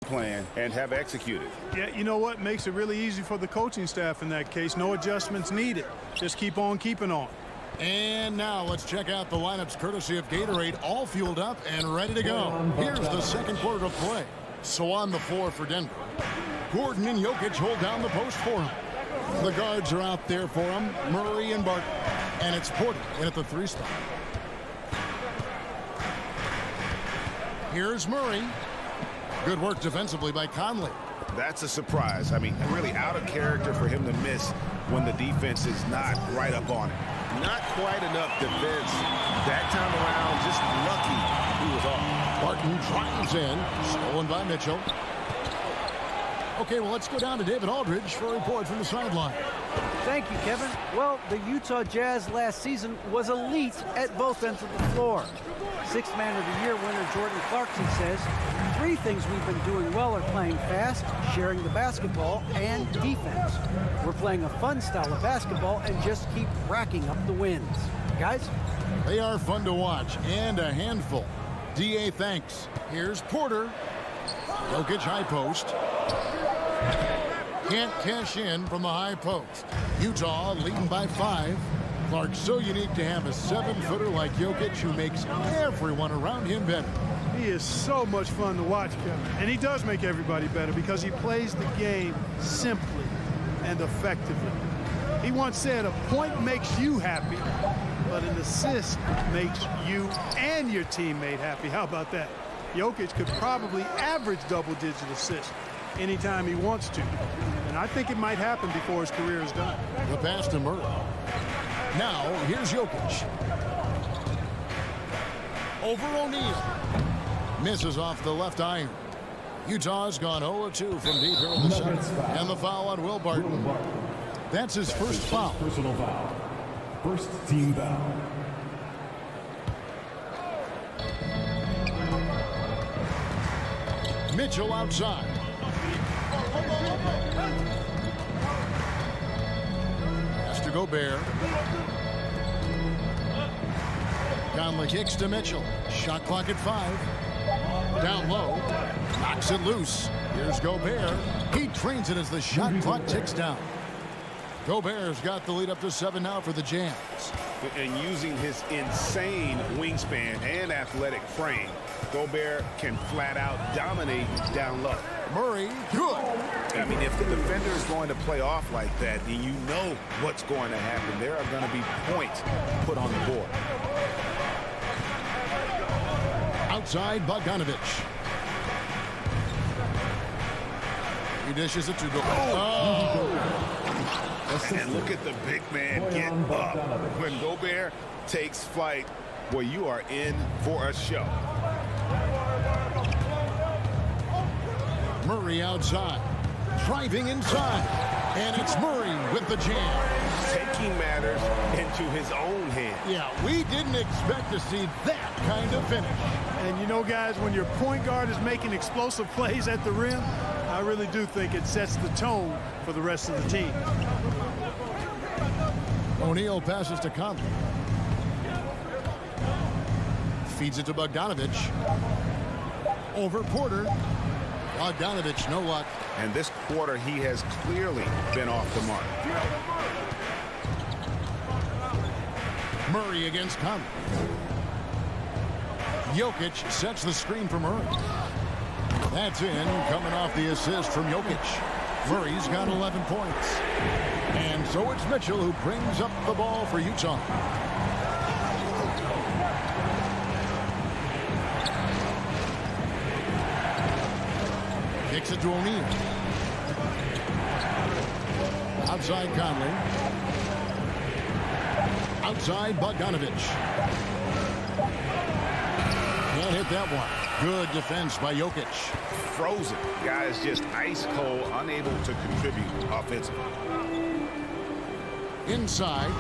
plan and have executed. Yeah, you know what? Makes it really easy for the coaching staff in that case. No adjustments needed. Just keep on keeping on. And now let's check out the lineups courtesy of Gatorade, all fueled up and ready to go. Here's the second quarter of play. So on the floor for Denver, Gordon and Jokic hold down the post for him. The guards are out there for him, Murray and Barton. And it's Porter in at the 3 spot. Here's Murray. Good work defensively by Conley. That's a surprise. I mean, really out of character for him to miss when the defense is not right up on it. Not quite enough defense that time around. Just lucky he was off. Barton drives in. Stolen by Mitchell. Okay, well, let's go down to David Aldridge for a report from the sideline. Thank you, Kevin. Well, the Utah Jazz last season was elite at both ends of the floor. Sixth Man of the Year winner Jordan Clarkson says, 3 things we've been doing well are playing fast, sharing the basketball, and defense. We're playing a fun style of basketball and just keep racking up the wins. Guys? They are fun to watch and a handful. DA thanks. Here's Porter. Jokic high post. Can't cash in from the high post. Utah leading by 5. Clark so unique to have a 7-footer like Jokic who makes everyone around him better. He is so much fun to watch, Kevin. And he does make everybody better because he plays the game simply and effectively. He once said a point makes you happy, but an assist makes you and your teammate happy. How about that? Jokic could probably average double-digit assists anytime he wants to. And I think it might happen before his career is done. The pass to Murray. Now, here's Jokic. Over O'Neal. Misses off the left iron. Utah's gone 0-2 from deep here in the second. And the foul on Will Barton. That's his first foul. Personal foul. First team foul. Mitchell outside. Pass to Gobert. Conley kicks to Mitchell. Shot clock at 5. Down low. Knocks it loose. Here's Gobert. He trains it as the shot clock ticks down. Gobert's got the lead up to 7 now for the Jazz. And using his insane wingspan and athletic frame, Gobert can flat out dominate down low. Murray, good. I mean, if the defender is going to play off like that, then you know what's going to happen. There are going to be points put on the board. Outside, Bogdanovich. He dishes it to Gobert. Oh! And look at the big man get up. When Gobert takes flight, well, you are in for a show. Murray outside. Driving inside. And it's Murray with the jam. Taking matters into his own hands. Yeah, we didn't expect to see that kind of finish. And you know, guys, when your point guard is making explosive plays at the rim, I really do think it sets the tone for the rest of the team. O'Neal passes to Conley. Feeds it to Bogdanovich. Over Porter. Bogdanovich, no luck. And this quarter, he has clearly been off the mark. Murray against Conley. Jokic sets the screen for Murray. That's in, coming off the assist from Jokic. Murray's got 11 points. And so it's Mitchell who brings up the ball for Utah. Kicks it to O'Neal. Outside Conley. Outside Bogdanovich. Can't hit that one. Good defense by Jokic. Frozen. Guys just ice cold, unable to contribute offensively. Inside.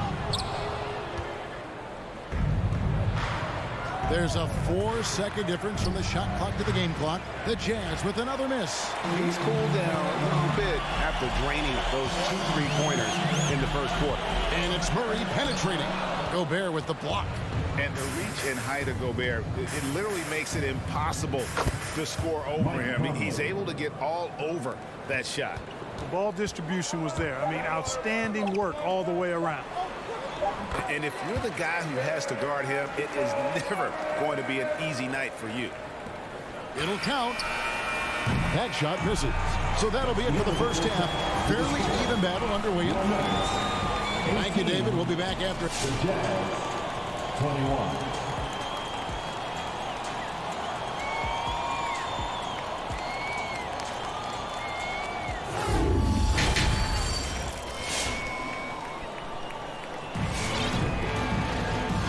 There's a 4-second difference from the shot clock to the game clock. The Jazz with another miss. He's cooled down a little bit after draining those 2 3-pointers in the first quarter. And it's Murray penetrating. Gobert with the block. And the reach and height of Gobert, it literally makes it impossible to score over him. He's able to get all over that shot. The ball distribution was there. I mean, outstanding work all the way around. And if you're the guy who has to guard him, it is never going to be an easy night for you. It'll count. That shot misses. So that'll be it for the first half. Fairly even battle underway. Thank you, David. We'll be back after. The Jazz, 21.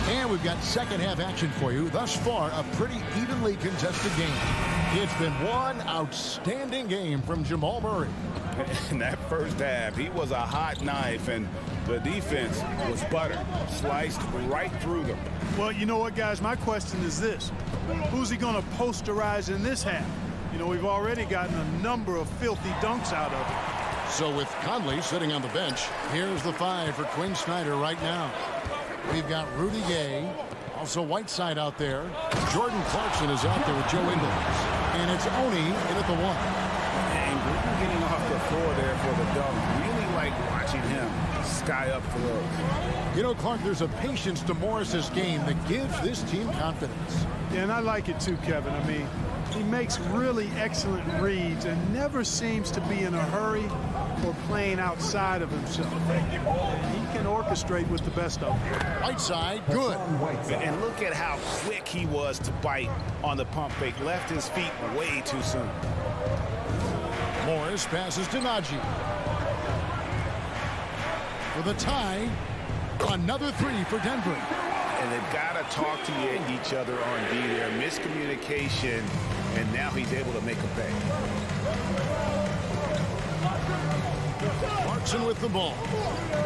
And we've got second half action for you. Thus far, a pretty evenly contested game. It's been one outstanding game from Jamal Murray. In that first half, he was a hot knife, and the defense was butter, sliced right through them. Well, you know what, guys? My question is this. Who's he going to posterize in this half? You know, we've already gotten a number of filthy dunks out of it. So with Conley sitting on the bench, here's the 5 for Quinn Snyder right now. We've got Rudy Gay, also Whiteside out there. Jordan Clarkson is out there with Joe Ingles. And it's Oni in at the 1. And Green getting off the floor there for the dunk. Really like watching him sky up throws. You know, Clark, there's a patience to Morris's game that gives this team confidence. Yeah, and I like it too, Kevin. I mean, he makes really excellent reads and never seems to be in a hurry or playing outside of himself. And he can orchestrate with the best of them. Whiteside, good. And look at how quick he was to bite on the pump fake. Left his feet way too soon. Morris passes to Najee. For the tie, another 3 for Denver. And they've got to talk to each other on D there. Miscommunication, and now he's able to make a pay. Clarkson with the ball.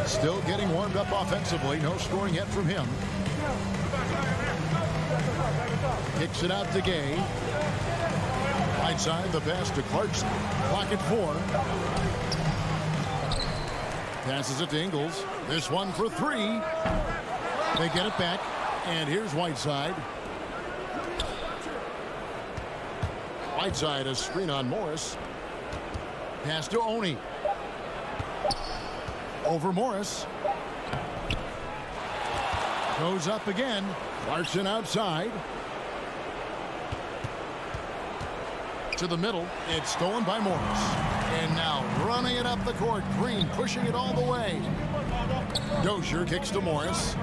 Still getting warmed up offensively. No scoring yet from him. Kicks it out to Gay. Right side, the pass to Clarkson. Clock at 4. Passes it to Ingles. This one for 3. They get it back. And here's Whiteside. Whiteside, a screen on Morris. Pass to Oni. Over Morris. Goes up again. Clarkson outside. To the middle. It's stolen by Morris. And now running it up the court. Green pushing it all the way. Dozier kicks to Morris.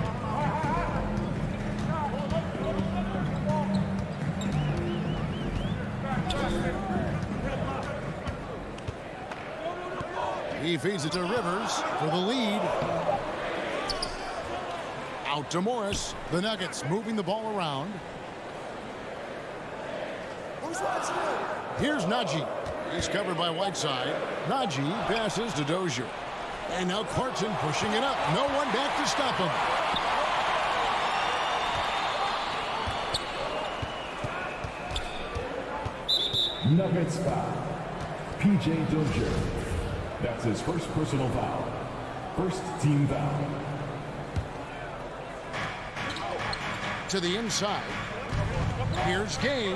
He feeds it to Rivers for the lead. Out to Morris. The Nuggets moving the ball around. Here's Najee. He's covered by Whiteside. Najee passes to Dozier. And now Clarkson pushing it up. No one back to stop him. Nuggets foul. P.J. Dozier. That's his first personal foul. First team foul. To the inside. Here's Gay.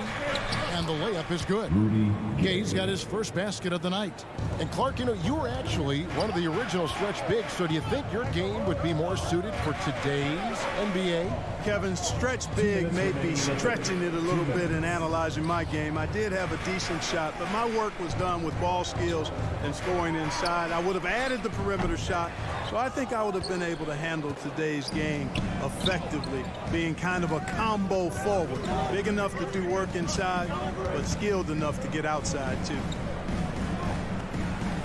And the layup is good. Rudy Gay's got his first basket of the night. And Clark, you know, you were actually one of the original stretch bigs, so do you think your game would be more suited for today's NBA? Kevin, stretch big may be stretching it a little bit in analyzing my game. I did have a decent shot, but my work was done with ball skills and scoring inside. I would have added the perimeter shot, so I think I would have been able to handle today's game effectively, being kind of a combo forward. Big enough to do work inside, but skilled enough to get outside, too.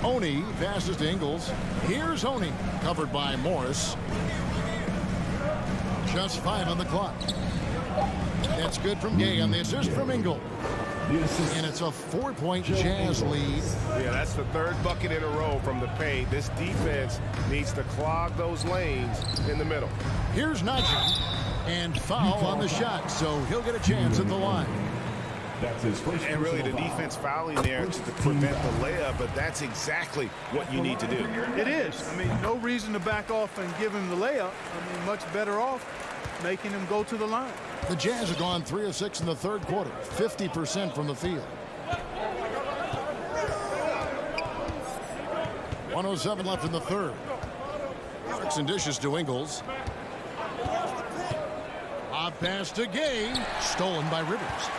Oni passes to Ingles. Here's Oni, covered by Morris. Just 5 on the clock. That's good from Gay on the assist from Ingles. And it's a 4-point Jazz lead. Yeah, that's the third bucket in a row from the paint. This defense needs to clog those lanes in the middle. Here's Najee. And foul on the shot, so he'll get a chance at the line. That's his first And really the personal foul. defense fouling there to prevent the layup, but that's exactly what you need to do. It is. I mean, no reason to back off and give him the layup. I mean, much better off making him go to the line. The Jazz have gone 3 of 6 in the third quarter, 50% from the field. 1:07 left in the third. Clarkson dishes to Ingles. A pass to Gay, stolen by Rivers.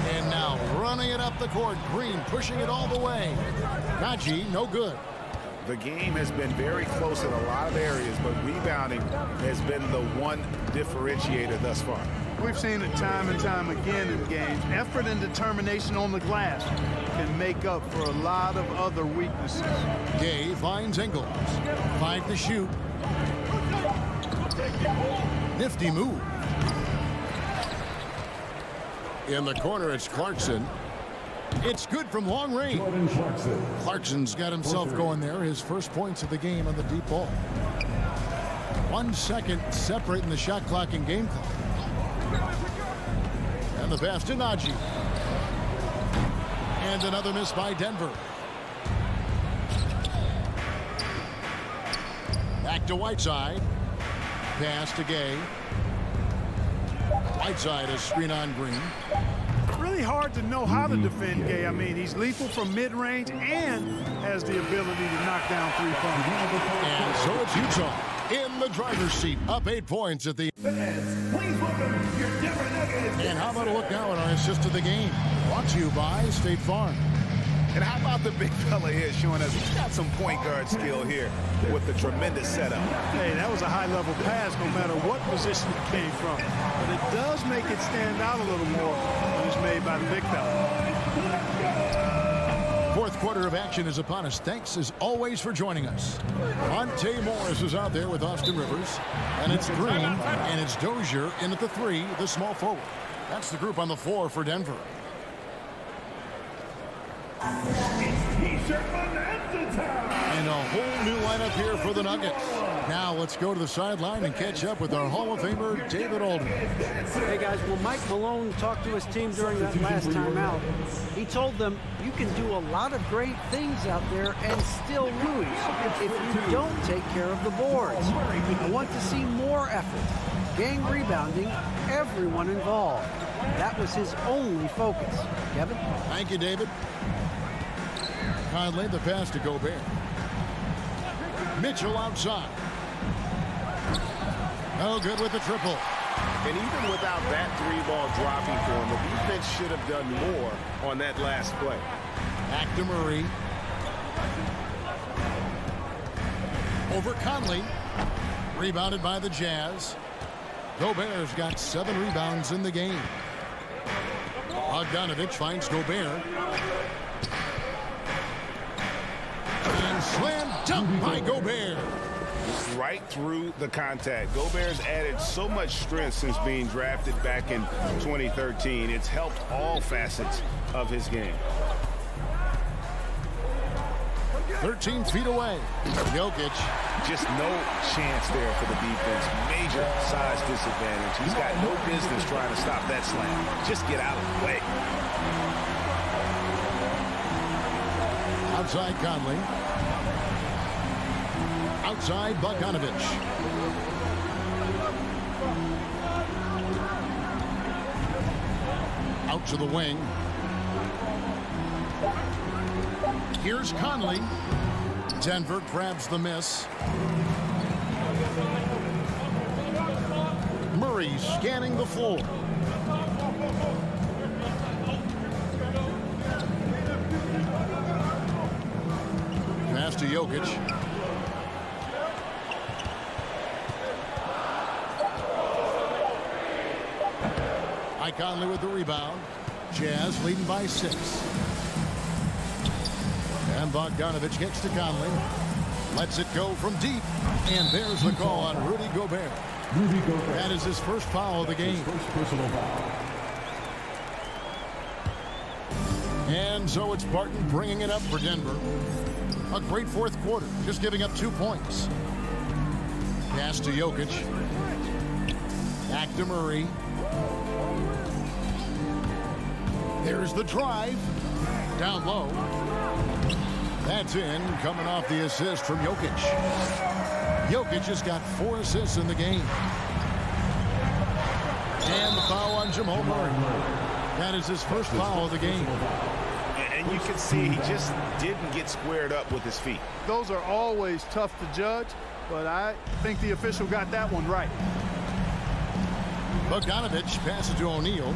And now running it up the court, Green pushing it all the way. Najee, no good. The game has been very close in a lot of areas, but rebounding has been the one differentiator thus far. We've seen it time and time again in games. Effort and determination on the glass can make up for a lot of other weaknesses. Gay finds Ingles. 5 to shoot. Nifty move. In the corner, it's Clarkson. It's good from long range. Jordan Clarkson. Clarkson's got himself going there. His first points of the game on the deep ball. 1 second separating the shot clock and game clock. And the pass to Najee. And another miss by Denver. Back to Whiteside. Pass to Gay. Whiteside is screen on Green. Really hard to know how to defend Gay. I mean, he's lethal from mid-range and has the ability to knock down three-pointers. And so it's Utah in the driver's seat, up 8 points at the end. Please welcome your Denver Nuggets. And how about a look now at our assist to the game? Brought to you by State Farm. And how about the big fella here showing us he's got some point guard skill here with the tremendous setup. Hey, that was a high-level pass no matter what position it came from. But it does make it stand out a little more when it's made by the big fella. Fourth quarter of action is upon us. Thanks, as always, for joining us. Monte Morris is out there with Austin Rivers. And it's Green, and it's Dozier in at the 3, the small forward. That's the group on the floor for Denver. And a whole new lineup here for the Nuggets. Now let's go to the sideline and catch up with our Hall of Famer, David Aldridge. Hey guys, well, Mike Malone talked to his team during that last time out. He told them you can do a lot of great things out there and still lose if you don't take care of the boards. I want to see more effort, gang rebounding, everyone involved. That was his only focus. Kevin? Thank you, David. Conley, the pass to Gobert. Mitchell outside. No good with the triple. And even without that 3-ball dropping for him, the defense should have done more on that last play. Back to Murray. Over Conley. Rebounded by the Jazz. Gobert's got 7 rebounds in the game. Bogdanovich finds Gobert. And slam dunk by Gobert. Right through the contact. Gobert's added so much strength since being drafted back in 2013. It's helped all facets of his game. 13 feet away. Jokic. Just no chance there for the defense. Major size disadvantage. He's got no business trying to stop that slam. Just get out of the way. Outside Conley. Outside Bogdanovich. Out to the wing. Here's Conley. Denver grabs the miss. Murray scanning the floor. Pass to Jokic. Conley with the rebound. Jazz leading by 6. And Bogdanovich gets to Conley. Lets it go from deep. And there's the call on Rudy Gobert. That is his first foul of the game. First personal foul. And so it's Barton bringing it up for Denver. A great fourth quarter, just giving up 2 points. Pass to Jokic. Back to Murray. Here's the drive. Down low. That's in, coming off the assist from Jokic. Jokic has got 4 assists in the game. And the foul on Jamal Murray. That is his first foul of the game. And you can see he just didn't get squared up with his feet. Those are always tough to judge, but I think the official got that one right. Bogdanovich passes to O'Neal.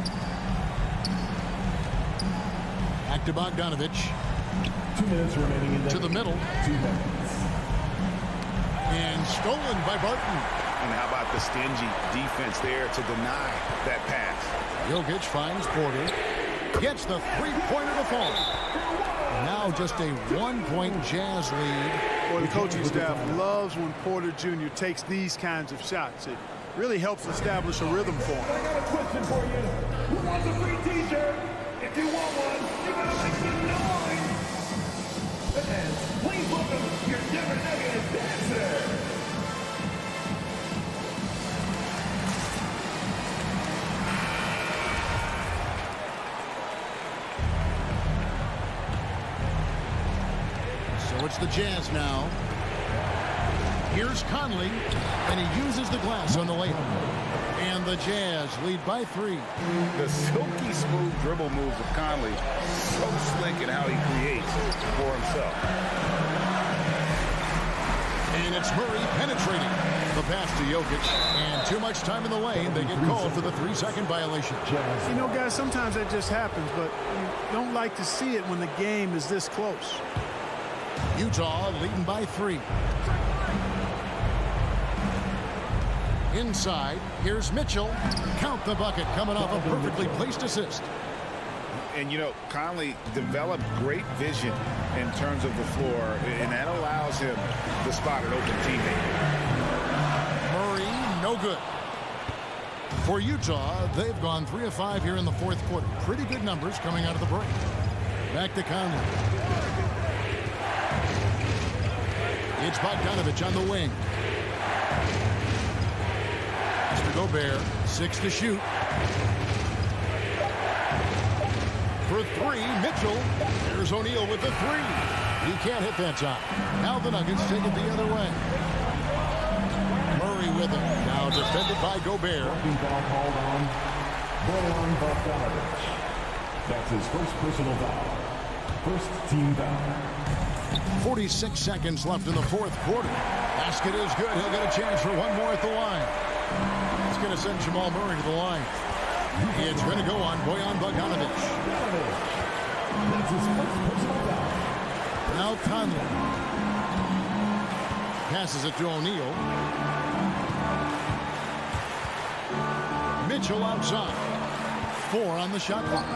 Back to Bogdanovich. 2 minutes remaining in to the middle. 2 minutes. And stolen by Barton. And how about the stingy defense there to deny that pass? Jokic finds Porter. Gets the three-pointer to fall. Now just a 1-point Jazz lead. Boy, the coaching staff loves when Porter Jr. takes these kinds of shots. It really helps establish a rhythm for him. I got a question for you. Who wants a free t-shirt? If you want one, you gotta make some noise. And please welcome your Denver Nuggets dancer. So it's the Jazz now. Here's Conley, and he uses the glass on the layup. And the Jazz lead by 3. The silky smooth dribble moves of Conley, so slick in how he creates for himself. And it's Murray penetrating. The pass to Jokic, and too much time in the lane. They get called for the 3-second violation. You know, guys, sometimes that just happens, but you don't like to see it when the game is this close. Utah leading by 3. Inside, here's Mitchell. Count the bucket, coming off a perfectly placed assist. And, you know, Conley developed great vision in terms of the floor, and that allows him to spot an open teammate. Murray, no good. For Utah, they've gone 3 of 5 here in the 4th quarter. Pretty good numbers coming out of the break. Back to Conley. It's Bogdanovich on the wing. Mr. Gobert, 6 to shoot. For 3, Mitchell. There's O'Neal with the 3. He can't hit that shot. Now the Nuggets take it the other way. Murray with it. Now defended by Gobert. Foul called on Bojan Bogdanovic. That's his first personal foul. First team foul. 46 seconds left in the 4th quarter. Basket is good. He'll get a chance for one more at the line. It's going to send Jamal Murray to the line. It's going to go on Bojan Bogdanovic. That's his first personal foul. Now Conley. Passes it to O'Neal. Mitchell outside. 4 on the shot clock.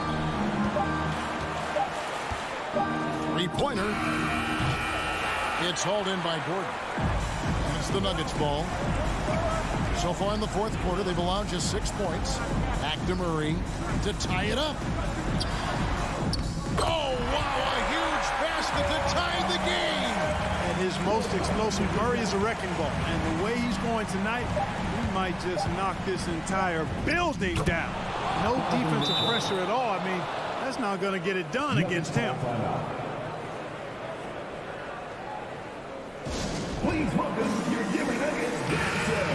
3-pointer. It's hauled in by Gordon. And it's the Nuggets ball. So far in the 4th quarter, they've allowed just 6 points. Back to Murray to tie it up. Oh, wow, a huge basket to tie the game. And his most explosive, Murray is a wrecking ball. And the way he's going tonight, he might just knock this entire building down. No defensive pressure at all. I mean, that's not going to get it done against him. Please welcome your Denver Nuggets dancer.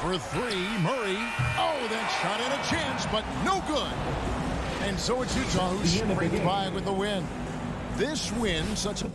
For 3, Murray. Oh, that shot had a chance, but no good. And so it's Utah who scraped by with the win. This win, such a...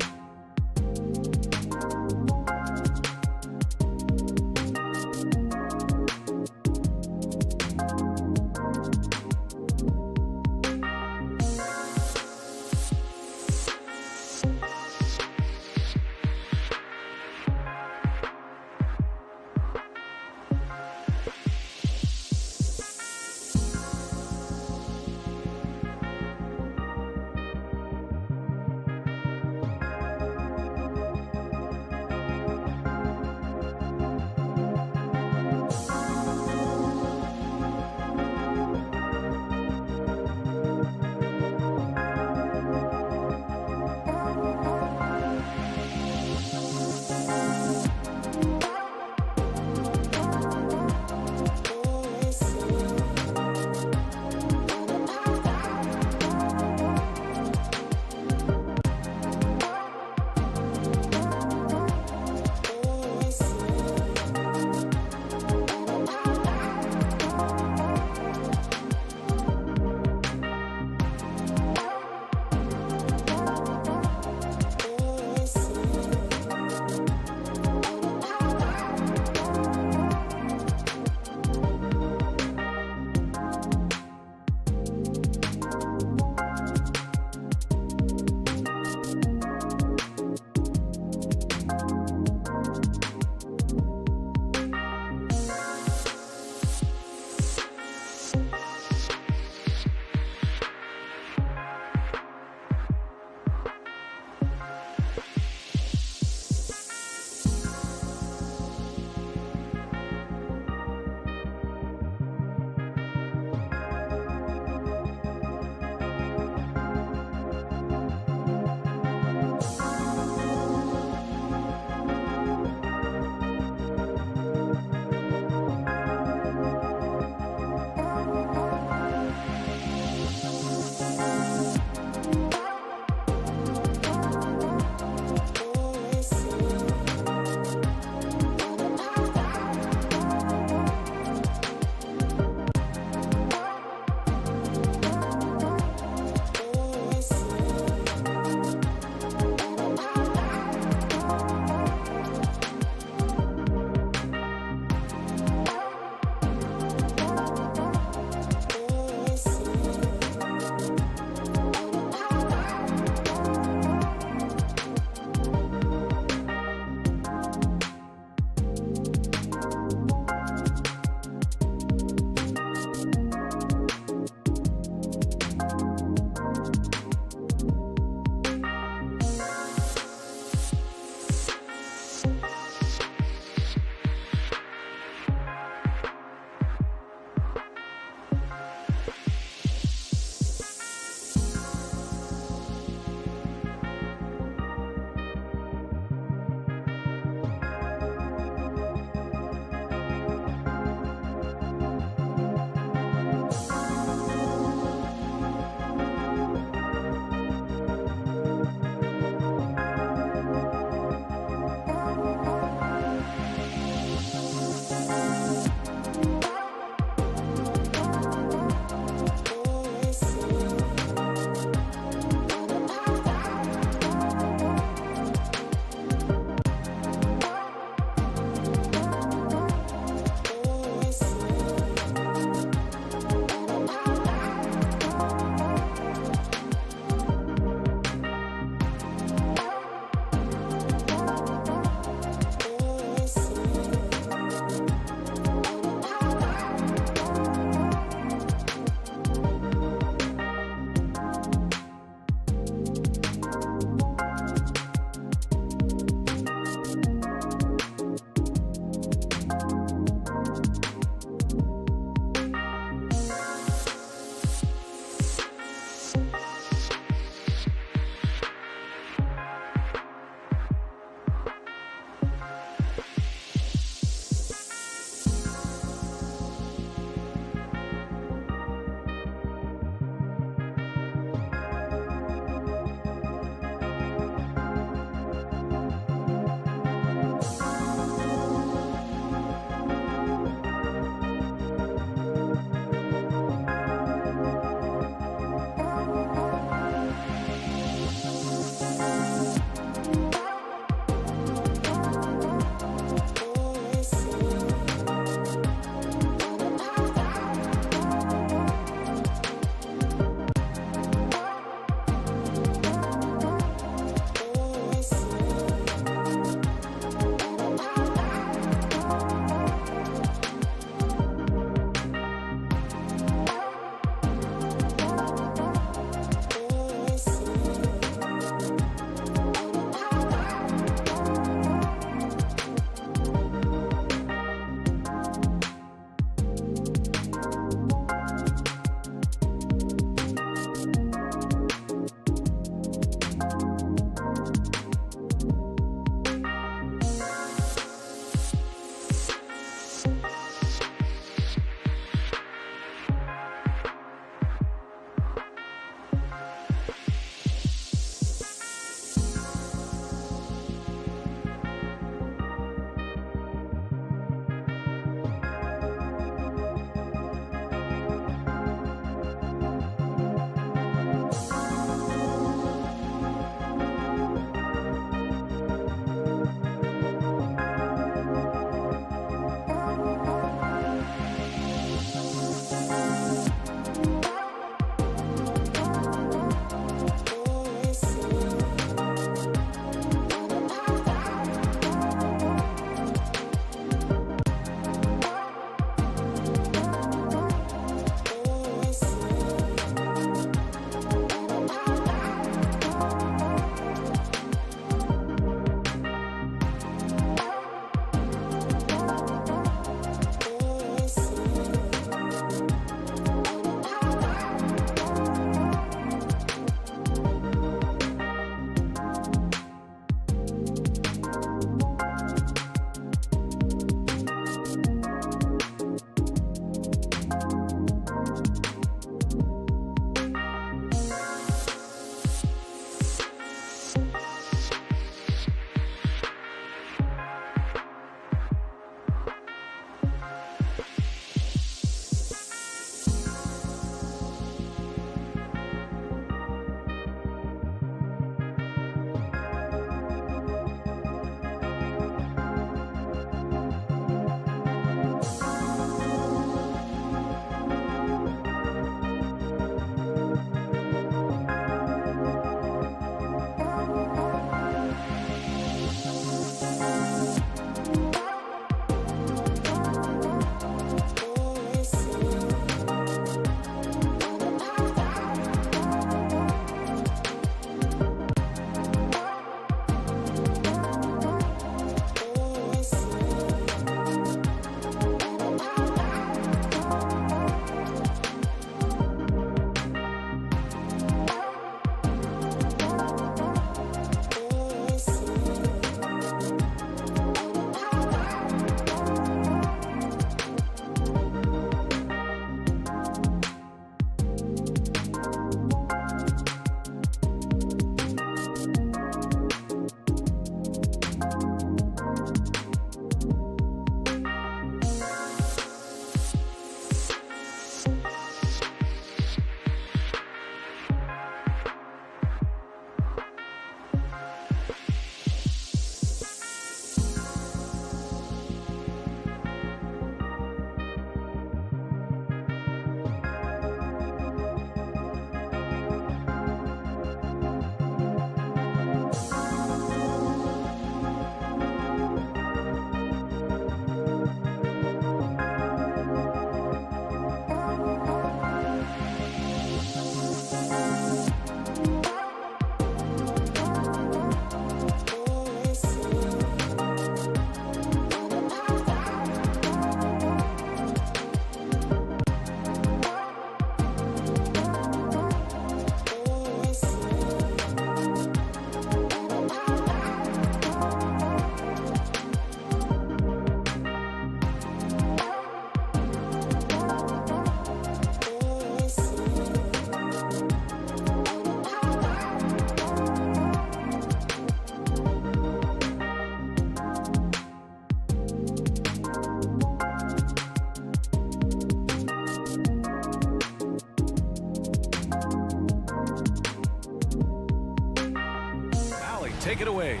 take it away.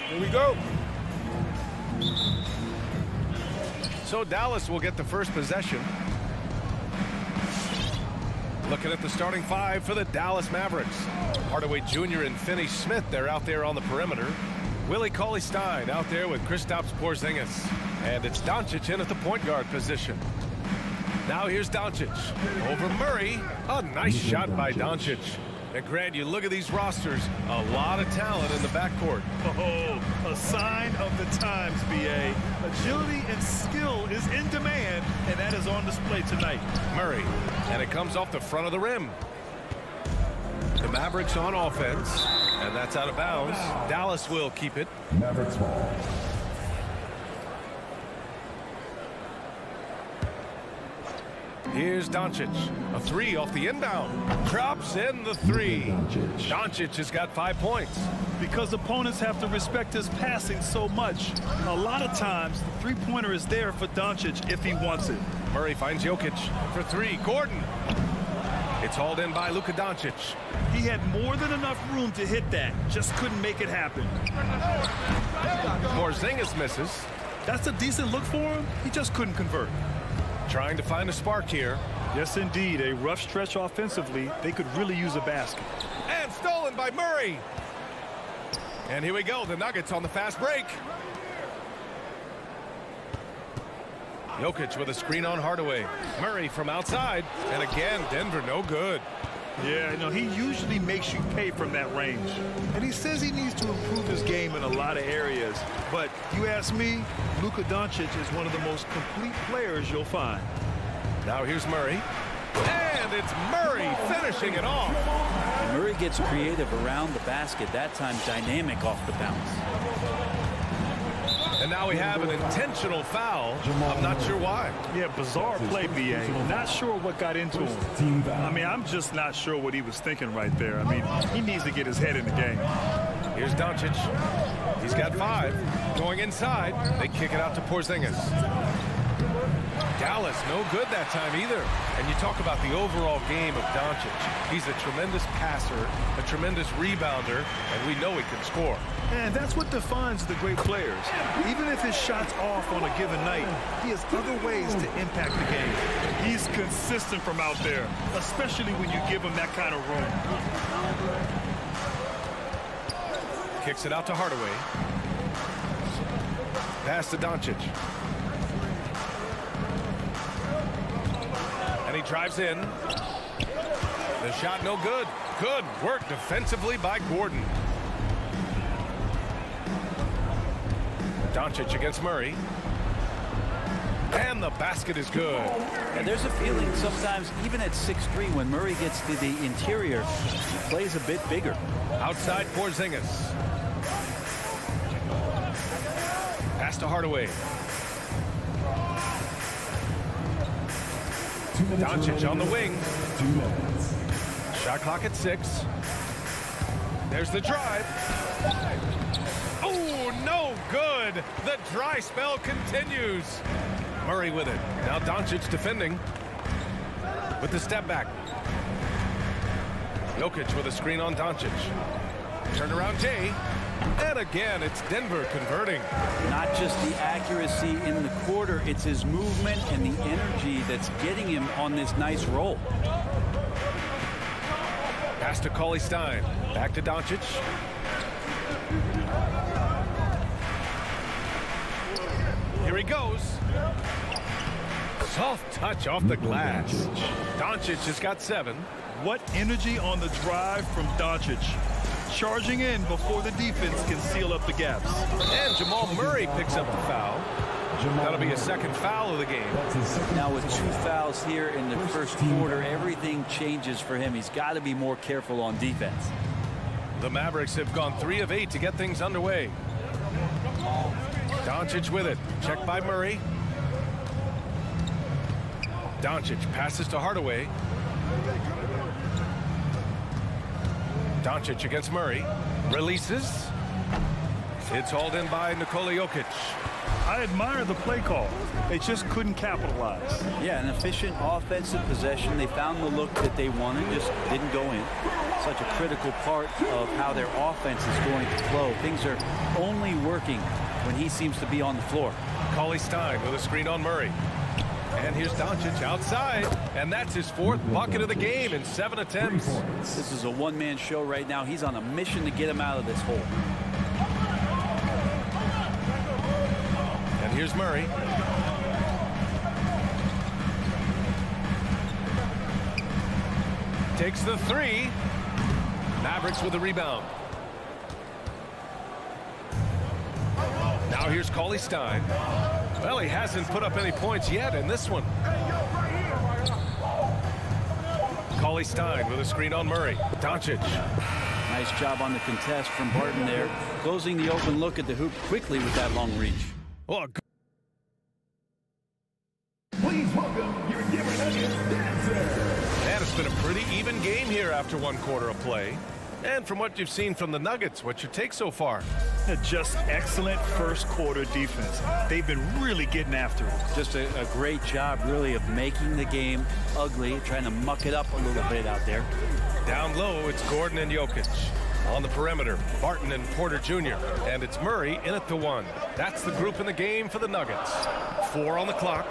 Here we go. So Dallas will get the first possession. Looking at the starting five for the Dallas Mavericks. Hardaway Jr. and Finney Smith, they're out there on the perimeter. Willie Cauley-Stein out there with Kristaps Porzingis. And it's Doncic in at the point guard position. Now here's Doncic over Murray. A nice shot by Doncic. And Grant, you look at these rosters, a lot of talent in the backcourt. Oh, a sign of the times, B.A. Agility and skill is in demand, and that is on display tonight. Murray, and it comes off the front of the rim. The Mavericks on offense, and that's out of bounds. Dallas will keep it. Mavericks ball. Here's Doncic. A three off the inbound. Drops in the three. Doncic has got 5 points. Because opponents have to respect his passing so much. A lot of times, the three-pointer is there for Doncic if he wants it. Murray finds Jokic for three. Gordon. It's hauled in by Luka Doncic. He had more than enough room to hit that. Just couldn't make it happen. Porzingis misses. That's a decent look for him. He just couldn't convert. Trying to find a spark here. Yes, indeed. A rough stretch offensively. They could really use a basket. And stolen by Murray. And here we go. The Nuggets on the fast break. Jokic with a screen on Hardaway. Murray from outside. And again, Denver no good. Yeah, he usually makes you pay from that range. And he says he needs to improve his game in a lot of areas. But you ask me, Luka Doncic is one of the most complete players you'll find. Now here's Murray. And it's Murray finishing it off. Murray gets creative around the basket. That time dynamic off the bounce. And now we have an intentional foul. I'm not sure why. Yeah, bizarre play, B.A. Not sure what got into him. I mean, I'm just not sure what he was thinking right there. I mean, he needs to get his head in the game. Here's Doncic. He's got 5. Going inside. They kick it out to Porzingis. Dallas, no good that time either. And you talk about the overall game of Doncic. He's a tremendous passer, a tremendous rebounder, and we know he can score. And that's what defines the great players. Even if his shot's off on a given night, he has other ways to impact the game. He's consistent from out there, especially when you give him that kind of room. Kicks it out to Hardaway. Pass to Doncic. And he drives in. The shot no good. Good work defensively by Gordon. Doncic against Murray. And the basket is good. And there's a feeling sometimes, even at 6'3", when Murray gets to the interior, he plays a bit bigger. Outside Porzingis. Pass to Hardaway. Doncic on the wing. 2 minutes. Shot clock at 6. There's the drive. Oh, no good. The dry spell continues. Murray with it. Now Doncic defending with the step back. Jokic with a screen on Doncic. Turn around Jay. And again, it's Denver converting. Not just the accuracy in the quarter, it's his movement and the energy that's getting him on this nice roll. Pass to Cauley-Stein. Back to Doncic. Here he goes. Soft touch off the glass. Doncic has got 7. What energy on the drive from Doncic. Charging in before the defense can seal up the gaps. And Jamal Murray picks up the foul. That'll be a second foul of the game. Now with 2 fouls here in the first quarter, everything changes for him. He's got to be more careful on defense. The Mavericks have gone 3 of 8 to get things underway. Doncic with it. Checked by Murray. Doncic passes to Hardaway. Doncic against Murray. Releases. It's hauled in by Nikola Jokic. I admire the play call. They just couldn't capitalize. Yeah, an efficient offensive possession. They found the look that they wanted, just didn't go in. Such a critical part of how their offense is going to flow. Things are only working when he seems to be on the floor. Cauley Stein with a screen on Murray. And here's Doncic outside, and that's his 4th bucket of the game in 7 attempts. This is a one-man show right now. He's on a mission to get him out of this hole. And here's Murray. Takes the 3. Mavericks with the rebound. Now here's Cauley Stein. Well, he hasn't put up any points yet in this one. Cauley Stein with a screen on Murray. Doncic. Nice job on the contest from Barton there. Closing the open look at the hoop quickly with that long reach. Oh, Please welcome your Denver Nuggets dancer. and it's been a pretty even game here after 1 quarter of play. And from what you've seen from the Nuggets, what's your take so far? Just excellent first quarter defense. They've been really getting after it. Just a great job, really, of making the game ugly, trying to muck it up a little bit out there. Down low, it's Gordon and Jokic. On the perimeter, Barton and Porter Jr. And it's Murray in at the 1. That's the group in the game for the Nuggets. 4 on the clock.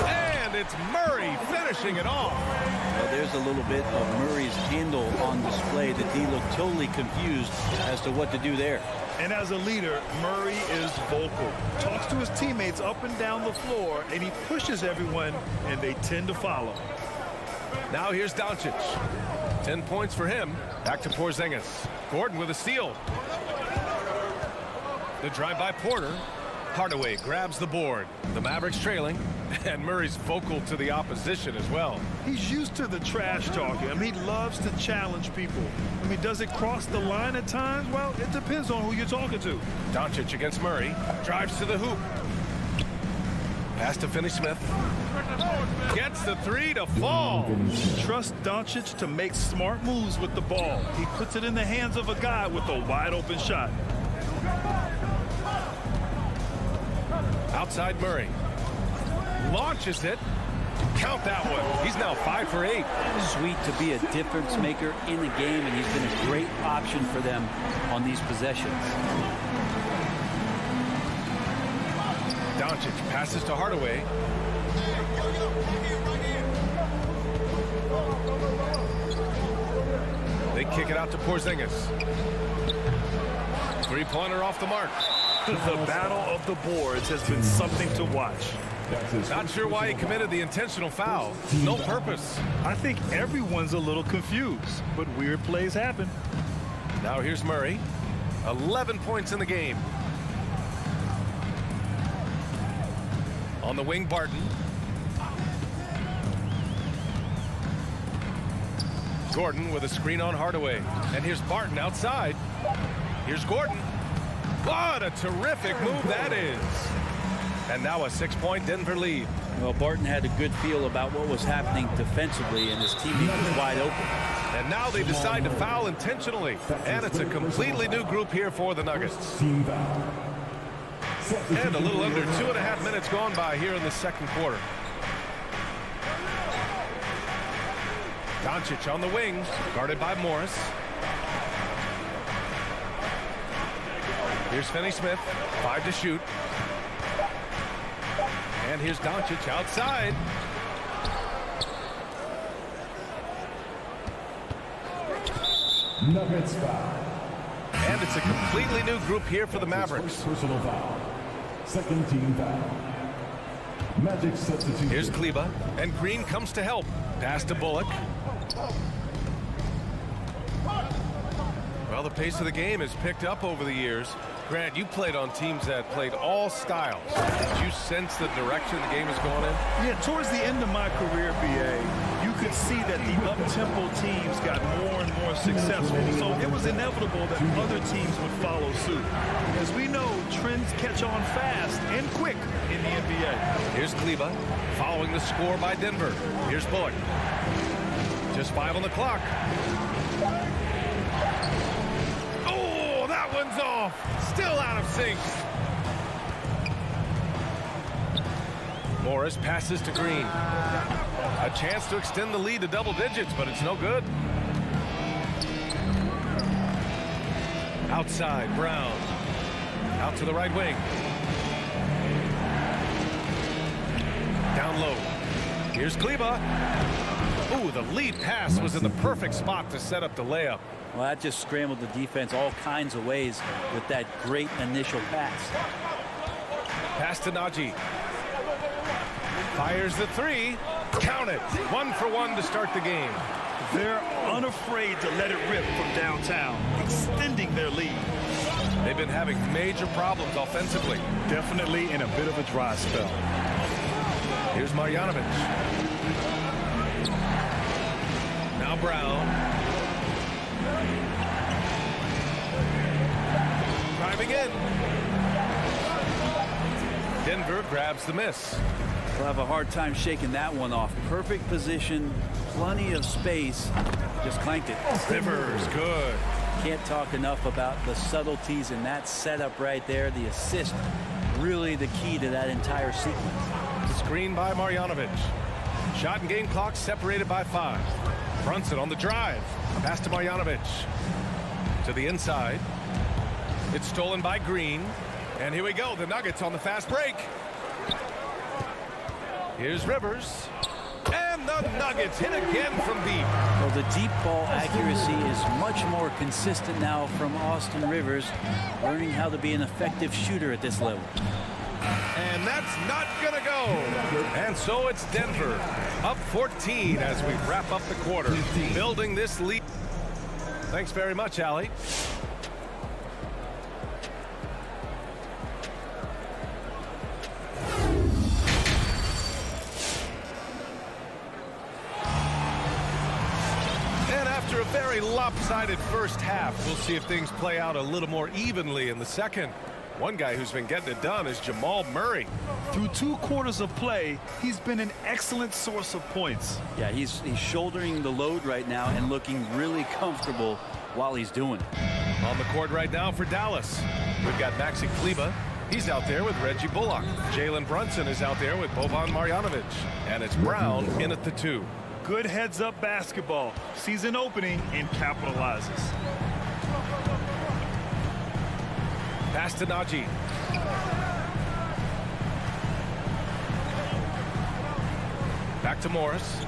And it's Murray finishing it off. Well, there's a little bit of Murray's handle on display that he looked totally confused as to what to do there. And as a leader, Murray is vocal. Talks to his teammates up and down the floor, and he pushes everyone, and they tend to follow. Now here's Doncic. 10 points for him. Back to Porzingis. Gordon with a steal. The drive by Porter. Hardaway grabs the board. The Mavericks trailing, and Murray's vocal to the opposition as well. He's used to the trash talking. I mean, he loves to challenge people. I mean, does it cross the line at times? Well, it depends on who you're talking to. Doncic against Murray. Drives to the hoop. Pass to Finney-Smith. Gets the 3 to fall. Trust Doncic to make smart moves with the ball. He puts it in the hands of a guy with a wide open shot. Outside Murray. Launches it. Count that one. He's now 5 for 8. Sweet to be a difference maker in the game, and he's been a great option for them on these possessions. Doncic passes to Hardaway. They kick it out to Porzingis. 3-pointer off the mark. The battle of the boards has been something to watch. Not sure why he committed the intentional foul. No purpose. I think everyone's a little confused, but weird plays happen. Now here's Murray. 11 points in the game. On the wing, Barton. Gordon with a screen on Hardaway. And here's Barton outside. Here's Gordon. What a terrific move that is. And now a 6-point Denver lead. Well, Barton had a good feel about what was happening defensively, and his teammate was wide open. And now they decide to foul intentionally. And it's a completely new group here for the Nuggets. And a little under 2.5 minutes gone by here in the second quarter. Doncic on the wing, guarded by Morris. Here's Finney-Smith, 5 to shoot. And here's Doncic outside. Nuggets foul. And it's a completely new group here for the Mavericks. Personal foul. Second team foul. Magic substitution. Here's Kleba, and Green comes to help. Pass to Bullock. Well, the pace of the game has picked up over the years. Grant, you played on teams that played all styles. Did you sense the direction the game is going in? Yeah, towards the end of my career, BA, you could see that the up-tempo teams got more and more successful. So it was inevitable that other teams would follow suit. As we know, trends catch on fast and quick in the NBA. Here's Kleba, following the score by Denver. Here's Bullock. Just 5 on the clock. Oh, that one's Legs off. Still out of sync. Morris passes to Green. A chance to extend the lead to double digits, but it's no good. Outside, Brown. Out to the right wing. Down low. Here's Kleba. Ooh, the lead pass was in the perfect spot to set up the layup. Well, that just scrambled the defense all kinds of ways with that great initial pass. Pass to Najee. Fires the three. Count it. 1 for 1 to start the game. They're unafraid to let it rip from downtown, extending their lead. They've been having major problems offensively. Definitely in a bit of a dry spell. Here's Marjanovic. Now Brown. Driving in. Denver grabs the miss. We'll have a hard time shaking that one off. Perfect position, plenty of space. Just clanked it. Rivers, good. Can't talk enough about the subtleties in that setup right there. The assist, really the key to that entire sequence. Screen by Marjanovic. Shot and game clock separated by 5. Brunson on the drive. Pass to Marjanovic. To the inside. It's stolen by Green. And here we go. The Nuggets on the fast break. Here's Rivers. And the Nuggets hit again from deep. Well, the deep ball accuracy is much more consistent now from Austin Rivers, learning how to be an effective shooter at this level. And that's not going to go. And so it's Denver up 14 as we wrap up the quarter, building this lead. Thanks very much, Allie. After a very lopsided first half, we'll see if things play out a little more evenly in the second. One guy who's been getting it done is Jamal Murray. Through 2 quarters of play, he's been an excellent source of points. Yeah, he's shouldering the load right now and looking really comfortable while he's doing it. On the court right now for Dallas, we've got Maxi Kleba. He's out there with Reggie Bullock. Jalen Brunson is out there with Boban Marjanovic. And it's Brown in at the 2. Good heads-up basketball. Sees an opening and capitalizes. Pass to Najee. Back to Morris.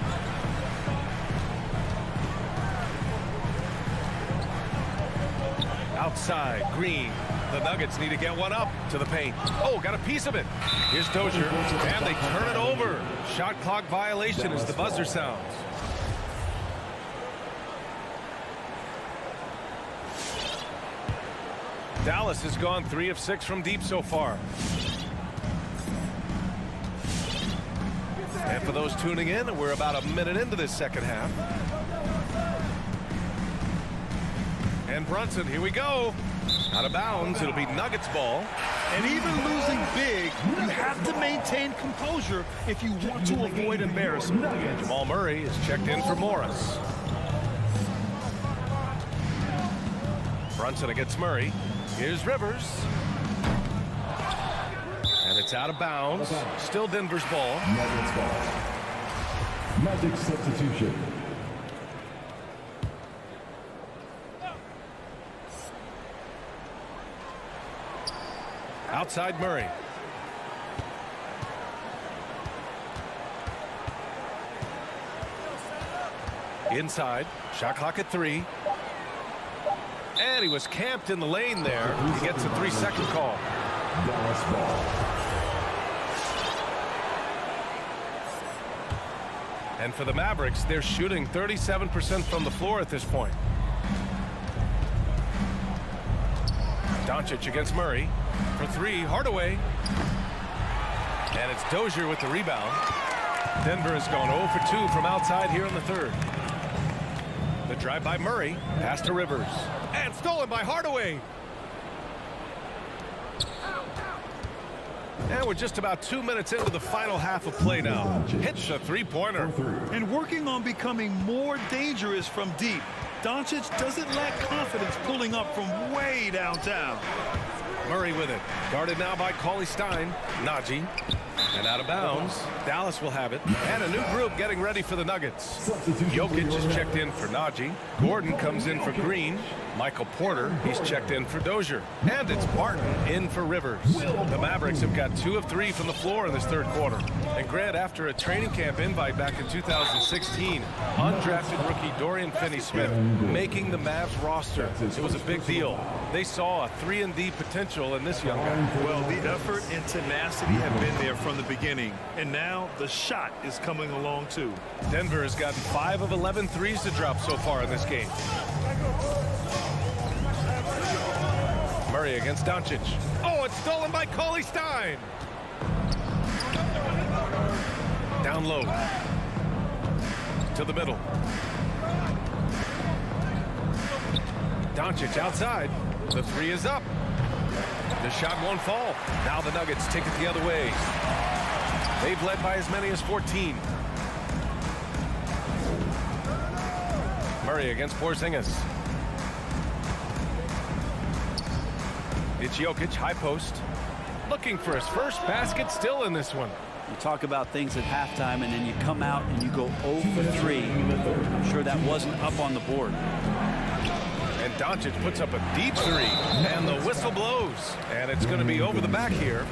Outside, Green. The Nuggets need to get one up to the paint. Oh, got a piece of it. Here's Dozier, and they turn it over. Shot clock violation as the buzzer sounds. Dallas has gone 3 of 6 from deep so far. And for those tuning in, we're about a minute into this second half. And Brunson, here we go. Out of bounds, it'll be Nuggets ball. And even losing big, you have to maintain composure if you want to avoid embarrassment. Jamal Murray is checked in for Morris. Brunson against Murray. Here's Rivers. And it's out of bounds. Still Denver's ball. Nuggets ball. Magic substitution. Outside Murray. Inside. Shot clock at 3. And he was camped in the lane there. He gets a 3-second call. Dallas ball. And for the Mavericks, they're shooting 37% from the floor at this point. Doncic against Murray for 3. Hardaway. And it's Dozier with the rebound. Denver has gone 0 for 2 from outside here in the third. The drive by Murray. Pass to Rivers. And stolen by Hardaway. And we're just about 2 minutes into the final half of play now. Hits a 3-pointer. And working on becoming more dangerous from deep. Doncic doesn't lack confidence pulling up from way downtown. Murray with it. Guarded now by Cauley-Stein. Najee. And out of bounds. Dallas will have it. And a new group getting ready for the Nuggets. Jokic is checked in for Najee. Gordon comes in for Green. Michael Porter, he's checked in for Dozier. And it's Barton in for Rivers. The Mavericks have got 2 of 3 from the floor in this third quarter. And Grant, after a training camp invite back in 2016, undrafted rookie Dorian Finney-Smith making the Mavs roster. It was a big deal. They saw a 3-and-D potential in this young guy. Well, the effort and tenacity have been there from the beginning. And now the shot is coming along too. Denver has gotten 5 of 11 threes to drop so far in this game. Murray against Doncic. Oh, it's stolen by Cauley-Stein. Down low. To the middle. Doncic outside. The 3 is up. The shot won't fall. Now the Nuggets take it the other way. They've led by as many as 14. Murray against Porzingis. It's Jokic, high post. Looking for his first basket, still in this one. You talk about things at halftime, and then you come out and you go 0 for 3. I'm sure that wasn't up on the board. And Doncic puts up a deep 3. And the whistle blows. And it's going to be over the back here.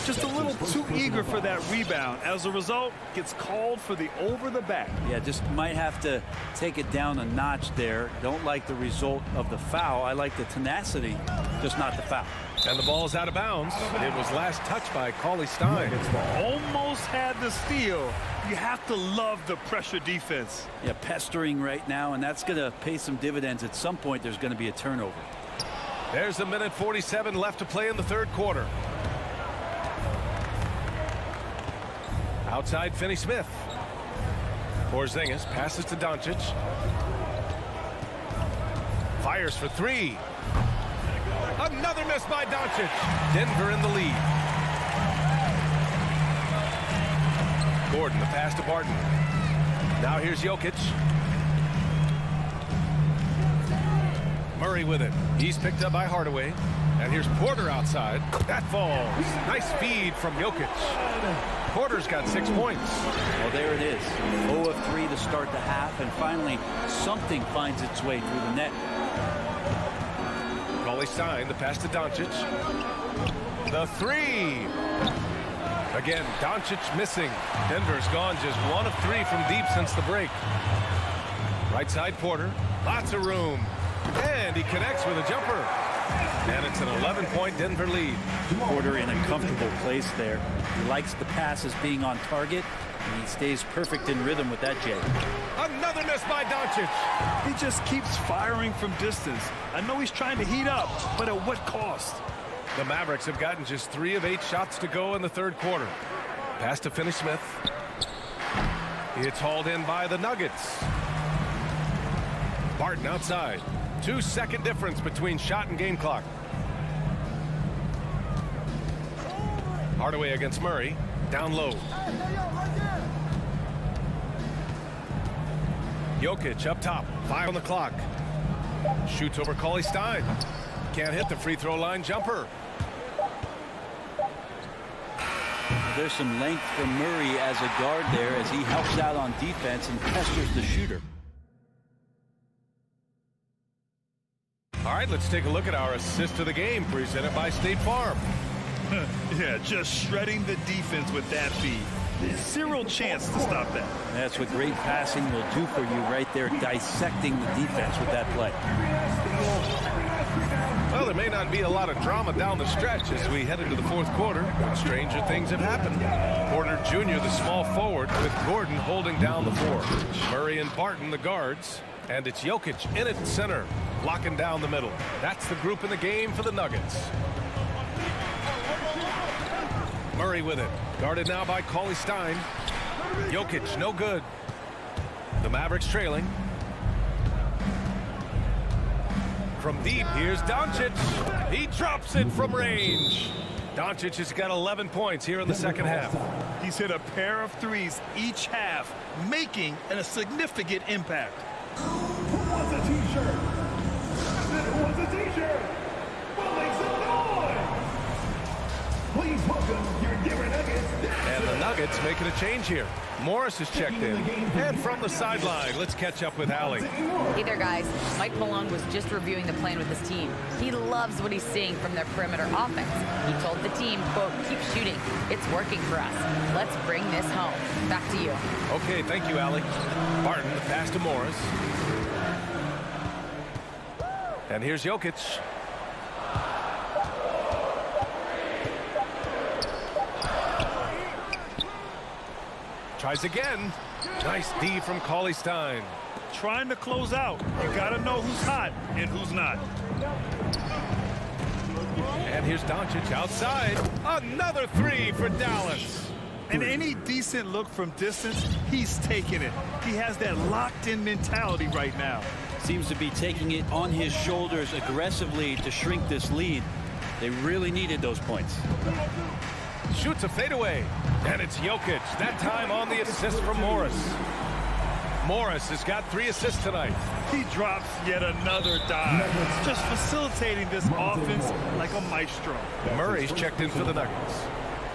Just a little too eager for that rebound. As a result, gets called for the over the back. Yeah, just might have to take it down a notch there. Don't like the result of the foul. I like the tenacity, just not the foul. And the ball's out of bounds. It was last touched by Cauley-Stein. Almost had the steal. You have to love the pressure defense. Yeah, pestering right now, and that's going to pay some dividends. At some point, there's going to be a turnover. There's a minute 47 left to play in the third quarter. Outside Finney-Smith. Porzingis passes to Doncic. Fires for 3. Another miss by Doncic. Denver in the lead. Gordon, the pass to Barton. Now here's Jokic. Murray with it. He's picked up by Hardaway. And here's Porter outside. That falls. Nice feed from Jokic. Porter's got 6 points. Well, there it is. 0 of 3 to start the half, and finally something finds its way through the net. Cauley-Stein, the pass to Doncic. The 3. Again, Doncic missing. Denver's gone just 1 of 3 from deep since the break. Right side Porter. Lots of room. And he connects with a jumper. And it's an 11-point Denver lead. Porter in a comfortable place there. He likes the passes being on target, and he stays perfect in rhythm with that, Jay. Another miss by Doncic. He just keeps firing from distance. I know he's trying to heat up, but at what cost? The Mavericks have gotten just 3 of 8 shots to go in the third quarter. Pass to Finney-Smith. It's hauled in by the Nuggets. Barton outside. 2-second difference between shot and game clock. Hardaway against Murray. Down low. Jokic up top. 5 on the clock. Shoots over Cauley-Stein. Can't hit the free throw line jumper. There's some length from Murray as a guard there as he helps out on defense and pesters the shooter. All right, let's take a look at our assist of the game presented by State Farm. Yeah, just shredding the defense with that feed. Zero chance to stop that. That's what great passing will do for you right there, dissecting the defense with that play. Well, there may not be a lot of drama down the stretch as we head into the fourth quarter, but stranger things have happened. Porter Jr., the small forward, with Gordon holding down the floor. Murray and Barton, the guards. And it's Jokic in at center, locking down the middle. That's the group in the game for the Nuggets. Murray with it. Guarded now by Cauley-Stein. Jokic, no good. The Mavericks trailing. From deep, here's Doncic. He drops it from range. Doncic has got 11 points here in the second half. He's hit a pair of threes each half, making a significant impact. Who wants a t-shirt. Who wants a t-shirt? Well, make some noise. Please welcome your Denver Nuggets. And the Nuggets making a change here. Morris is checked in. And from the sideline, let's catch up with Allie. Hey there, guys. Mike Malone was just reviewing the plan with his team. He loves what he's seeing from their perimeter offense. He told the team, quote, keep shooting. It's working for us. Let's bring this home. Back to you. Okay, thank you, Allie. Barton, the pass to Morris. And here's Jokic. Tries again. Nice D from Cauley Stein. Trying to close out. You got to know who's hot and who's not. And here's Doncic outside. Another three for Dallas. And any decent look from distance, he's taking it. He has that locked-in mentality right now. Seems to be taking it on his shoulders aggressively to shrink this lead. They really needed those points. Shoots a fadeaway. And it's Jokic. That time on the assist from Morris. Morris has got 3 assists tonight. He drops yet another dive. Just facilitating this offense like a maestro. Murray's checked in for the Nuggets.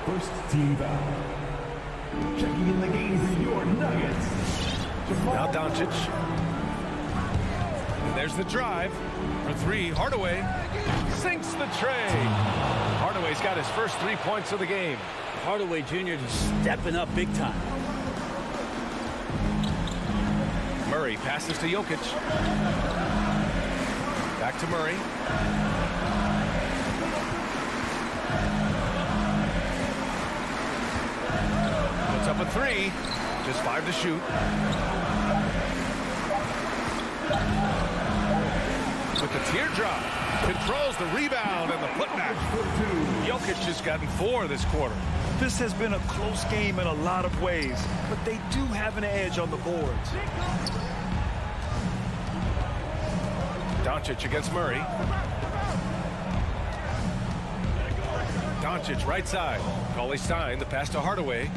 First team foul. Checking in the game for your Nuggets. Now Doncic. And there's the drive for 3. Hardaway sinks the tray. Hardaway's got his first 3 points of the game. Hardaway Jr. just stepping up big time. Murray passes to Jokic. Back to Murray. Puts up a 3. Just 5 to shoot. With the teardrop. Controls the rebound and the putback. Jokic has gotten 4 this quarter. This has been a close game in a lot of ways, but they do have an edge on the boards. Doncic against Murray. Doncic right side. Cauley Stein, the pass to Hardaway.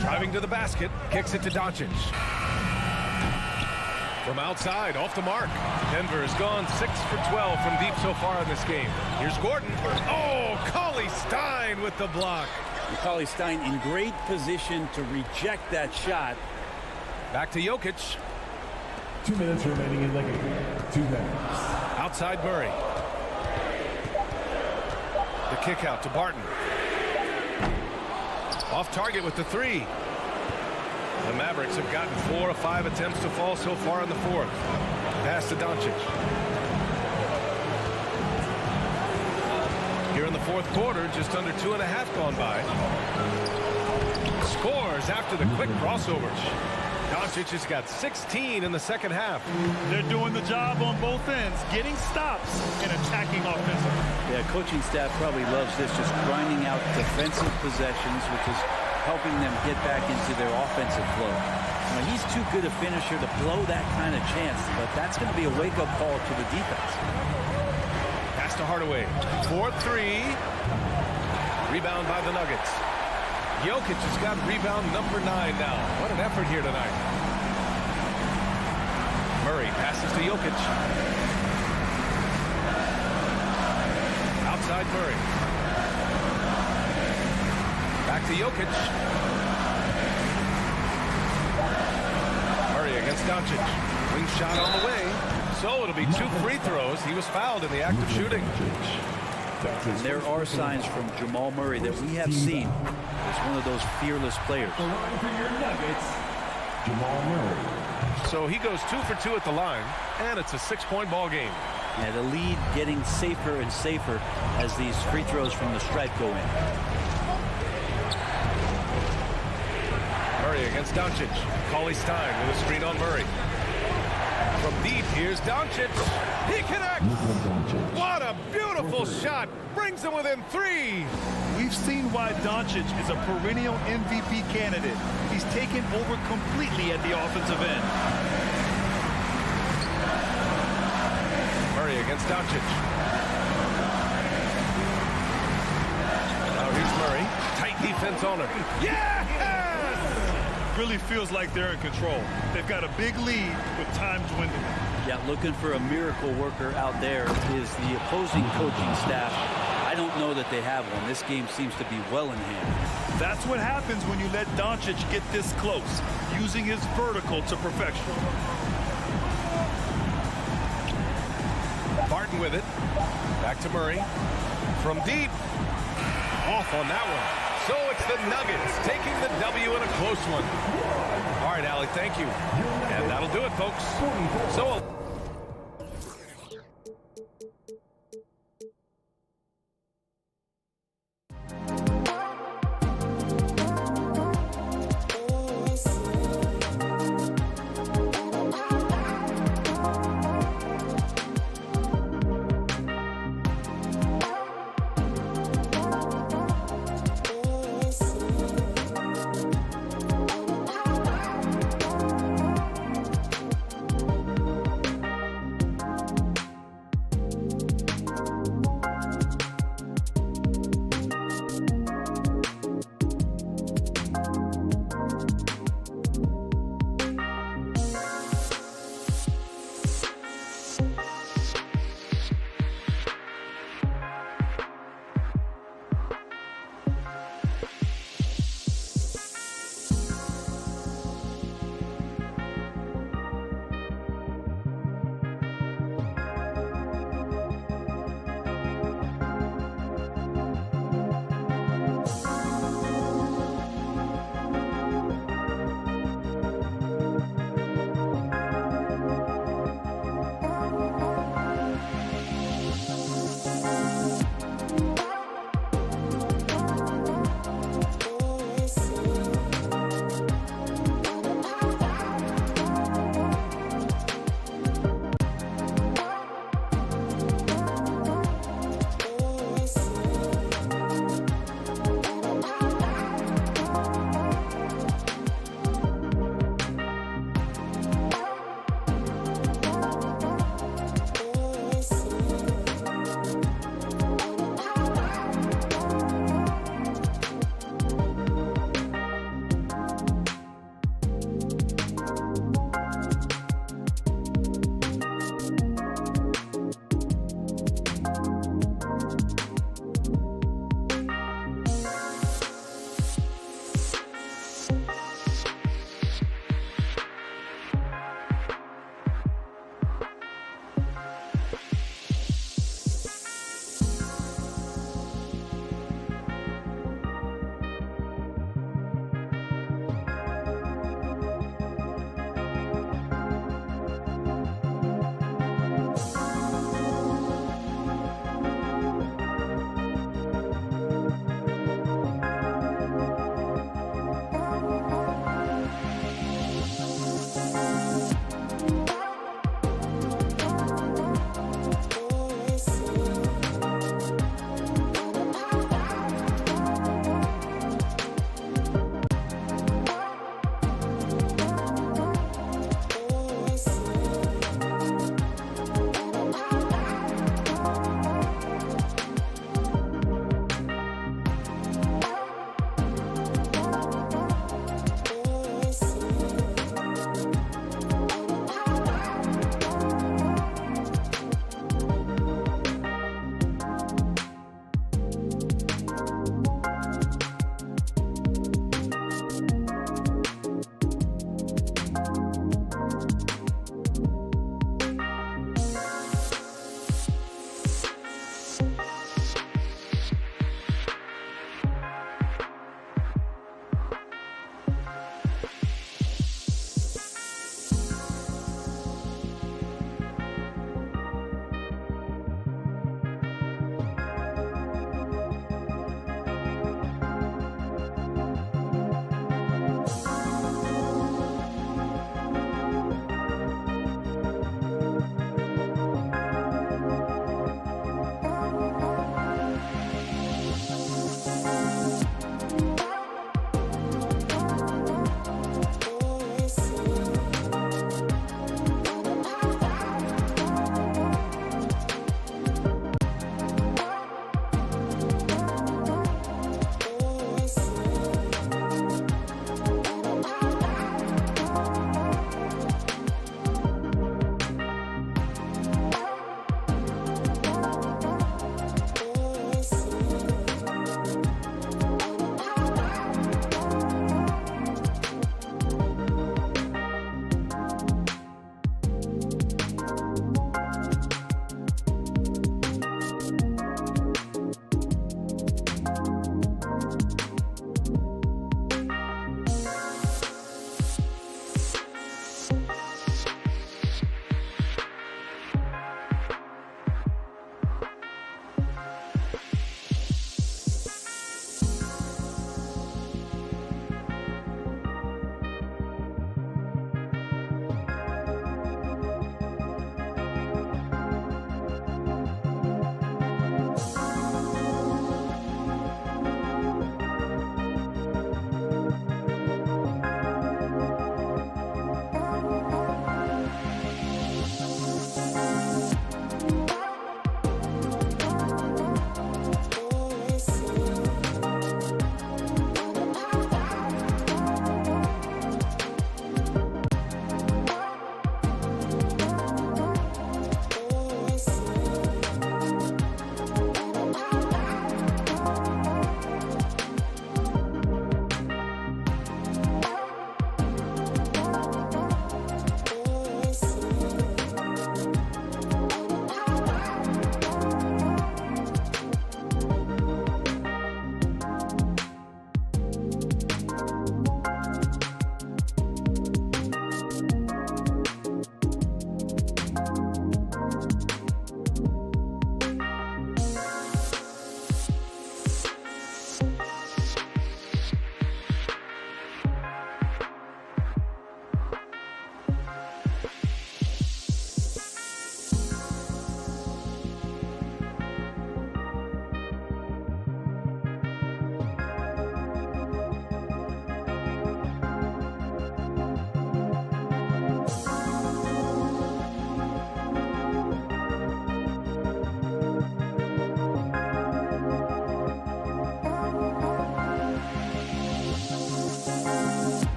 Driving to the basket, kicks it to Doncic. From outside, off the mark. Denver has gone 6 for 12 from deep so far in this game. Here's Gordon. Oh, Cauley Stein with the block. Cauley Stein in great position to reject that shot. Back to Jokic. 2 minutes remaining in the game. 2 minutes. Outside Murray. The kick out to Barton. Off target with the 3. The Mavericks have gotten 4 of 5 attempts to fall so far in the 4th. Pass to Doncic. Here in the 4th quarter, just under 2.5 gone by. Scores after the quick crossover. Doncic has got 16 in the second half. They're doing the job on both ends, getting stops and attacking offensively. Yeah, coaching staff probably loves this, just grinding out defensive possessions, which is helping them get back into their offensive flow. Now, he's too good a finisher to blow that kind of chance, but that's going to be a wake-up call to the defense. Pass to Hardaway. 4-3. Rebound by the Nuggets. Jokic has got rebound number 9 now. What an effort here tonight. Murray passes to Jokic. Outside Murray. Back to Jokic. Murray against Doncic. Wing shot on the way. So it'll be 2 free throws. He was fouled in the act of shooting. And there are signs from Jamal Murray that we have seen as one of those fearless players. The line for your Nuggets, Jamal Murray. So he goes 2 for 2 at the line, and it's a 6-point ball game. And the lead getting safer and safer as these free throws from the stripe go in. Murray against Doncic. Cauley Stein with a screen on Murray. From deep, here's Doncic. He connects. What a beautiful shot. Brings him within 3. We've seen why Doncic is a perennial MVP candidate. He's taken over completely at the offensive end. Murray against Doncic. Now here's Murray. Tight defense on him. Yes! really feels like they're in control. They've got a big lead with time dwindling. Yeah, looking for a miracle worker out there is the opposing coaching staff. I don't know that they have one. This game seems to be well in hand. That's what happens when you let Doncic get this close, using his vertical to perfection. Barton with it. Back to Murray. From deep. Off on that one. So it's the Nuggets taking the W in a close one. All right, Allie, thank you. And that'll do it, folks. So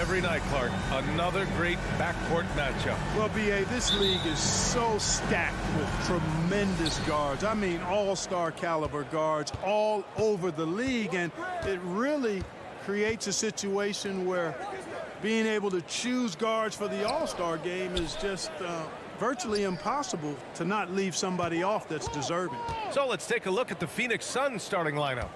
every night, Clark. Another great backcourt matchup. Well, B.A., this league is so stacked with tremendous guards. I mean, all-star caliber guards all over the league, and it really creates a situation where being able to choose guards for the all-star game is just virtually impossible to not leave somebody off that's deserving. So let's take a look at the Phoenix Suns starting lineup.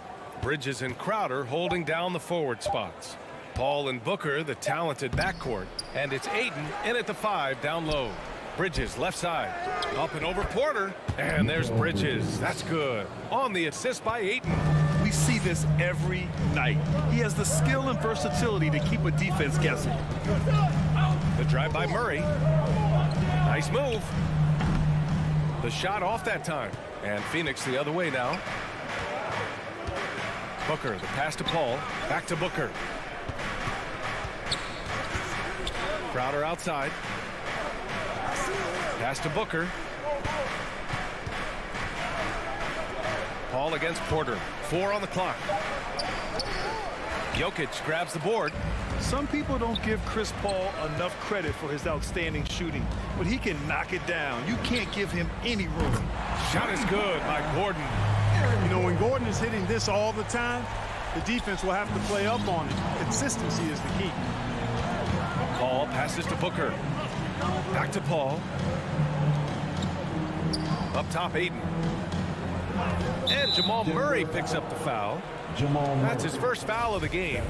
Bridges and Crowder holding down the forward spots. Paul and Booker, the talented backcourt. And it's Ayton in at the 5 down low. Bridges left side. Up and over Porter. And there's Bridges. That's good. On the assist by Ayton. We see this every night. He has the skill and versatility to keep a defense guessing. The drive by Murray. Nice move. The shot off that time. And Phoenix the other way now. Booker, the pass to Paul. Back to Booker. Crowder outside. Pass to Booker. Paul against Porter. 4 on the clock. Jokic grabs the board. Some people don't give Chris Paul enough credit for his outstanding shooting, but he can knock it down. You can't give him any room. Shot is good by Gordon. You know, when Gordon is hitting this all the time, the defense will have to play up on it. Consistency is the key. Paul passes to Booker. Back to Paul. Up top, Ayton. And Jamal Murray picks up the foul. That's his first foul of the game.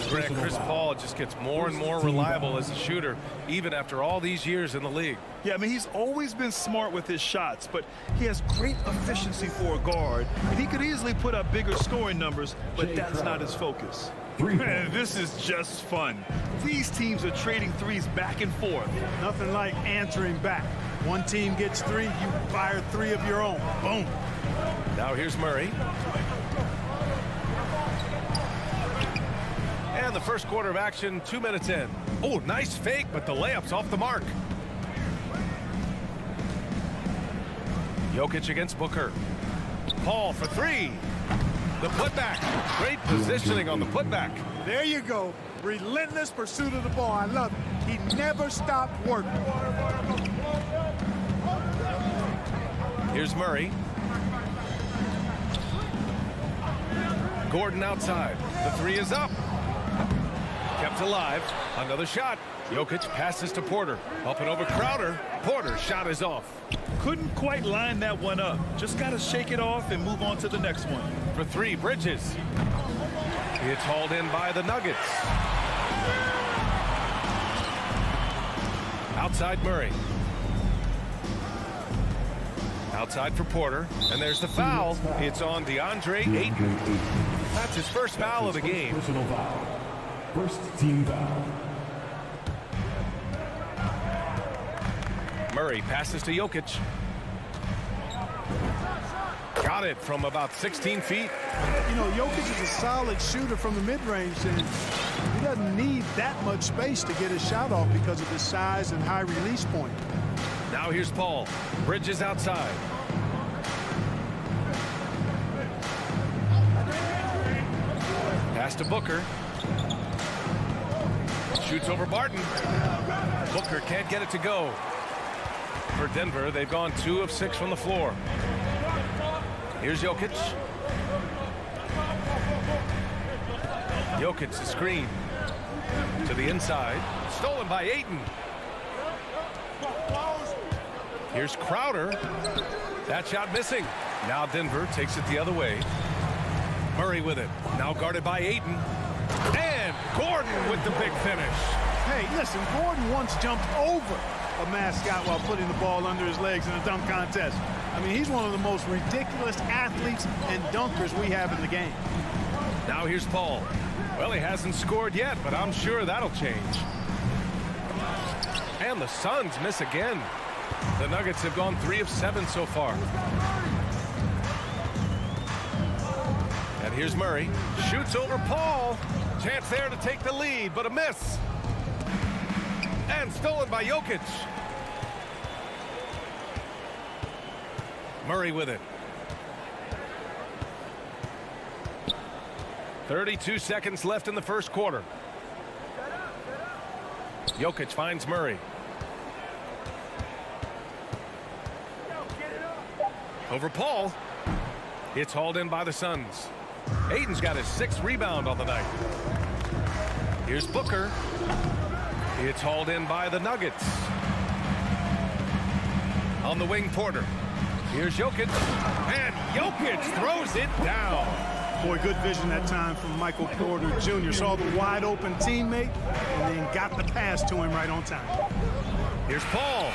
Greg, Chris Paul just gets more and more reliable as a shooter, even after all these years in the league. Yeah, I mean, he's always been smart with his shots, but he has great efficiency for a guard, and he could easily put up bigger scoring numbers, but that's not his focus. Man, this is just fun. These teams are trading threes back and forth. Nothing like answering back. One team gets 3, you fire 3 of your own. Boom. Now here's Murray. And the first quarter of action, 2 minutes in. Oh, nice fake, but the layup's off the mark. Jokic against Booker. Paul for 3. The putback. Great positioning on the putback. There you go. Relentless pursuit of the ball. I love it. He never stopped working. Here's Murray. Gordon outside. The 3 is up. Kept alive. Another shot. Jokic passes to Porter. Up and over Crowder. Porter's shot is off. Couldn't quite line that one up. Just got to shake it off and move on to the next one. For 3, Bridges. It's hauled in by the Nuggets. Outside Murray. Outside for Porter. And there's the foul. It's on DeAndre Ayton. That's his first foul of the game. Personal foul. First team foul. Murray passes to Jokic. Got it from about 16 feet. You know, Jokic is a solid shooter from the mid-range, and he doesn't need that much space to get his shot off because of his size and high release point. Now here's Paul. Bridges outside. Pass to Booker. Shoots over Barton. Booker can't get it to go. For Denver, they've gone 2 of 6 from the floor. Here's Jokic. Jokic, the screen. To the inside. Stolen by Ayton. Here's Crowder. That shot missing. Now Denver takes it the other way. Murray with it. Now guarded by Ayton. And Gordon with the big finish. Hey, listen, Gordon once jumped over a mascot while putting the ball under his legs in a dunk contest. I mean, he's one of the most ridiculous athletes and dunkers we have in the game. Now here's Paul. Well, he hasn't scored yet, but I'm sure that'll change. And the Suns miss again. The Nuggets have gone 3 of 7 so far. And here's Murray. Shoots over Paul. Chance there to take the lead, but a miss. And stolen by Jokic. Murray with it. 32 seconds left in the first quarter. Jokic finds Murray. Over Paul. It's hauled in by the Suns. Aiden's got his 6th rebound on the night. Here's Booker. It's hauled in by the Nuggets. On the wing, Porter. Here's Jokic. And Jokic throws it down. Boy, good vision that time from Michael Porter Jr. Saw the wide open teammate and then got the pass to him right on time. Here's Paul.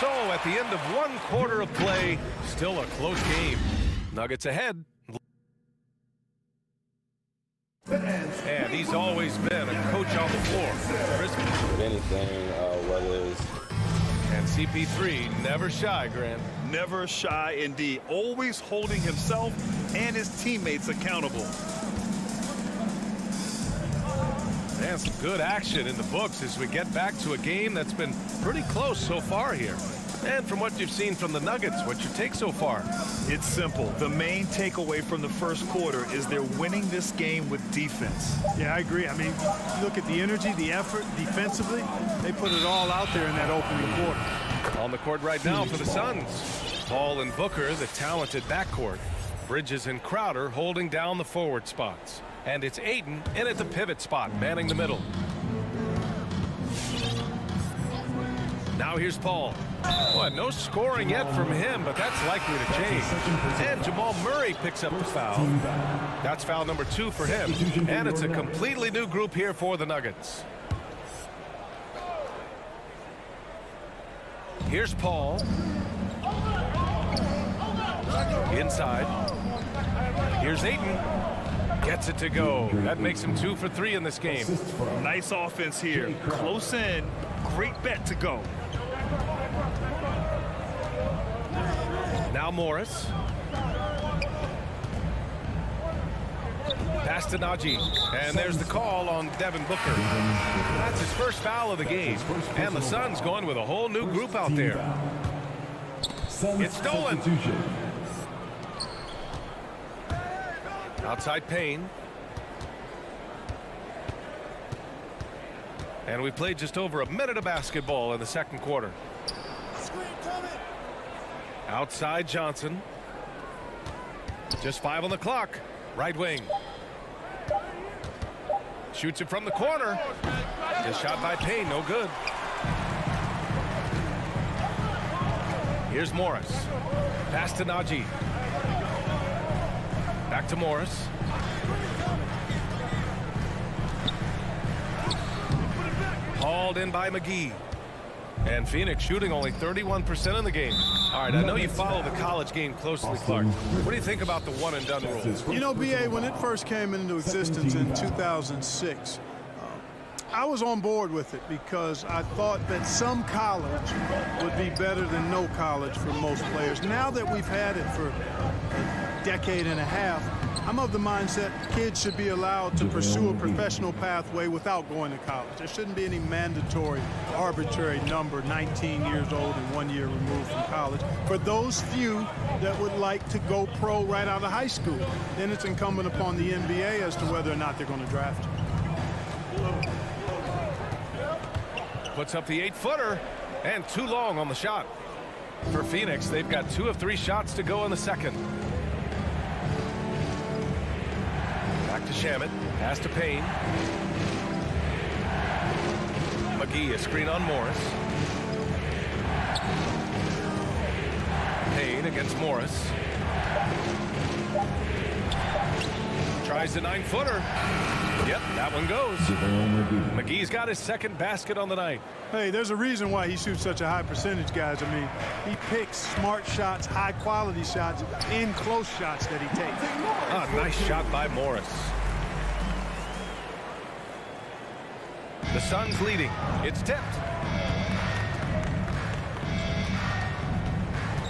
So at the end of 1 quarter of play, still a close game. Nuggets ahead. And he's always been a coach on the floor. If anything, whether it's... And CP3 never shy, Grant. Never shy indeed. Always holding himself and his teammates accountable. And some good action in the books as we get back to a game that's been pretty close so far here. And from what you've seen from the Nuggets, what's your take so far? It's simple. The main takeaway from the first quarter is they're winning this game with defense. Yeah, I agree. I mean, look at the energy, the effort defensively. They put it all out there in that opening quarter. On the court right now for the Suns. Paul and Booker, the talented backcourt. Bridges and Crowder holding down the forward spots. And it's Aiden in at the pivot spot, manning the middle. Now here's Paul. Boy, no scoring yet from him, but that's likely to change. And Jamal Murray picks up the foul. That's foul number 2 for him. And it's a completely new group here for the Nuggets. Here's Paul. Inside. Here's Aiden. Gets it to go. That makes him 2 for 3 in this game. Nice offense here. Close in. Great bet to go. Now Morris. Pass to Najee. And there's the call on Devin Booker. That's his first foul of the game. And the Suns going with a whole new group out there. It's stolen. Outside Payne. And we played just over a minute of basketball in the second quarter. Outside Johnson. Just 5 on the clock. Right wing. Shoots it from the corner. Just shot by Payne, no good. Here's Morris. Pass to Najee. Back to Morris. Hauled in by McGee. And Phoenix shooting only 31% in the game. All right, I know you follow the college game closely, Clark. What do you think about the one-and-done rule? You know, B.A., when it first came into existence in 2006, I was on board with it because I thought that some college would be better than no college for most players. Now that we've had it for a decade and a half, I'm of the mindset kids should be allowed to pursue a professional pathway without going to college. There shouldn't be any mandatory, arbitrary number, 19 years old and 1 year removed from college. For those few that would like to go pro right out of high school, then it's incumbent upon the NBA as to whether or not they're going to draft you. Puts up the 8-footer and too long on the shot. For Phoenix, they've got 2 of 3 shots to go in the second. Back to Shamet. Pass to Payne. McGee, a screen on Morris. Payne against Morris. Tries the 9-footer. Yep, that one goes. McGee's got his second basket on the night. Hey, there's a reason why he shoots such a high percentage, guys. I mean, he picks smart shots, high-quality shots, and close shots that he takes. Ah, nice shot by Morris. The Suns leading. It's tipped.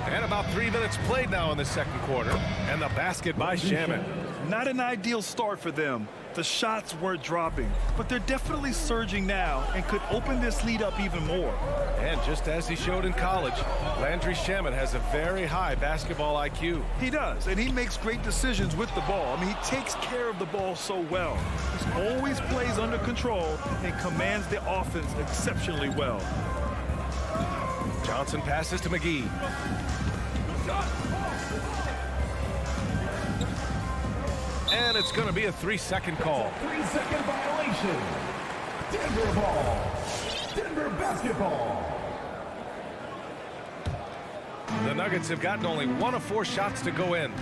And about 3 minutes played now in the second quarter. And the basket by Shamet. Not an ideal start for them, The shots weren't dropping, but they're definitely surging now and could open this lead up even more. And just as he showed in college, Landry Shamet has a very high basketball IQ. He does, and he makes great decisions with the ball. I mean, he takes care of the ball so well. He always plays under control and commands the offense exceptionally well. Johnson passes to McGee. And it's going to be a 3-second call. 3-second violation. Denver ball. Denver basketball. The Nuggets have gotten only 1 of 4 shots to go in.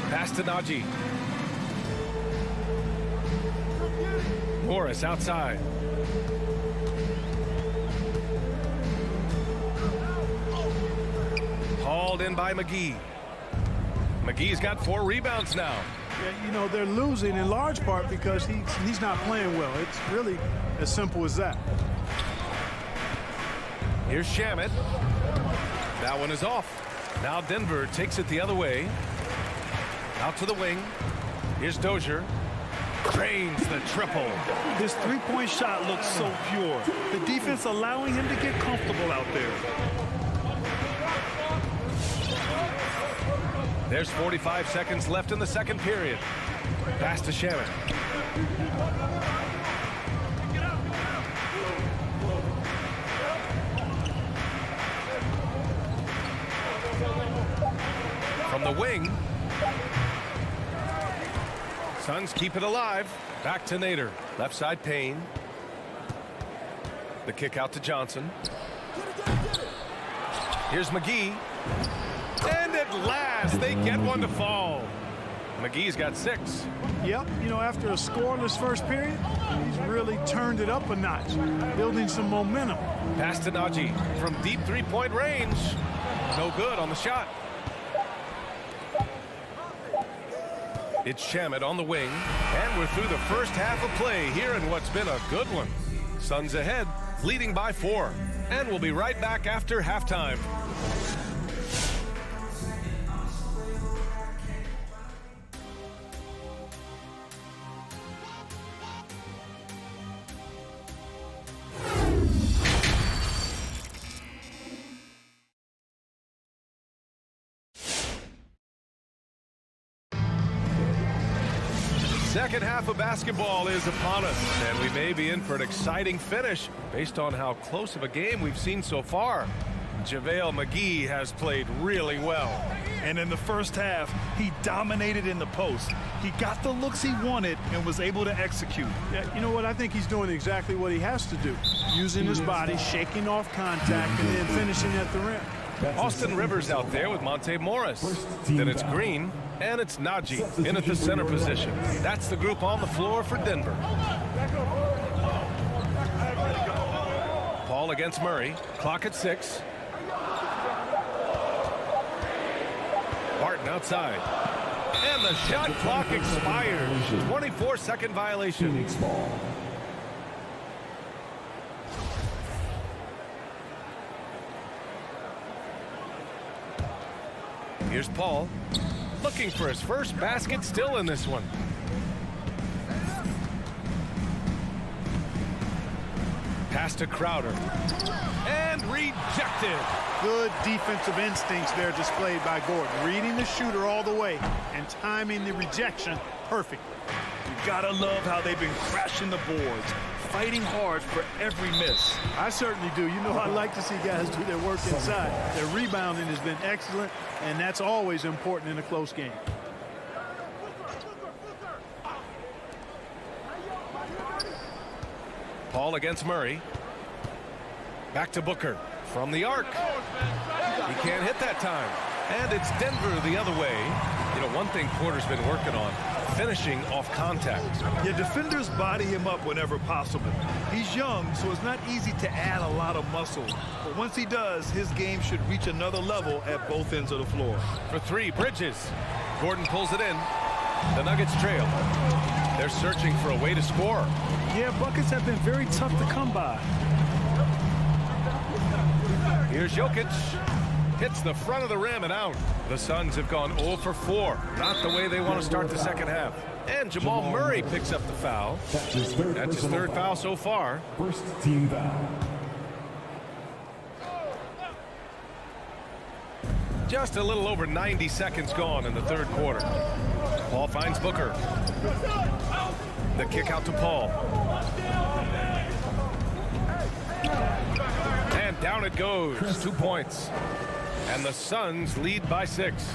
Pass to Najee. Morris outside. Hauled in by McGee. McGee's got 4 rebounds now. Yeah, you know, they're losing in large part because he's not playing well. It's really as simple as that. Here's Shamet. That one is off. Now Denver takes it the other way. Out to the wing. Here's Dozier. Drains the triple. His three-point shot looks so pure. The defense allowing him to get comfortable out there. There's 45 seconds left in the second period. Pass to Shamet. From the wing. Suns keep it alive. Back to Nader. Left side Payne. The kick out to Johnson. Here's McGee. And at last, they get one to fall. McGee's got 6. Yep, you know, after a scoreless first period, he's really turned it up a notch, building some momentum. Pass to Najee from deep three-point range. No good on the shot. It's Shamet on the wing, and we're through the first half of play here in what's been a good one. Suns ahead, leading by 4, and we'll be right back after halftime. Second half of basketball is upon us, and we may be in for an exciting finish based on how close of a game we've seen so far. JaVale McGee has played really well. And in the first half, he dominated in the post. He got the looks he wanted and was able to execute. Yeah, you know what? I think he's doing exactly what he has to do. Using his body, shaking off contact, and then finishing at the rim. Austin Rivers out there with Monte Morris. Then it's Green, and it's Najee in at the center position. That's the group on the floor for Denver. Paul against Murray. Clock at 6. Barton outside. And the shot clock expires. 24-second violation. Here's Paul, looking for his first basket, still in this one. Pass to Crowder. And rejected. Good defensive instincts there displayed by Gordon. Reading the shooter all the way and timing the rejection perfectly. You gotta love how they've been crashing the boards, fighting hard for every miss. I certainly do. You know, I like to see guys do their work inside. Their rebounding has been excellent, and that's always important in a close game. Paul against Murray. Back to Booker from the arc. He can't hit that time. And it's Denver the other way. You know, one thing Porter's been working on, finishing off contact. Yeah, defenders body him up whenever possible. He's young, so it's not easy to add a lot of muscle. But once he does, his game should reach another level at both ends of the floor. For 3, Bridges. Gordon pulls it in. The Nuggets trail. They're searching for a way to score. Yeah, buckets have been very tough to come by. Here's Jokic. Hits the front of the rim and out. The Suns have gone 0 for 4. Not the way they want to start the second half. And Jamal Murray picks up the foul. That's his third foul so far. First team foul. Just a little over 90 seconds gone in the third quarter. Paul finds Booker. The kick out to Paul. And down it goes. 2 points. And the Suns lead by 6.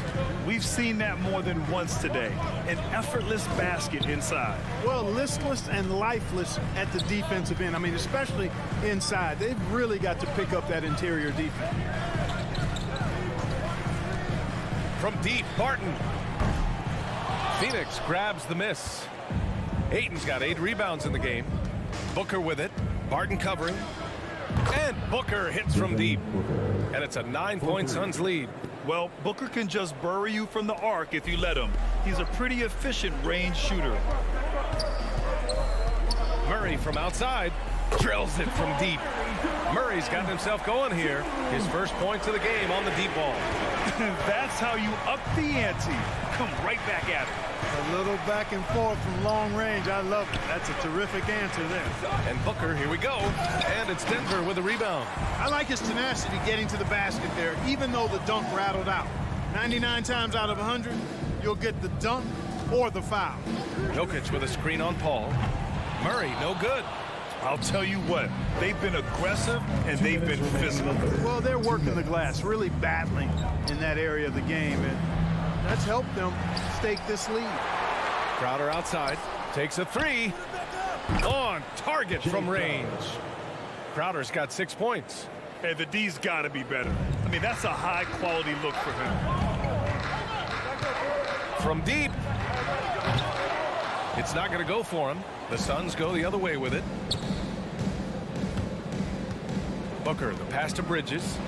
We've seen that more than once today. An effortless basket inside. Well, listless and lifeless at the defensive end. I mean, especially inside. They've really got to pick up that interior defense. From deep, Barton. Phoenix grabs the miss. Ayton's got 8 rebounds in the game. Booker with it. Barton covering. And Booker hits from deep. And it's a 9-point Suns lead. Well, Booker can just bury you from the arc if you let him. He's a pretty efficient range shooter. Murray from outside drills it from deep. Murray's gotten himself going here. His first points of the game on the deep ball. That's how you up the ante. Come right back at it. A little back and forth from long range. I love it. That's a terrific answer there. And Booker, here we go. And it's Denver with a rebound. I like his tenacity getting to the basket there, even though the dunk rattled out. 99 times out of 100, you'll get the dunk or the foul. Jokic with a screen on Paul. Murray, no good. I'll tell you what, they've been aggressive and they've been physical. Well, they're working the glass, really battling in that area of the game, and that's helped them stake this lead. Crowder outside, takes a 3. On target from range. Crowder's got 6 points. And the D's got to be better. I mean, that's a high-quality look for him. From deep. It's not going to go for him. The Suns go the other way with it. Booker, the pass to Bridges.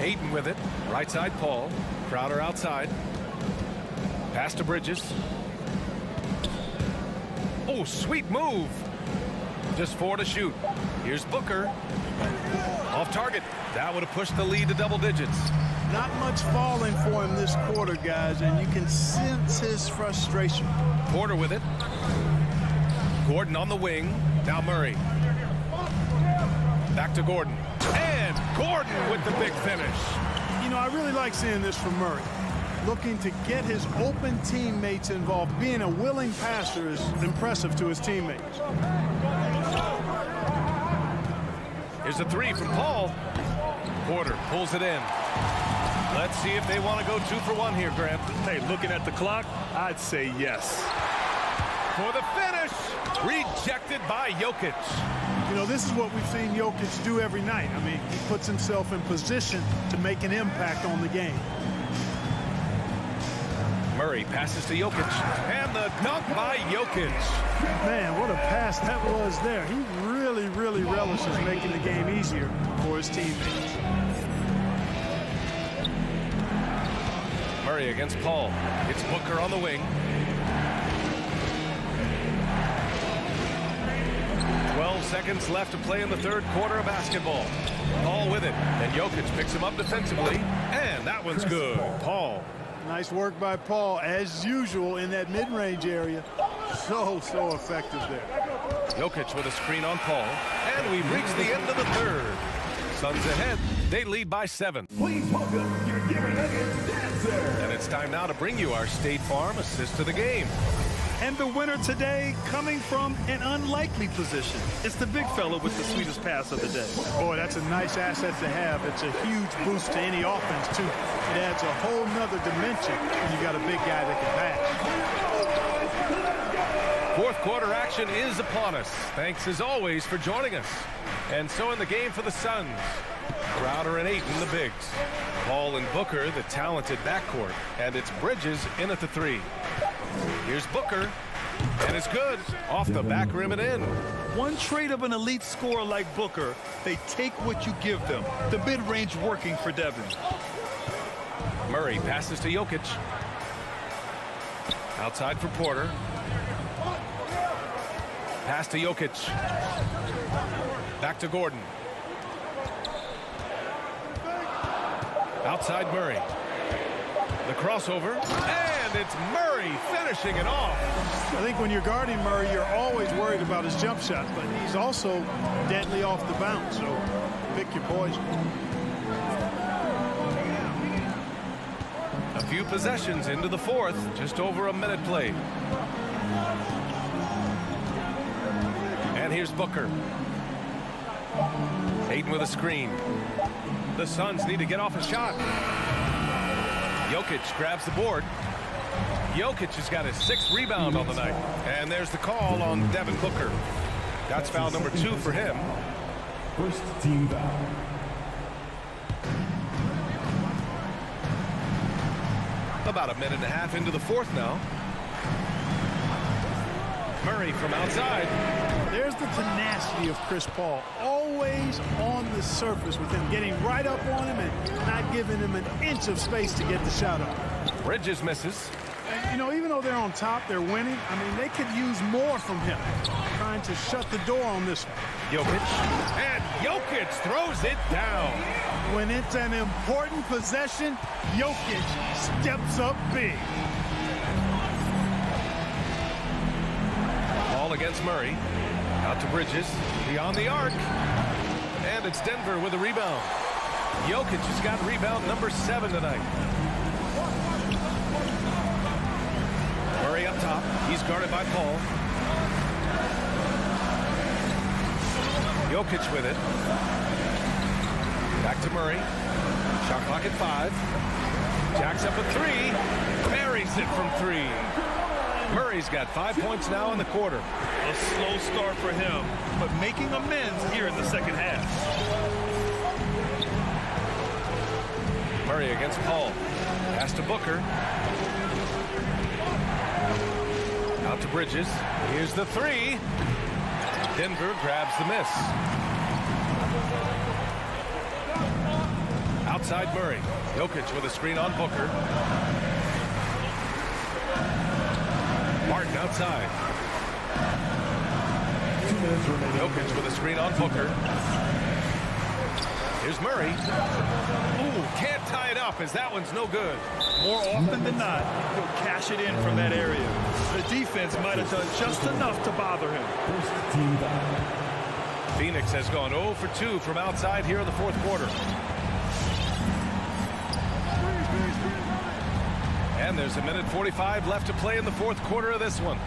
Ayton with it. Right side, Paul. Crowder outside. Pass to Bridges. Oh, sweet move. Just 4 to shoot. Here's Booker. Off target. That would have pushed the lead to double digits. Not much falling for him this quarter, guys, and you can sense his frustration. Porter with it. Gordon on the wing. Now Murray. Back to Gordon. And Gordon with the big finish. You know, I really like seeing this from Murray. Looking to get his open teammates involved. Being a willing passer is impressive to his teammates. Here's a 3 from Paul. Porter pulls it in. Let's see if they want to go 2 for 1 here, Grant. Hey, looking at the clock, I'd say yes. For the finish, rejected by Jokic. You know, this is what we've seen Jokic do every night. I mean, he puts himself in position to make an impact on the game. Murray passes to Jokic, and the dunk by Jokic. Man, what a pass that was there. He really, really relishes making the game easier for his teammates. Murray against Paul. It's Booker on the wing. 12 seconds left to play in the third quarter of basketball. Paul with it, and Jokic picks him up defensively, and that one's good. Paul. Nice work by Paul, as usual, in that mid-range area. So effective there. Jokic with a screen on Paul, and we've reached the end of the third. Suns ahead. They lead by 7. Please welcome your Denver Nuggets dancer. And it's time now to bring you our State Farm assist to the game. And the winner today coming from an unlikely position. It's the big fella with the sweetest pass of the day. Boy, that's a nice asset to have. It's a huge boost to any offense, too. It adds a whole nother dimension when you got a big guy that can pass. Fourth quarter action is upon us. Thanks as always for joining us. And so in the game for the Suns, Crowder and Ayton, the bigs. Paul and Booker, the talented backcourt. And it's Bridges in at the 3. Here's Booker, and it's good. Off the back rim and in. One trait of an elite scorer like Booker, they take what you give them. The mid-range working for Devin. Murray passes to Jokic. Outside for Porter. Pass to Jokic. Back to Gordon. Outside Murray. The crossover, and it's Murray finishing it off. I think when you're guarding Murray, you're always worried about his jump shot, but he's also deadly off the bounce, so pick your poison. A few possessions into the fourth, just over a minute played. And here's Booker. Ayton with a screen. The Suns need to get off a shot. Jokic grabs the board. Jokic has got his 6th rebound on the night. And there's the call on Devin Booker. That's foul number 2 for him. First team foul. About a minute and a half into the fourth now. Murray from outside. There's the tenacity of Chris Paul, always on the surface with him, getting right up on him and not giving him an inch of space to get the shot up. Bridges misses. And, you know, even though they're on top, they're winning. I mean, they could use more from him, trying to shut the door on this one. Jokic. And Jokic throws it down. When it's an important possession, Jokic steps up big. Ball against Murray. Out to Bridges. Beyond the arc. And it's Denver with a rebound. Jokic has got rebound number 7 tonight. Murray up top. He's guarded by Paul. Jokic with it. Back to Murray. Shot clock at 5. Jacks up a 3. Buries it from 3. Murray's got 5 points now in the quarter. A slow start for him, but making amends here in the second half. Murray against Paul. Pass to Booker. Out to Bridges. Here's the 3. Denver grabs the miss. Outside Murray. Jokic with a screen on Booker. Martin outside. 2 minutes remaining. Jokic with a screen on Booker. Here's Murray. Ooh, can't tie it up as that one's no good. More often than not, he'll cash it in from that area. The defense might have done just enough to bother him. First team foul. Phoenix has gone 0 for 2 from outside here in the fourth quarter. And there's a minute 45 left to play in the fourth quarter of this one.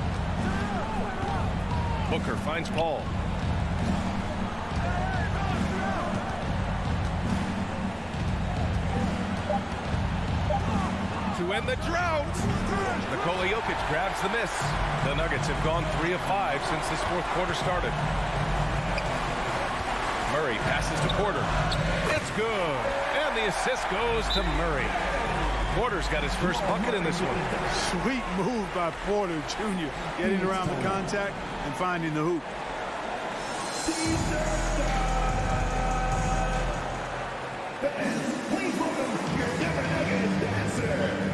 Booker finds Paul. To end the drought. Nikola Jokic grabs the miss. The Nuggets have gone 3 of 5 since this fourth quarter started. Murray passes to Porter. It's good. And the assist goes to Murray. Porter's got his first bucket in this one. Sweet move by Porter Jr. Getting around the contact and finding the hoop. Please welcome your Denver Nuggets dancer.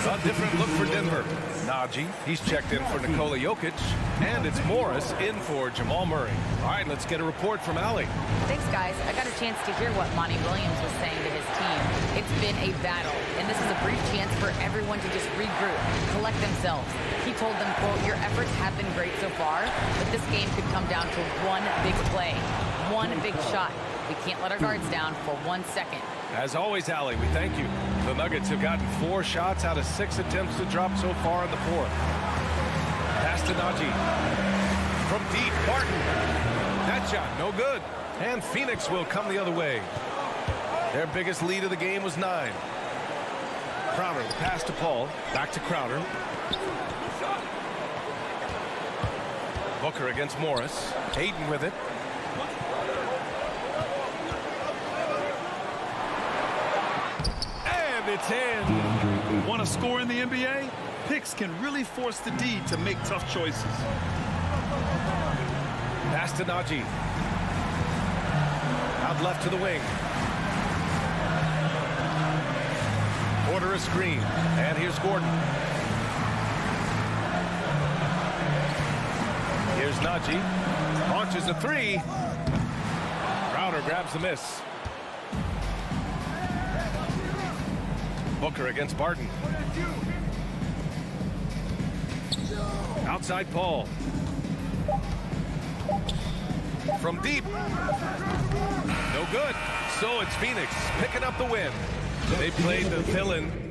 A different look for Denver. Najee, he's checked in for Nikola Jokic, and it's Morris in for Jamal Murray. All right, let's get a report from Allie. Thanks, guys. I got a chance to hear what Monty Williams was saying to his team. It's been a battle, and this is a brief chance for everyone to just regroup, collect themselves. He told them, quote, your efforts have been great so far, but this game could come down to one big play, one big shot. We can't let our guards down for 1 second. As always, Allie, we thank you. The Nuggets have gotten 4 shots out of 6 attempts to drop so far in the fourth. Pass to Najee. From deep, Barton. That shot, no good. And Phoenix will come the other way. Their biggest lead of the game was 9. Crowder, the pass to Paul. Back to Crowder. Booker against Morris. Ayton with it. It's in. Want to score in the NBA? Picks can really force the D to make tough choices. Pass to Najee. Out left to the wing. a screen. And here's Gordon. Here's Najee. Launches a three. Crowder grabs the miss. Booker against Barton. Outside Paul. From deep. No good. So it's Phoenix picking up the win. They played the fill-in.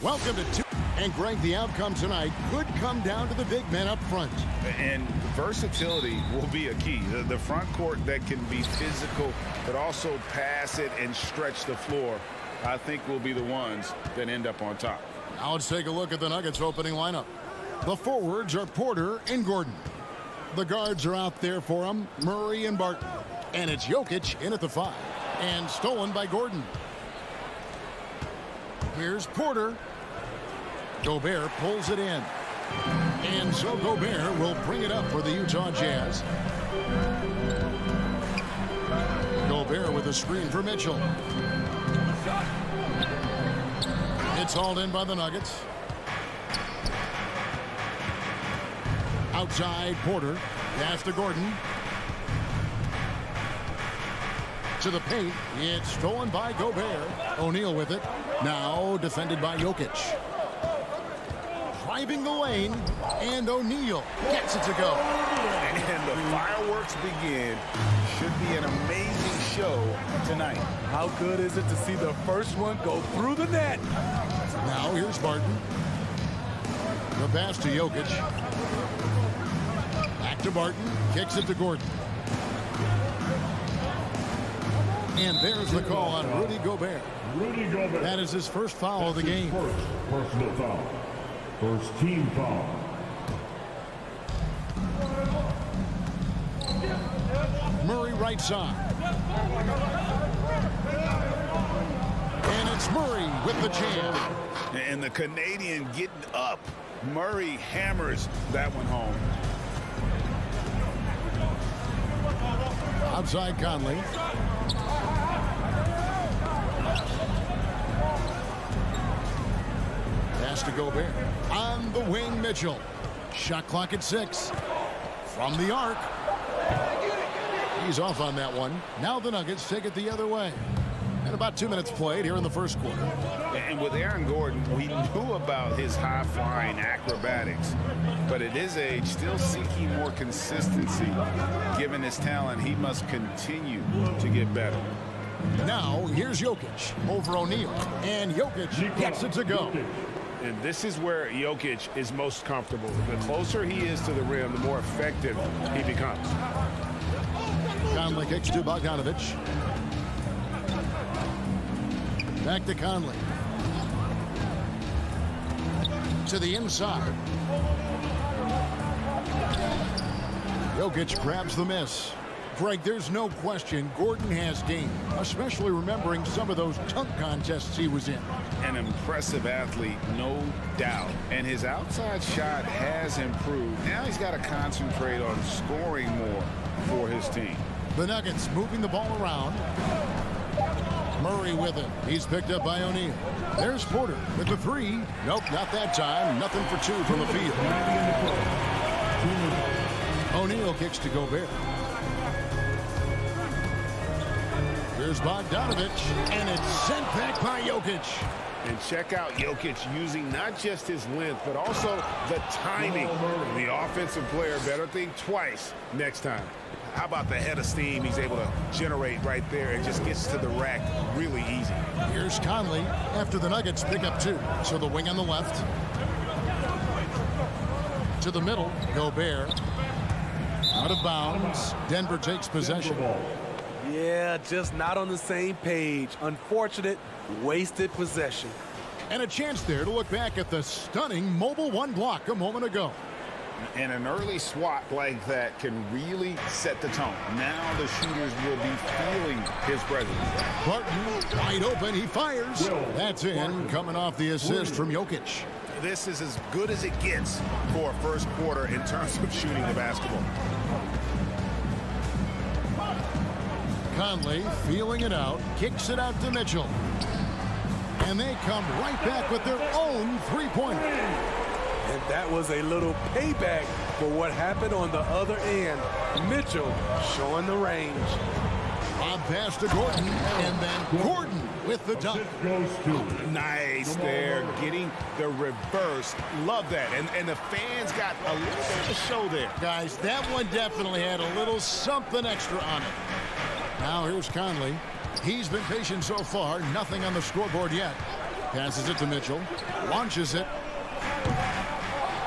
Welcome to two. And Greg, the outcome tonight could come down to the big men up front. And versatility will be a key. The front court that can be physical, but also pass it and stretch the floor, I think will be the ones that end up on top. Now let's take a look at the Nuggets opening lineup. The forwards are Porter and Gordon. The guards are out there for them, Murray and Barton. And it's Jokic in at the 5. And stolen by Gordon. Here's Porter. Gobert pulls it in. And so Gobert will bring it up for the Utah Jazz. Gobert with a screen for Mitchell. It's hauled in by the Nuggets. Outside Porter. Pass to Gordon. To the paint. It's stolen by Gobert. O'Neal with it. Now defended by Jokic. Driving the lane. And O'Neal gets it to go. And the fireworks begin. Should be an amazing show tonight. How good is it to see the first one go through the net? Now here's Barton. The pass to Jokic. Back to Barton. Kicks it to Gordon. And there's the call on Rudy Gobert. That is his first foul of the game. First personal foul. First team foul. Murray right side. And it's Murray with the jam. And the Canadian getting up. Murray hammers that one home. Outside Conley. Pass to Gobert. On the wing, Mitchell. Shot clock at 6. From the arc. He's off on that one. Now the Nuggets take it the other way. And about 2 minutes played here in the first quarter. And with Aaron Gordon, we knew about his high-flying acrobatics. But at his age, still seeking more consistency. Given his talent, he must continue to get better. Now, here's Jokic over O'Neal. And Jokic gets it to go. And this is where Jokic is most comfortable. The closer he is to the rim, the more effective he becomes. Conley kicks to Bogdanovich. Back to Conley. To the inside. Jokic grabs the miss. Greg, there's no question Gordon has game, especially remembering some of those dunk contests he was in. An impressive athlete, no doubt. And his outside shot has improved. Now he's got to concentrate on scoring more for his team. The Nuggets moving the ball around. Murray with it. He's picked up by O'Neal. There's Porter with the 3. Nope, not that time. Nothing for 2 from the field. O'Neal kicks to Gobert. Here's Bogdanovich, and it's sent back by Jokic. And check out Jokic using not just his length, but also the timing. The offensive player better think twice next time. How about the head of steam he's able to generate right there and just gets to the rack really easy. Here's Conley after the Nuggets pick up 2. So the wing on the left. To the middle, Gobert. Out of bounds. Denver takes possession. Yeah, just not on the same page. Unfortunate, wasted possession. And a chance there to look back at the stunning Mobile 1 block a moment ago. And an early swat like that can really set the tone. Now the shooters will be feeling his presence. Barton wide open. He fires. That's in. Coming off the assist from Jokic. This is as good as it gets for a first quarter in terms of shooting the basketball. Conley feeling it out. Kicks it out to Mitchell. And they come right back with their own three-pointer. And that was a little payback for what happened on the other end. Mitchell showing the range. Bob pass to Gordon, and then Gordon with the dunk. Nice there, getting the reverse. Love that. And the fans got a little bit of a show there. Guys, that one definitely had a little something extra on it. Now here's Conley. He's been patient so far. Nothing on the scoreboard yet. Passes it to Mitchell. Launches it.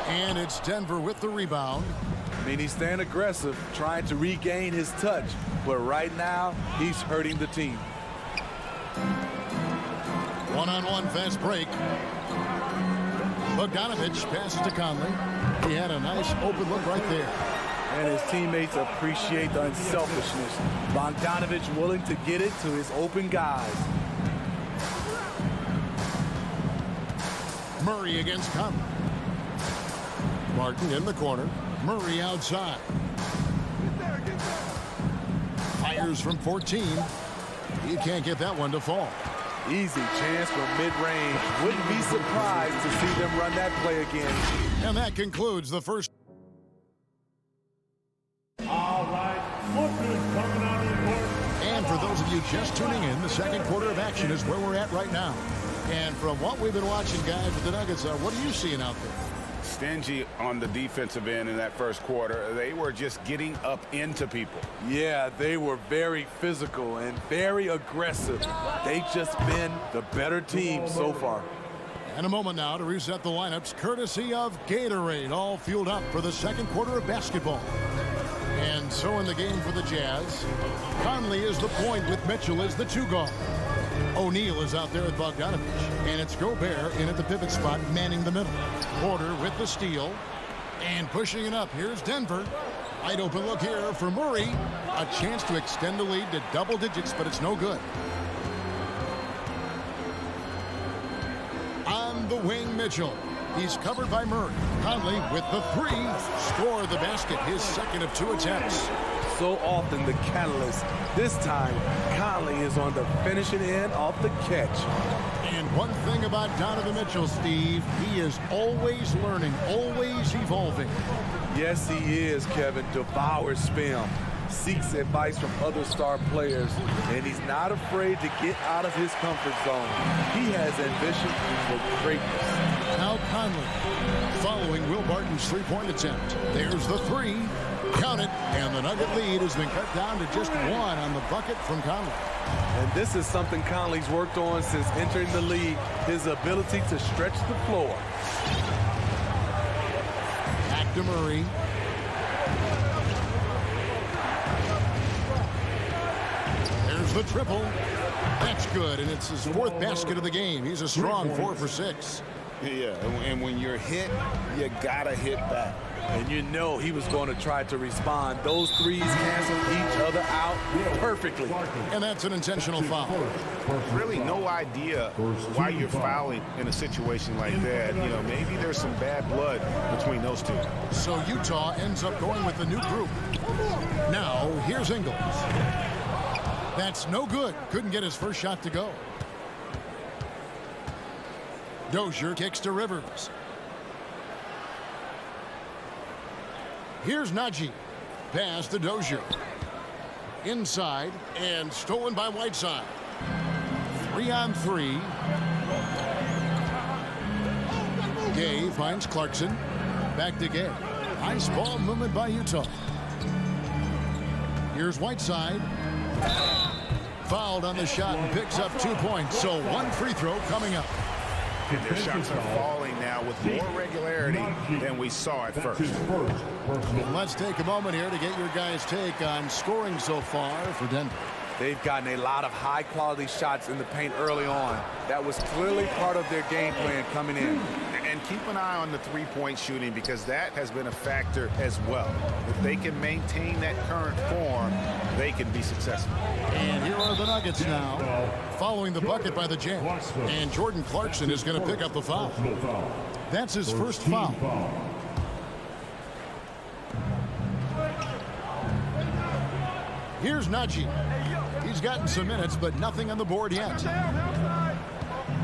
And it's Denver with the rebound. I mean, he's staying aggressive, trying to regain his touch. But right now, he's hurting the team. One-on-one fast break. Bogdanovich passes to Conley. He had a nice open look right there. And his teammates appreciate the unselfishness. Bogdanovich willing to get it to his open guys. Murray against Conley. Martin in the corner. Murray outside. Fires from 14. He can't get that one to fall. Easy chance from mid-range. Wouldn't be surprised to see them run that play again. And that concludes the first. All right, Booker's coming out of the court. And for those of you just tuning in, the second quarter of action is where we're at right now. And from what we've been watching, guys, with the Nuggets, what are you seeing out there? Stingy on the defensive end in that first quarter. They were just getting up into people. Yeah, they were very physical and very aggressive. They've just been the better team so far. And a moment now to reset the lineups, courtesy of Gatorade, all fueled up for the second quarter of basketball. And so in the game for the Jazz, Conley is the point with Mitchell as the two guard. O'Neal is out there at Bogdanovich, and it's Gobert in at the pivot spot, manning the middle. Porter with the steal, and pushing it up. Here's Denver. Wide open look here for Murray. A chance to extend the lead to double digits, but it's no good. On the wing, Mitchell. He's covered by Murray. Conley with the three. Score the basket, his second of 2 attempts. So often the catalyst. This time, Conley is on the finishing end of the catch. And one thing about Donovan Mitchell, Steve, he is always learning, always evolving. Yes, he is, Kevin. Devours film, seeks advice from other star players, and he's not afraid to get out of his comfort zone. He has ambition for greatness. Now Conley, following Will Barton's three-point attempt. There's the three. Count it, and the Nugget lead has been cut down to just 1 on the bucket from Conley. And this is something Conley's worked on since entering the league, his ability to stretch the floor. Back to Murray. There's the triple. That's good, and it's his 4th basket of the game. He's a strong 4 for 6. Yeah, and when you're hit, you gotta hit back. And you know he was going to try to respond. Those threes cancel each other out perfectly. And that's an intentional foul. Really no idea why you're fouling in a situation like that. You know, maybe there's some bad blood between those two. So Utah ends up going with the new group. Now, here's Ingles. That's no good. Couldn't get his first shot to go. Dozier kicks to Rivers. Here's Najee. Pass to Dozier. Inside and stolen by Whiteside. 3-on-3. Gay finds Clarkson. Back to Gay. Nice ball movement by Utah. Here's Whiteside. Fouled on the shot and picks up 2 points. So 1 free throw coming up. Their shots are falling now with more regularity than we saw at first. Let's take a moment here to get your guys' take on scoring so far for Denver. They've gotten a lot of high-quality shots in the paint early on. That was clearly part of their game plan coming in. And keep an eye on the three-point shooting because that has been a factor as well. If they can maintain that current form, they can be successful. And here are the Nuggets now, following the bucket by the Jazz. And Jordan Clarkson is going to pick up the foul. That's his first foul. Here's Najee. He's gotten some minutes, but nothing on the board yet.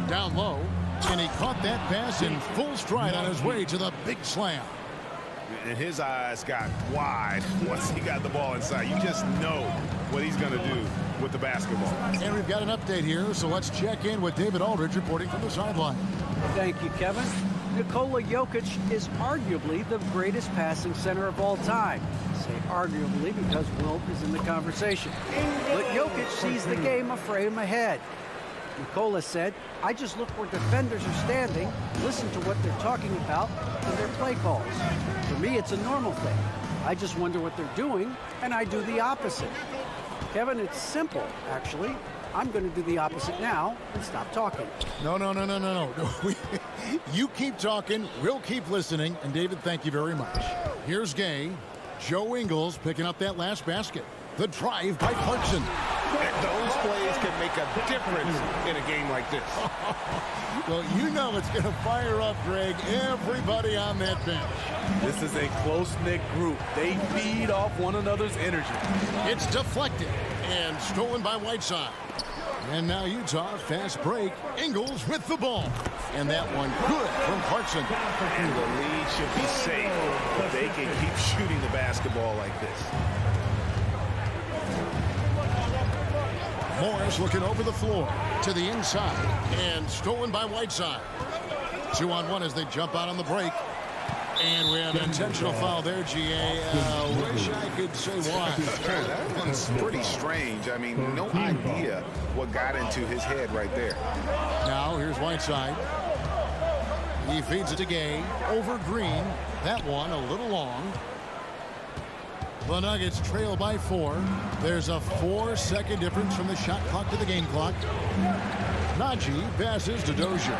Down low, and he caught that pass in full stride on his way to the big slam. And his eyes got wide once he got the ball inside. You just know what he's going to do with the basketball. And we've got an update here, so let's check in with David Aldridge reporting from the sideline. Thank you, Kevin. Nikola Jokic is arguably the greatest passing center of all time. I say arguably because Wilt is in the conversation. But Jokic sees the game a frame ahead. Nicola said, I just look where defenders are standing, listen to what they're talking about, and their play calls. For me, it's a normal thing. I just wonder what they're doing, and I do the opposite. Kevin, it's simple, actually. I'm going to do the opposite now and stop talking. No. You keep talking, we'll keep listening, and David, thank you very much. Here's Gay. Joe Ingles picking up that last basket. The drive by Clarkson. Those plays can make a difference in a game like this. Well, you know it's going to fire up, Greg, everybody on that bench. This is a close-knit group. They feed off one another's energy. It's deflected and stolen by Whiteside. And now Utah, fast break. Ingles with the ball. And that one good from Clarkson. And the lead should be safe if they can keep shooting the basketball like this. Morris looking over the floor to the inside and stolen by Whiteside. 2-on-1 as they jump out on the break. And we have an intentional foul there, GA. Wish I could say why. That one's pretty strange. I mean, no idea what got into his head right there. Now here's Whiteside. He feeds it to Gay. Over Green. That one a little long. The Nuggets trail by 4. There's a 4-second difference from the shot clock to the game clock. Najee passes to Dozier.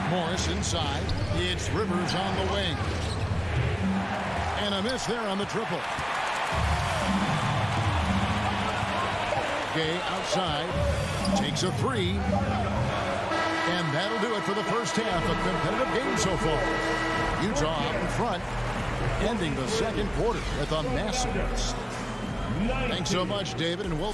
Morris inside. It's Rivers on the wing. And a miss there on the triple. Gay outside. Takes a 3. And that'll do it for the first half. A competitive game so far. Utah out in front, ending the second quarter with a massive miss. Thanks so much, David, and we'll...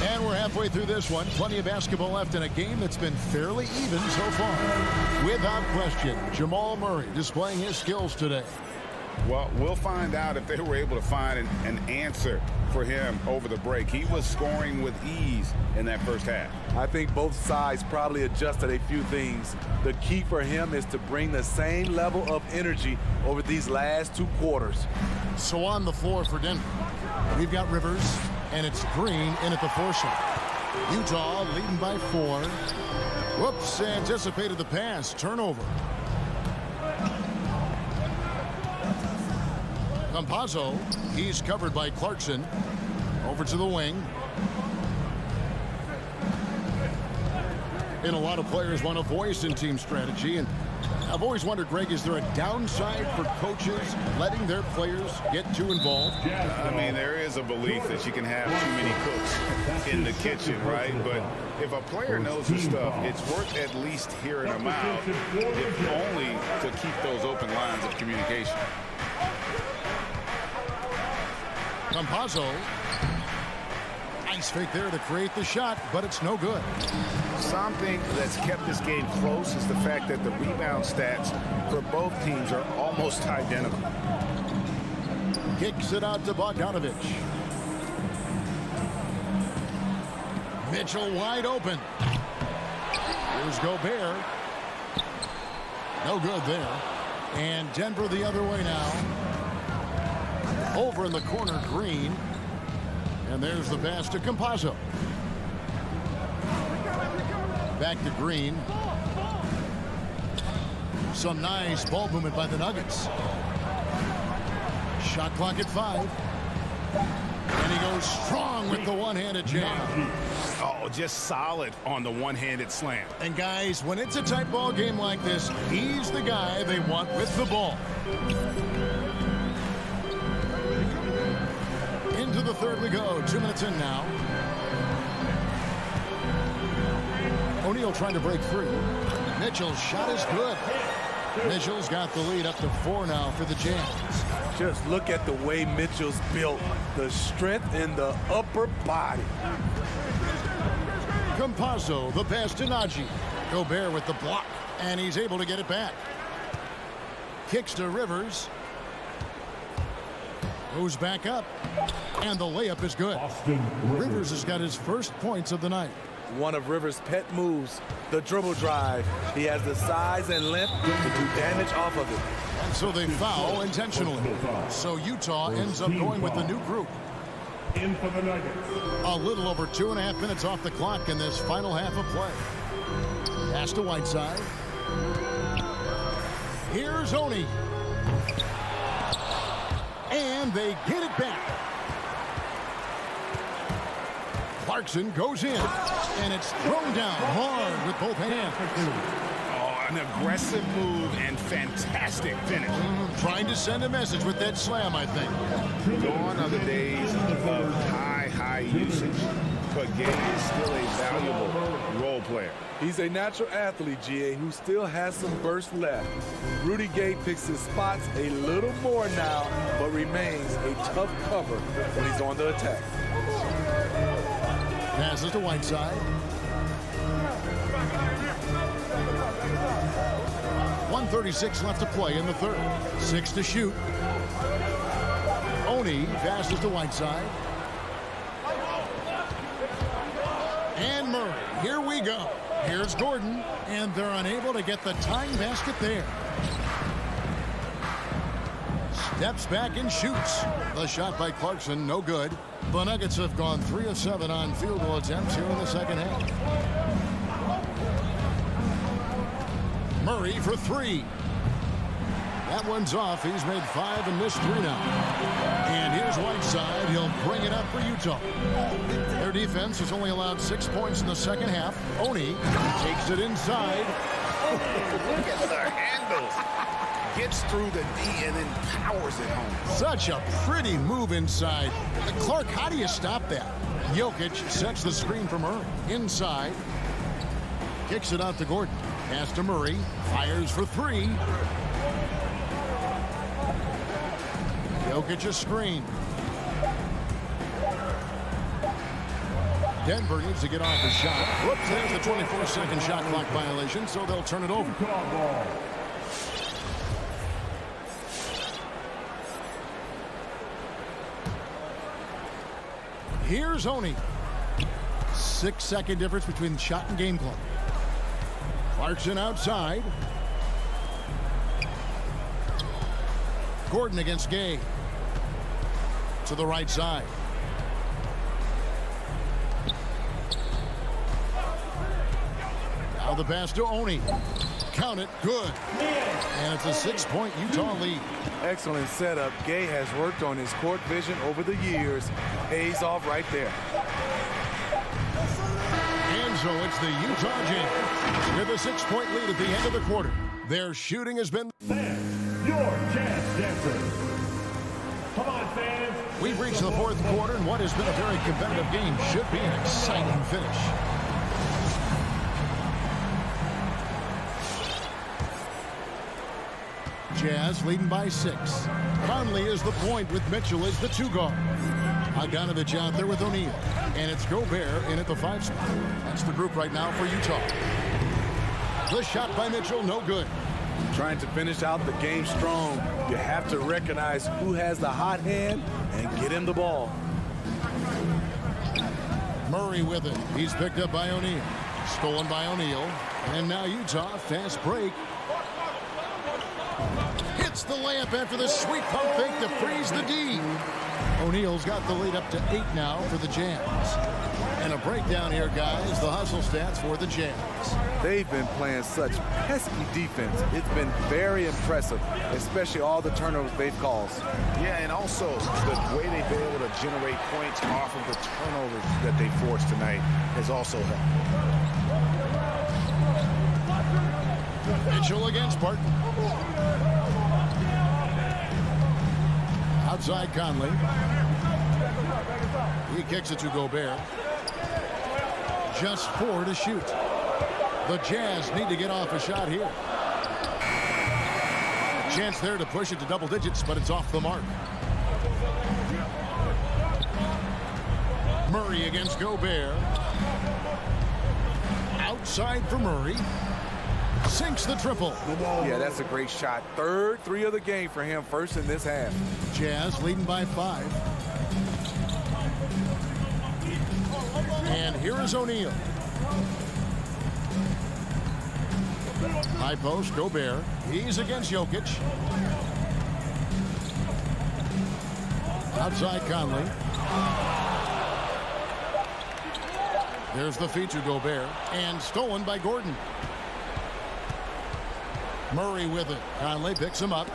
And we're halfway through this one. Plenty of basketball left in a game that's been fairly even so far. Without question, Jamal Murray displaying his skills today. Well, we'll find out if they were able to find an answer for him over the break. He was scoring with ease in that first half. I think both sides probably adjusted a few things. The key for him is to bring the same level of energy over these last 2 quarters. So on the floor for Denver, we've got Rivers, and it's Green in at the 4 shot. Utah leading by 4. Whoops, anticipated the pass. Turnover. Campazzo, he's covered by Clarkson. Over to the wing. And a lot of players want a voice in team strategy. And I've always wondered, Greg, is there a downside for coaches letting their players get too involved? I mean, there is a belief that you can have too many cooks in the kitchen, right? But if a player knows his stuff, it's worth at least hearing them out, if only to keep those open lines of communication. Campazzo. Nice fake there to create the shot, but it's no good. Something that's kept this game close is the fact that the rebound stats for both teams are almost identical. Kicks it out to Bogdanovich. Mitchell wide open. Here's Gobert. No good there. And Denver the other way now. Over in the corner, Green. And there's the pass to Campazzo. Back to Green. Some nice ball movement by the Nuggets. Shot clock at 5. And he goes strong with the one-handed jam. Oh, just solid on the one-handed slam. And guys, when it's a tight ball game like this, he's the guy they want with the ball. Into the third we go. 2 minutes in now. O'Neal trying to break free. Mitchell's shot is good. Mitchell's got the lead up to 4 now for the Jazz. Just look at the way Mitchell's built. The strength in the upper body. Campazzo, the pass to Najee. Gobert with the block, and he's able to get it back. Kicks to Rivers. Goes back up. And the layup is good. Rivers has got his first points of the night. One of Rivers' pet moves, the dribble drive. He has the size and length to do damage off of it. And so they foul intentionally. So Utah ends up going with the new group. In for the Nuggets. A little over 2.5 minutes off the clock in this final half of play. Pass to Whiteside. Here's Oni. And they get it back. Clarkson goes in. And it's thrown down hard with both hands. Oh, an aggressive move and fantastic finish. Trying to send a message with that slam, I think. Gone are the days of high usage. But Gay is still a valuable role player. He's a natural athlete, GA, who still has some burst left. Rudy Gay picks his spots a little more now, but remains a tough cover when he's on the attack. Passes to Whiteside. 1:36 left to play in the third. 6 to shoot. Oni passes to Whiteside. And Murray, here we go. Here's Gordon, and they're unable to get the tying basket there. Steps back and shoots. The shot by Clarkson, no good. The Nuggets have gone 3 of 7 on field goal attempts here in the second half. Murray for 3. That one's off. He's made 5 and missed 3 now. And here's Whiteside. He'll bring it up for Utah. Their defense has only allowed 6 points in the second half. Oni takes it inside. Look at the handles. Gets through the D and then powers it home. Such a pretty move inside. Clark, how do you stop that? Jokic sets the screen for Murray. Inside. Kicks it out to Gordon. Pass to Murray. Fires for 3. Jokic a screen. Denver needs to get off the shot. Whoops, there's the 24-second shot clock violation, so they'll turn it over. Here's Oni. 6-second difference between shot and game clock. Clarkson outside. Gordon against Gay. To the right side. Now the pass to Oni. Count it. Good. And it's a 6-point Utah lead. Excellent setup. Gay has worked on his court vision over the years. Pays off right there. And so it's the Utah Jazz with a 6-point lead at the end of the quarter. Their shooting has been... Fans, your Jazz dancers. Come on, fans. We've reached the fourth quarter, and what has been a very competitive game should be an exciting finish. Jazz leading by 6. Conley is the point with Mitchell as the 2 guard. Bogdanovich out there with O'Neal. And it's Gobert in at the 5 spot. That's the group right now for Utah. The shot by Mitchell, no good. Trying to finish out the game strong. You have to recognize who has the hot hand and get him the ball. Murray with it. He's picked up by O'Neal. Stolen by O'Neal. And now Utah, fast break. Hits the layup after the sweet pump fake to freeze the D. O'Neal's got the lead up to 8 now for the Jazz. And a breakdown here, guys. The hustle stats for the Jazz. They've been playing such pesky defense. It's been very impressive, especially all the turnovers they've caused. Yeah, and also the way they've been able to generate points off of the turnovers that they forced tonight has also helped. Mitchell against Barton. Outside Conley. He kicks it to Gobert. Just 4 to shoot. The Jazz need to get off a shot here. Chance there to push it to double digits, but it's off the mark. Murray against Gobert. Outside for Murray. sinks the triple. Yeah, that's a great shot. Third three of the game for him, first in this half. Jazz leading by 5. And here is O'Neal. High post, Gobert. He's against Jokic. Outside Conley. There's the feed to Gobert. And stolen by Gordon. Murray with it. Conley picks him up.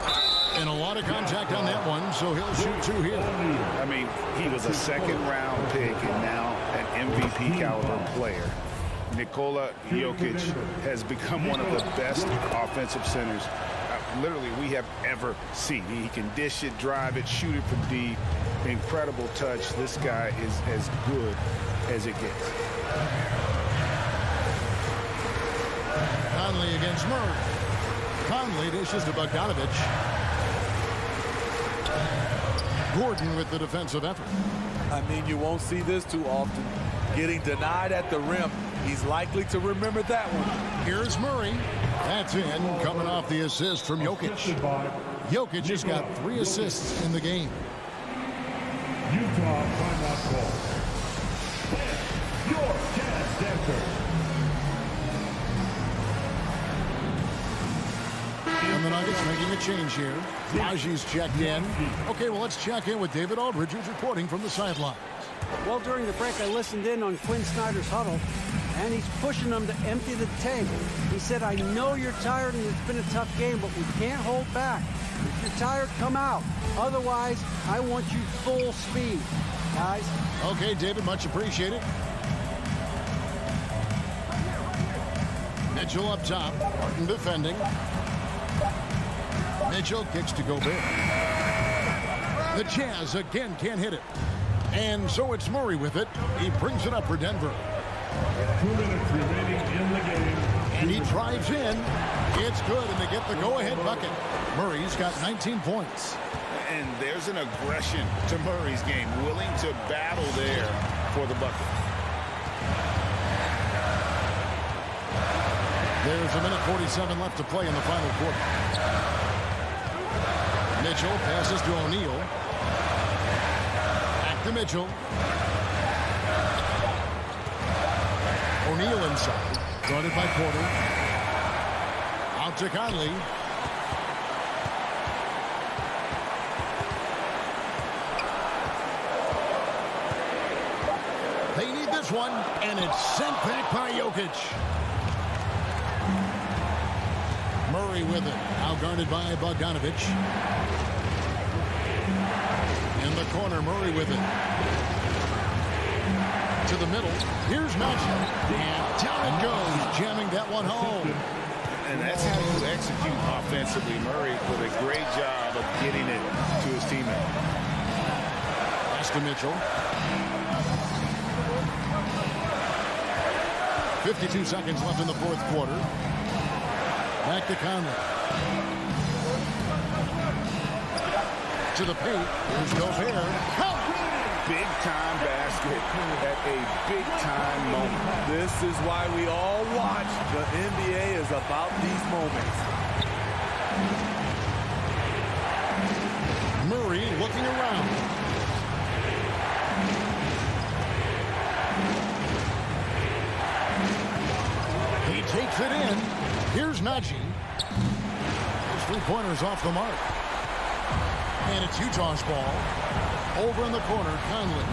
And a lot of contact on that one, so he'll shoot 2 here. I mean, he was a second-round pick and now an MVP caliber player. Nikola Jokic has become one of the best offensive centers literally we have ever seen. He can dish it, drive it, shoot it from deep. Incredible touch. This guy is as good as it gets. Conley against Murray. Conley dishes to Bogdanovich. Gordon with the defensive effort. I mean, you won't see this too often. Getting denied at the rim. He's likely to remember that one. Here's Murray. That's in, coming off the assist from Jokic. Jokic has got 3 assists in the game. Utah timeout call. Your Jazz Dancer. And the Nuggets making a change here. Raji's checked in. Okay, well, let's check in with David Aldridge, who's reporting from the sidelines. Well, during the break, I listened in on Quinn Snyder's huddle, and he's pushing them to empty the tank. He said, I know you're tired and it's been a tough game, but we can't hold back. If you're tired, come out. Otherwise, I want you full speed, guys. Okay, David, much appreciated. Mitchell up top. Martin defending. Mitchell kicks to Gobert. The Jazz again can't hit it. And so it's Murray with it. He brings it up for Denver. 2 minutes remaining in the game. And he drives in. It's good, and they get the go-ahead bucket. Murray's got 19 points. And there's an aggression to Murray's game, willing to battle there for the bucket. There's a minute 47 left to play in the final quarter. Mitchell passes to O'Neal. Back to Mitchell. O'Neal inside. Guarded by Porter. Out to Conley. They need this one, and it's sent back by Jokic. Murray with it. Now guarded by Bogdanovich. In the corner, Murray with it. To the middle. Here's Magic. And down it goes, jamming that one home. And that's how you execute offensively. Murray with a great job of getting it to his teammate. Pass to Mitchell. 52 seconds left in the fourth quarter. Back to Conley. To the paint. Here's Gobert. Big-time basket at a big-time moment. This is why we all watch. The NBA is about these moments. Murray looking around. He takes it in. Here's Najee. His 3-pointers off the mark. And it's Utah's ball. Over in the corner, Conley.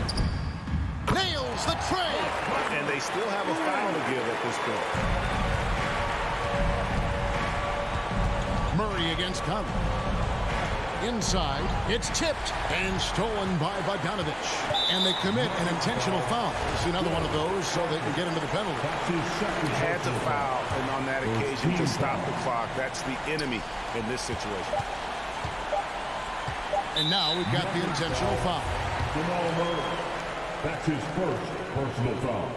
Nails the tray. And they still have a foul to give at this point. Murray against Conley. Inside, it's tipped and stolen by Bogdanovich. And they commit an intentional foul. See another one of those so they can get into the penalty. Had to foul, and on that occasion to stop the clock. That's the enemy in this situation. And now we've got the intentional foul. Jamal Murray. That's his first personal foul.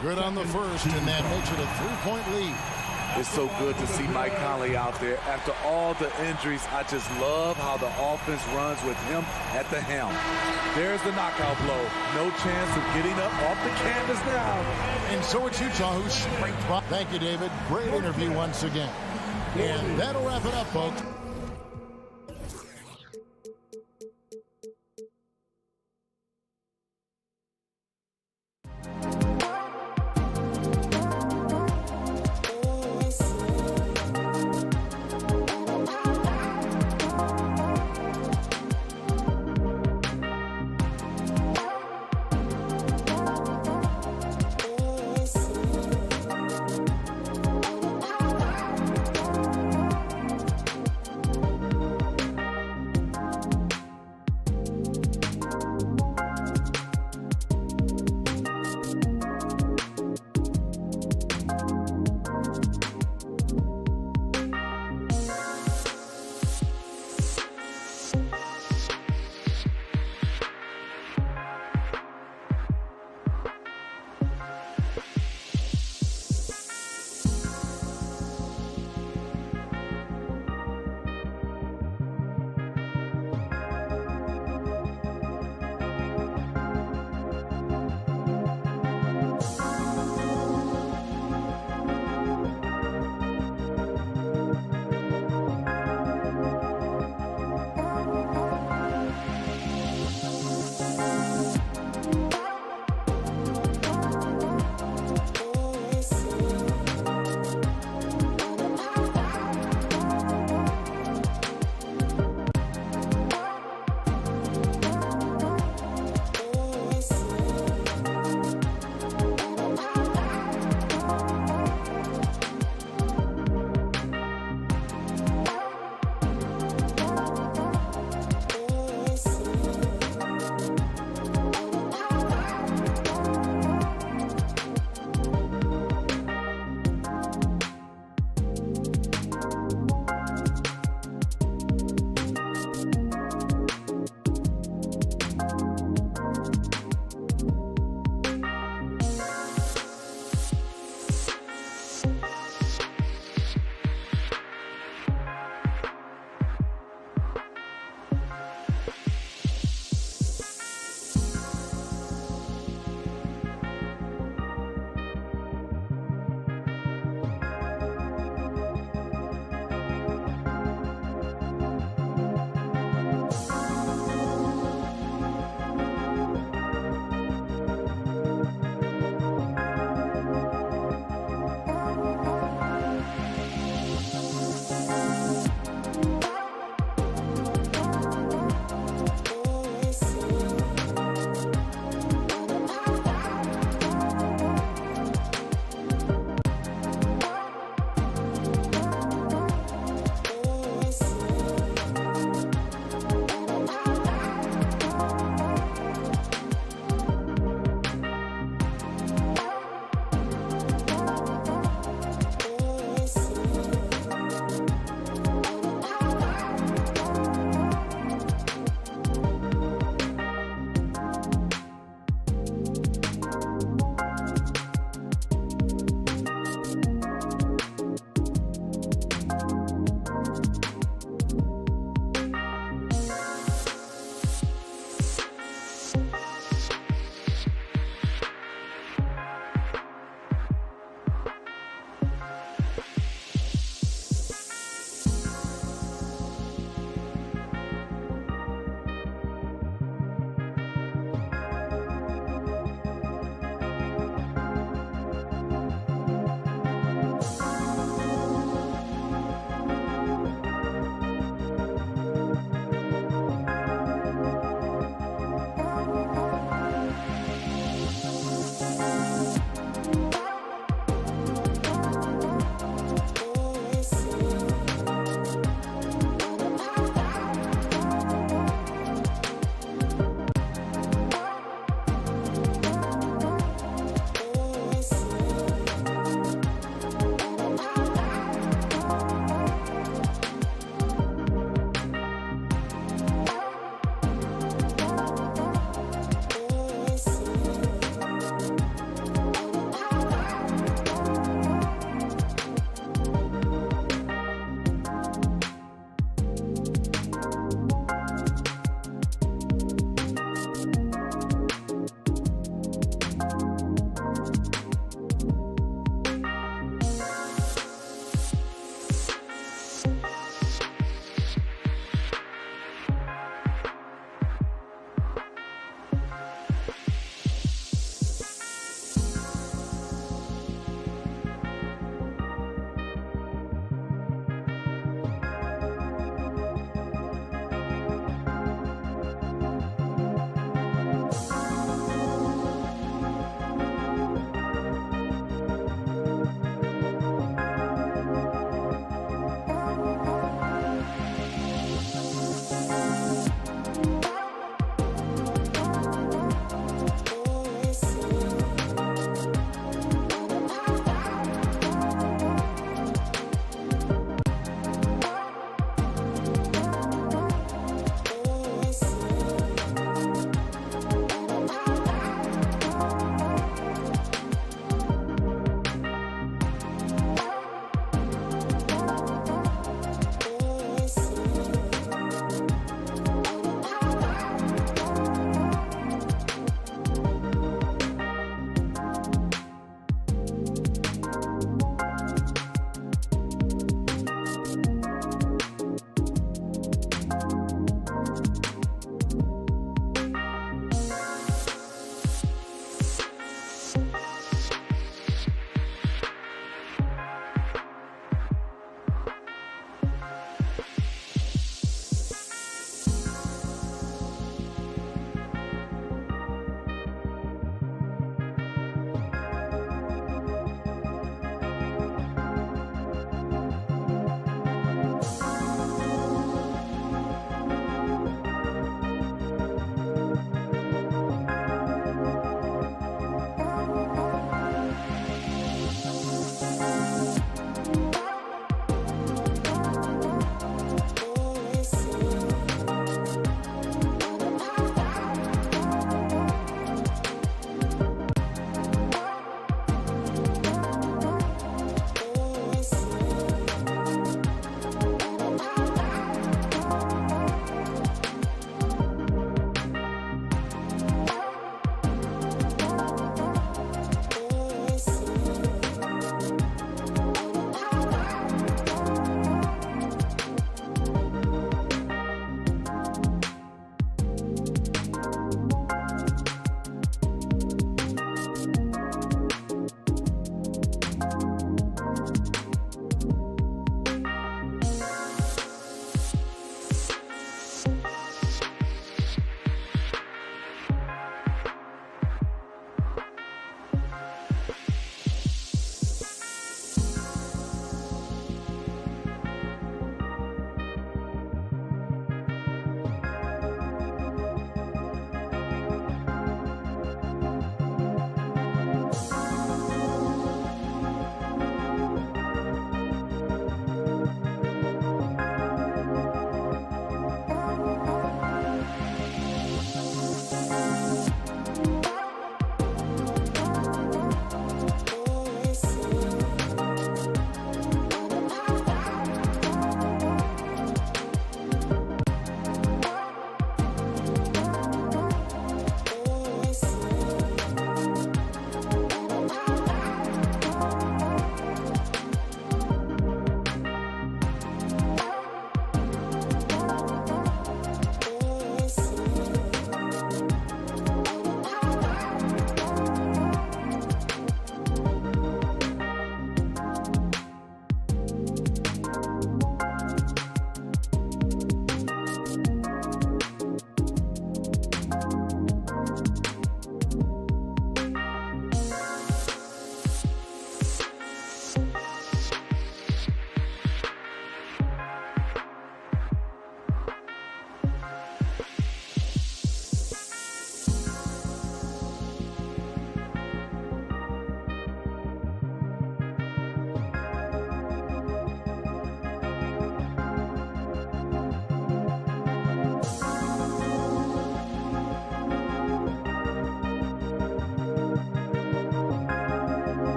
Good on the first, and that makes it a 3-point lead. It's so good to see Mike Conley out there. After all the injuries, I just love how the offense runs with him at the helm. There's the knockout blow. No chance of getting up off the canvas now. And so it's Utah who's straight. Thank you, David. Great interview once again. And that'll wrap it up, folks.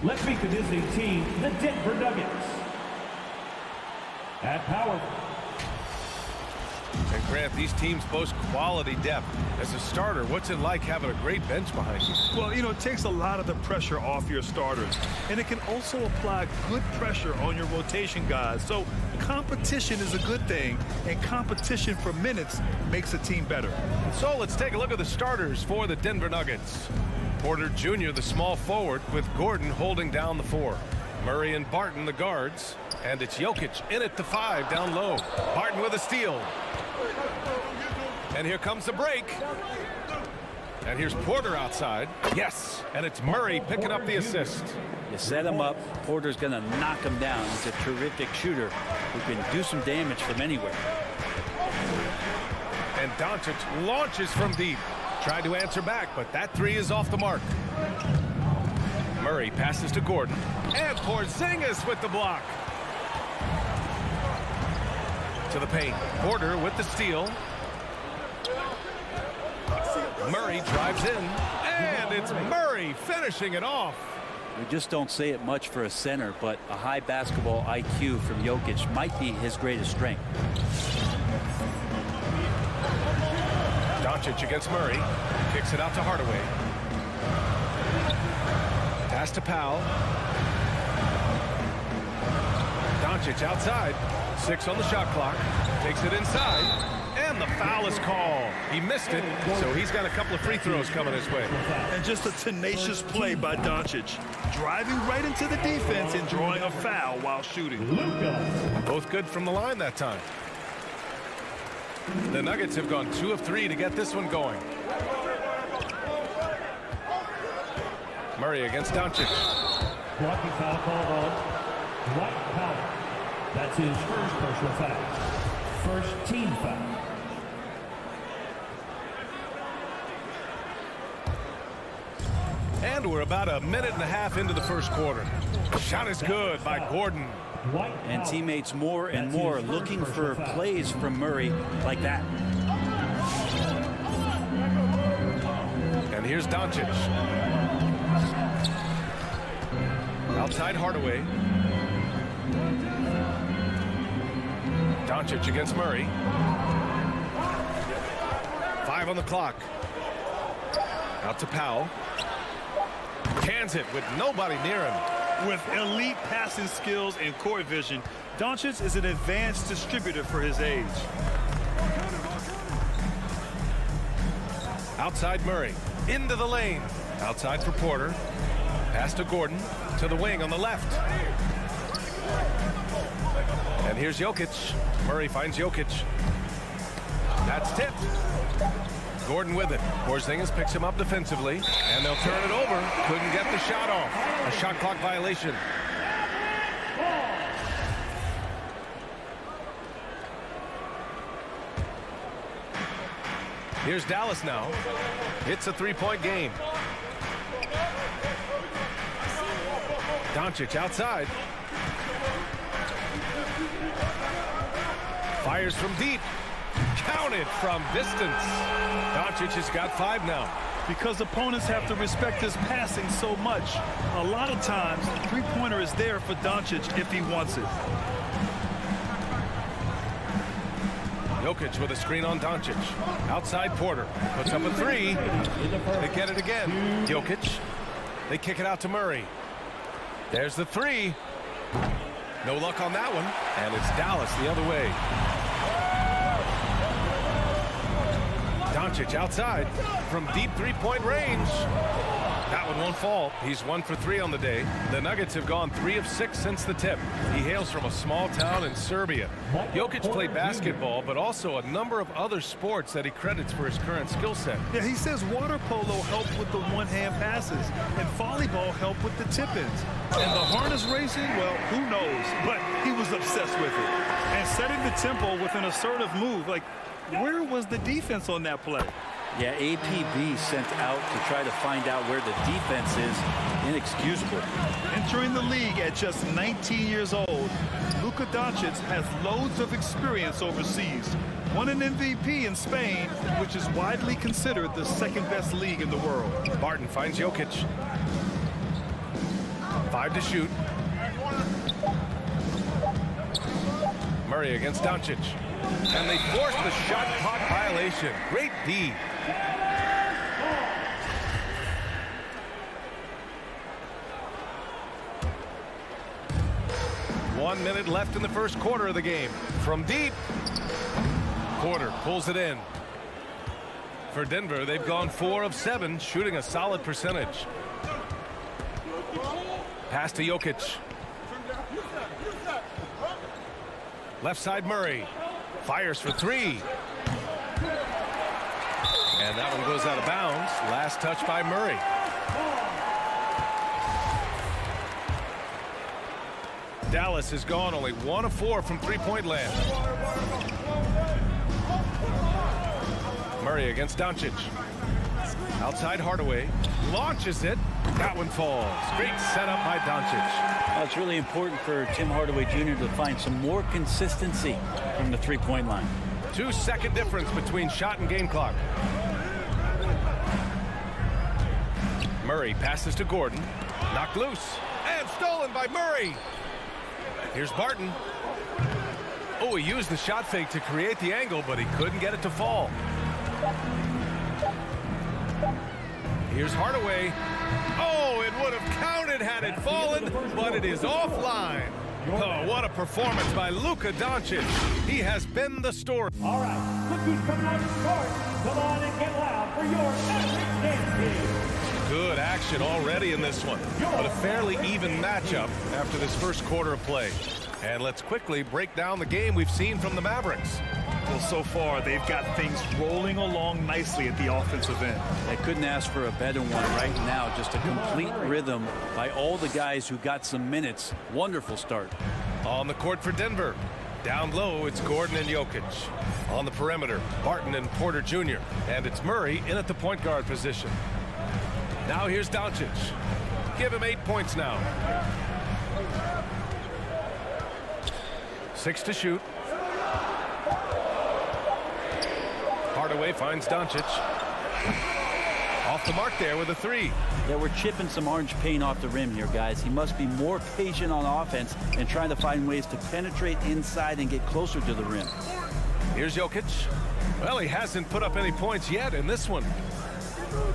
Let's meet the visiting team, the Denver Nuggets. At power. And Grant, these teams boast quality depth. As a starter, what's it like having a great bench behind you? Well, you know, it takes a lot of the pressure off your starters, and it can also apply good pressure on your rotation guys. So competition is a good thing, and competition for minutes makes a team better. So let's take a look at the starters for the Denver Nuggets. Porter Jr., the small forward, with Gordon holding down the 4. Murray and Barton, the guards. And it's Jokic in at the 5 down low. Barton with a steal. And here comes the break. And here's Porter outside. Yes, and it's Murray picking up the assist. You set him up. Porter's going to knock him down. He's a terrific shooter who can do some damage from anywhere. And Doncic launches from deep. Tried to answer back, but that 3 is off the mark. Murray passes to Gordon. And Porzingis with the block. To the paint. Porter with the steal. Murray drives in. And it's Murray finishing it off. We just don't say it much for a center, but a high basketball IQ from Jokic might be his greatest strength. Doncic against Murray. Kicks it out to Hardaway. Pass to Powell. Doncic outside. 6 on the shot clock. Takes it inside. And the foul is called. He missed it, so he's got a couple of free throws coming his way. And just a tenacious play by Doncic. Driving right into the defense and drawing a foul while shooting. Both good from the line that time. The Nuggets have gone 2 of 3 to get this one going. Murray against Doncic. Blocking foul called on Dwight Powell. That's his first personal foul. First team foul. And we're about a minute and a half into the first quarter. Shot is good by Gordon. And teammates more and more looking for plays from Murray like that. And here's Doncic. Outside Hardaway. Doncic against Murray. 5 on the clock. Out to Powell. Cans it with nobody near him. With elite passing skills and court vision, Doncic is an advanced distributor for his age. Outside Murray. Into the lane. Outside for Porter. Pass to Gordon. To the wing on the left. And here's Jokic. Murray finds Jokic. That's tipped. Gordon with it. Porzingis picks him up defensively. And they'll turn it over. Couldn't get the shot off. A shot clock violation. Here's Dallas now. It's a 3-point game. Doncic outside. Fires from deep. Counted from distance. Doncic has got 5 now. Because opponents have to respect his passing so much, a lot of times the three-pointer is there for Doncic if he wants it. Jokic with a screen on Doncic. Outside Porter. Puts up a 3. They get it again. Jokic. They kick it out to Murray. There's the 3. No luck on that one. And it's Dallas the other way. Doncic outside from deep 3-point range. That one won't fall. He's 1 for 3 on the day. The Nuggets have gone 3 of 6 since the tip. He hails from a small town in Serbia. Jokic played basketball, but also a number of other sports that he credits for his current skill set. Yeah, he says water polo helped with the one-hand passes, and volleyball helped with the tip-ins. And the harness racing, well, who knows? But he was obsessed with it. And setting the tempo with an assertive move, like, where was the defense on that play? Yeah, APB sent out to try to find out where the defense is. Inexcusable. Entering the league at just 19 years old, Luka Doncic has loads of experience overseas. Won an MVP in Spain, which is widely considered the second-best league in the world. Barton finds Jokic. 5 to shoot. Murray against Doncic. And they force the shot clock violation. Great D. One minute left in the first quarter of the game. From deep. Porter pulls it in. For Denver, they've gone 4 of 7, shooting a solid percentage. Pass to Jokic. Left side Murray. Fires for 3. And that one goes out of bounds. Last touch by Murray. Dallas has gone only 1 of 4 from three-point land. Murray against Doncic. Outside Hardaway. Launches it. That one falls. Great setup by Doncic. Well, it's really important for Tim Hardaway Jr. to find some more consistency from the three-point line. 2-second difference between shot and game clock. Murray passes to Gordon. Knocked loose. And stolen by Murray. Here's Barton. Oh, he used the shot fake to create the angle, but he couldn't get it to fall. Here's Hardaway. Oh, it would have counted had it fallen, but it is offline. Oh, what a performance by Luka Doncic. He has been the story. All right, look who's coming out of the court. Come on and get loud for your epic dance team. Good action already in this one, but a fairly even matchup after this first quarter of play. And let's quickly break down the game we've seen from the Mavericks. Well, so far, they've got things rolling along nicely at the offensive end. They couldn't ask for a better one right now. Just a complete rhythm by all the guys who got some minutes. Wonderful start. On the court for Denver. Down low, it's Gordon and Jokic. On the perimeter, Barton and Porter Jr. And it's Murray in at the point guard position. Now here's Doncic. Give him 8 points now. 6 to shoot. Hardaway finds Doncic. Off the mark there with a 3. Yeah, we're chipping some orange paint off the rim here, guys. He must be more patient on offense and trying to find ways to penetrate inside and get closer to the rim. Here's Jokic. Well, he hasn't put up any points yet in this one.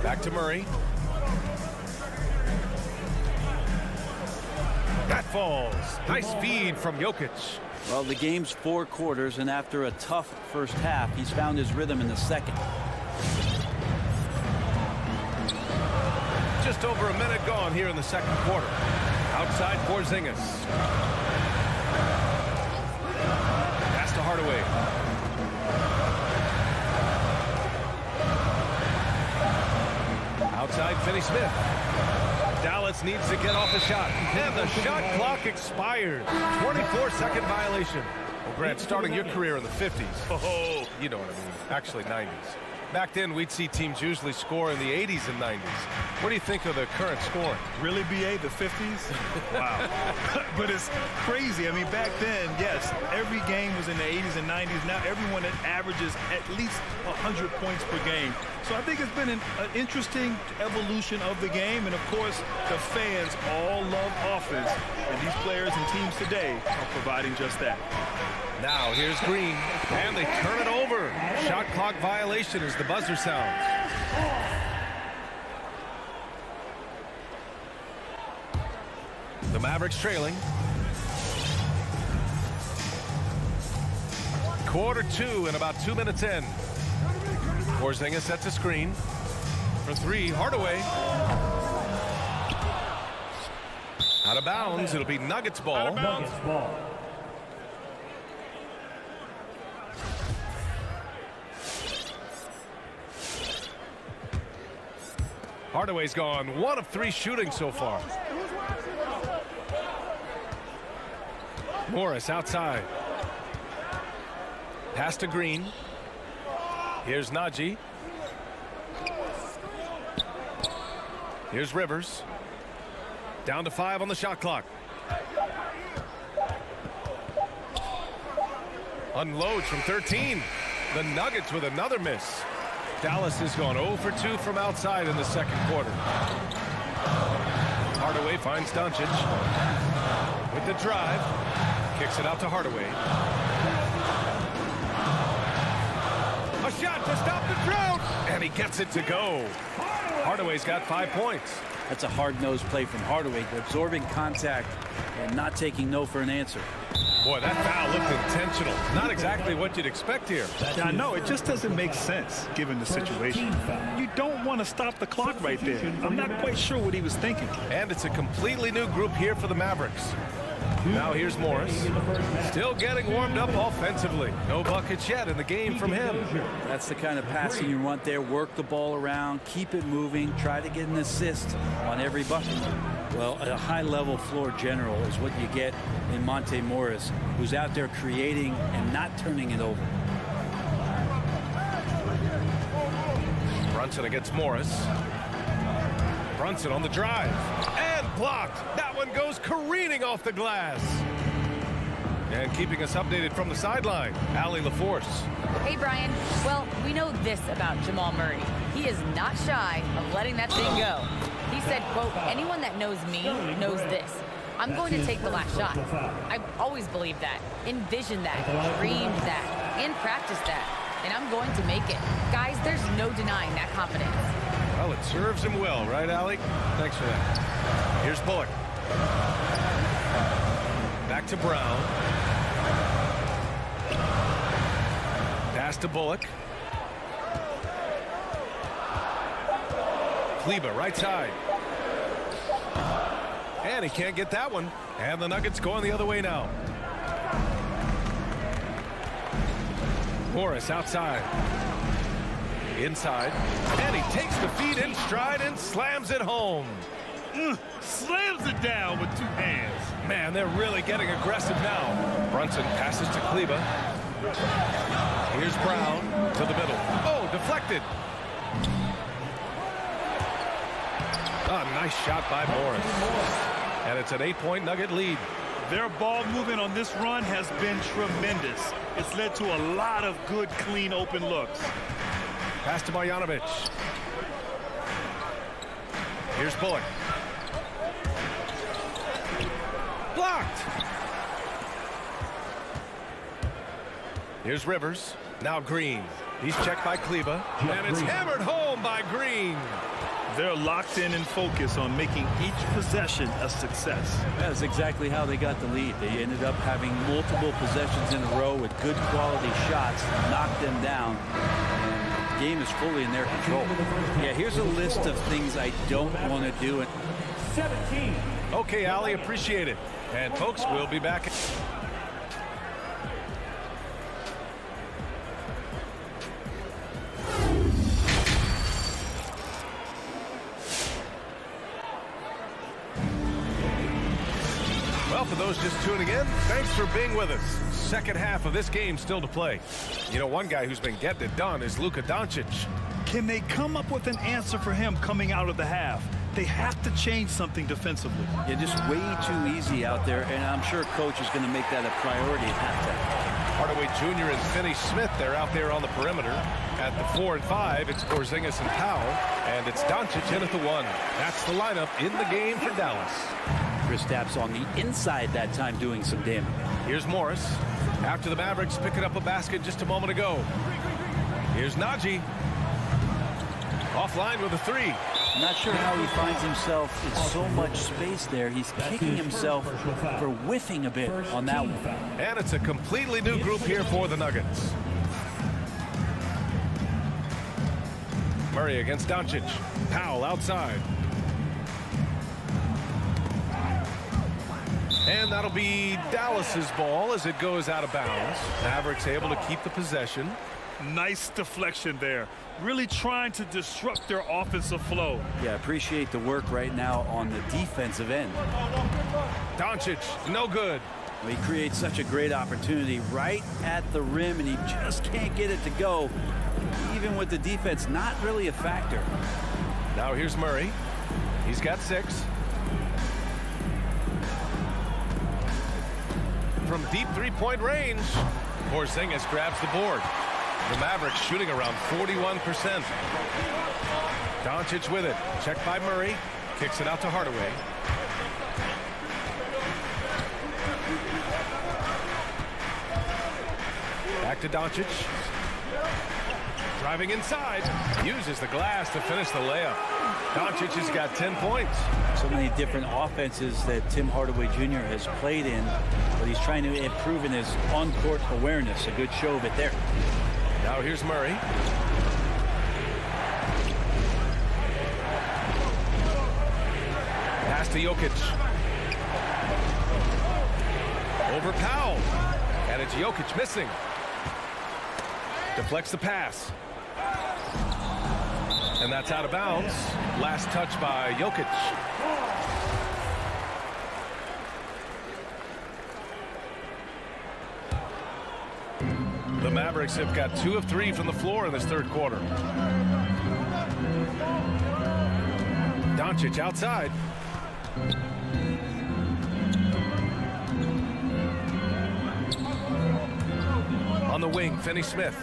Back to Murray. That falls. Nice feed from Jokic. Well, the game's 4 quarters, and after a tough first half, he's found his rhythm in the second. Just over a minute gone here in the second quarter. Outside Porzingis. Pass to Hardaway. Outside Finney-Smith. Dallas needs to get off a shot. And the shot clock expired. 24-second violation. Well, Grant, starting your career in the 50s. Oh, you know what I mean. Actually, 90s. Back then, we'd see teams usually score in the 80s and 90s. What do you think of the current scoring? Really, BA, the 50s? Wow. But it's crazy. I mean, back then, yes, every game was in the 80s and 90s. Now everyone that averages at least 100 points per game. So I think it's been an interesting evolution of the game. And, of course, the fans all love offense. And these players and teams today are providing just that. Now here's Green, and they turn it over. Shot clock violation as the buzzer sounds. The Mavericks trailing. Quarter 2 and about 2 minutes in. Porzingis sets a screen. For 3, Hardaway. Out of bounds, it'll be Nuggets ball. Nuggets ball. Hardaway's gone 1 of 3 shooting so far. Morris outside. Pass to Green. Here's Najee. Here's Rivers. Down to 5 on the shot clock. Unloads from 13. The Nuggets with another miss. Dallas has gone 0 for 2 from outside in the second quarter. Hardaway finds Doncic with the drive. Kicks it out to Hardaway. A shot to stop the drought, and he gets it to go. Hardaway's got 5 points. That's a hard-nosed play from Hardaway, absorbing contact and not taking no for an answer. Boy, that foul looked intentional. Not exactly what you'd expect here. Yeah, I know. It just doesn't make sense given the situation. You don't want to stop the clock right there. I'm not quite sure what he was thinking. And it's a completely new group here for the Mavericks. Now here's Morris. Still getting warmed up offensively. No buckets yet in the game from him. That's the kind of passing you want there. Work the ball around, keep it moving, try to get an assist on every bucket. Well, a high-level floor general is what you get in Monte Morris, who's out there creating and not turning it over. Brunson against Morris. Brunson on the drive. And blocked. That one goes careening off the glass. And keeping us updated from the sideline, Allie LaForce. Hey, Brian. Well, we know this about Jamal Murray. He is not shy of letting that thing go. He said, quote, anyone that knows me knows this. I'm going to take the last shot. I've always believed that, envisioned that, dreamed that, and practiced that. And I'm going to make it. Guys, there's no denying that confidence. Well, it serves him well, right, Allie? Thanks for that. Here's Bullock. Back to Brown. Pass to Bullock. Kleber, right side. And he can't get that one. And the Nuggets going the other way now. Morris outside. Inside. And he takes the feed in stride and slams it home. Slams it down with 2 hands. Man, they're really getting aggressive now. Brunson passes to Kleber. Here's Brown to the middle. Oh, deflected. A nice shot by Morris. And it's an 8-point Nugget lead. Their ball movement on this run has been tremendous. It's led to a lot of good, clean, open looks. Pass to Marjanovic. Here's Bullock. Blocked. Here's Rivers. Now Green. He's checked by Kleber. And it's hammered home by Green. They're locked in and focused on making each possession a success. That's exactly how they got the lead. They ended up having multiple possessions in a row with good quality shots, knocked them down. And the game is fully in their control. Yeah, here's a list of things I don't want to do. 17. Okay, Allie, appreciate it. And folks, we'll be back. Well, for those just tuning in, thanks for being with us. Second half of this game still to play. You know, one guy who's been getting it done is Luka Doncic. Can they come up with an answer for him coming out of the half? They have to change something defensively. Yeah, just way too easy out there, and I'm sure coach is going to make that a priority at halftime. Hardaway Jr. and Finney Smith, they're out there on the perimeter. At the 4 and 5, it's Porzingis and Powell, and it's Doncic in at the 1. That's the lineup in the game for Dallas. Kristaps on the inside that time doing some damage. Here's Morris. After the Mavericks picking up a basket just a moment ago. Here's Najee. Offline with a 3. I'm not sure how he finds himself in so much space there. He's kicking himself for whiffing a bit on that one. And it's a completely new group here for the Nuggets. Murray against Doncic. Powell outside. And that'll be Dallas's ball as it goes out of bounds. Mavericks able to keep the possession. Nice deflection there. Really trying to disrupt their offensive flow. Yeah, appreciate the work right now on the defensive end. Doncic, no good. Well, he creates such a great opportunity right at the rim, and he just can't get it to go. Even with the defense not really a factor. Now here's Murray. He's got 6. From deep 3-point range, Porzingis grabs the board. The Mavericks shooting around 41%. Doncic with it. Checked by Murray. Kicks it out to Hardaway. Back to Doncic. Driving inside. Uses the glass to finish the layup. Doncic has got 10 points. So many different offenses that Tim Hardaway Jr. has played in, but he's trying to improve in his on-court awareness. A good show of it there. Now here's Murray. Pass to Jokic. Over Powell. And it's Jokic missing. Deflects the pass. And that's out of bounds. Last touch by Jokic. The Mavericks have got 2 of 3 from the floor in this third quarter. Doncic outside. On the wing, Finney-Smith.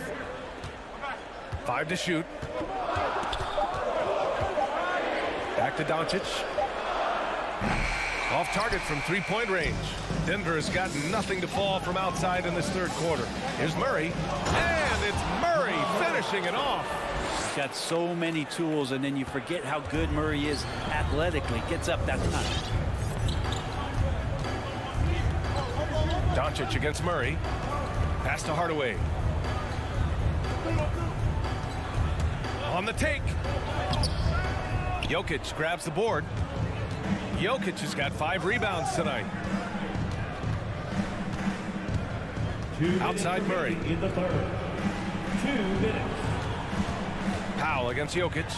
5 to shoot. Back to Doncic. Off target from three-point range. Denver has got nothing to fall from outside in this third quarter. Here's Murray. And it's Murray finishing it off. He's got so many tools, and then you forget how good Murray is athletically. Gets up that time. Doncic against Murray. Pass to Hardaway. On the take. Jokic grabs the board. Jokic has got 5 rebounds tonight. Outside Murray. In the third. 2 minutes. Powell against Jokic.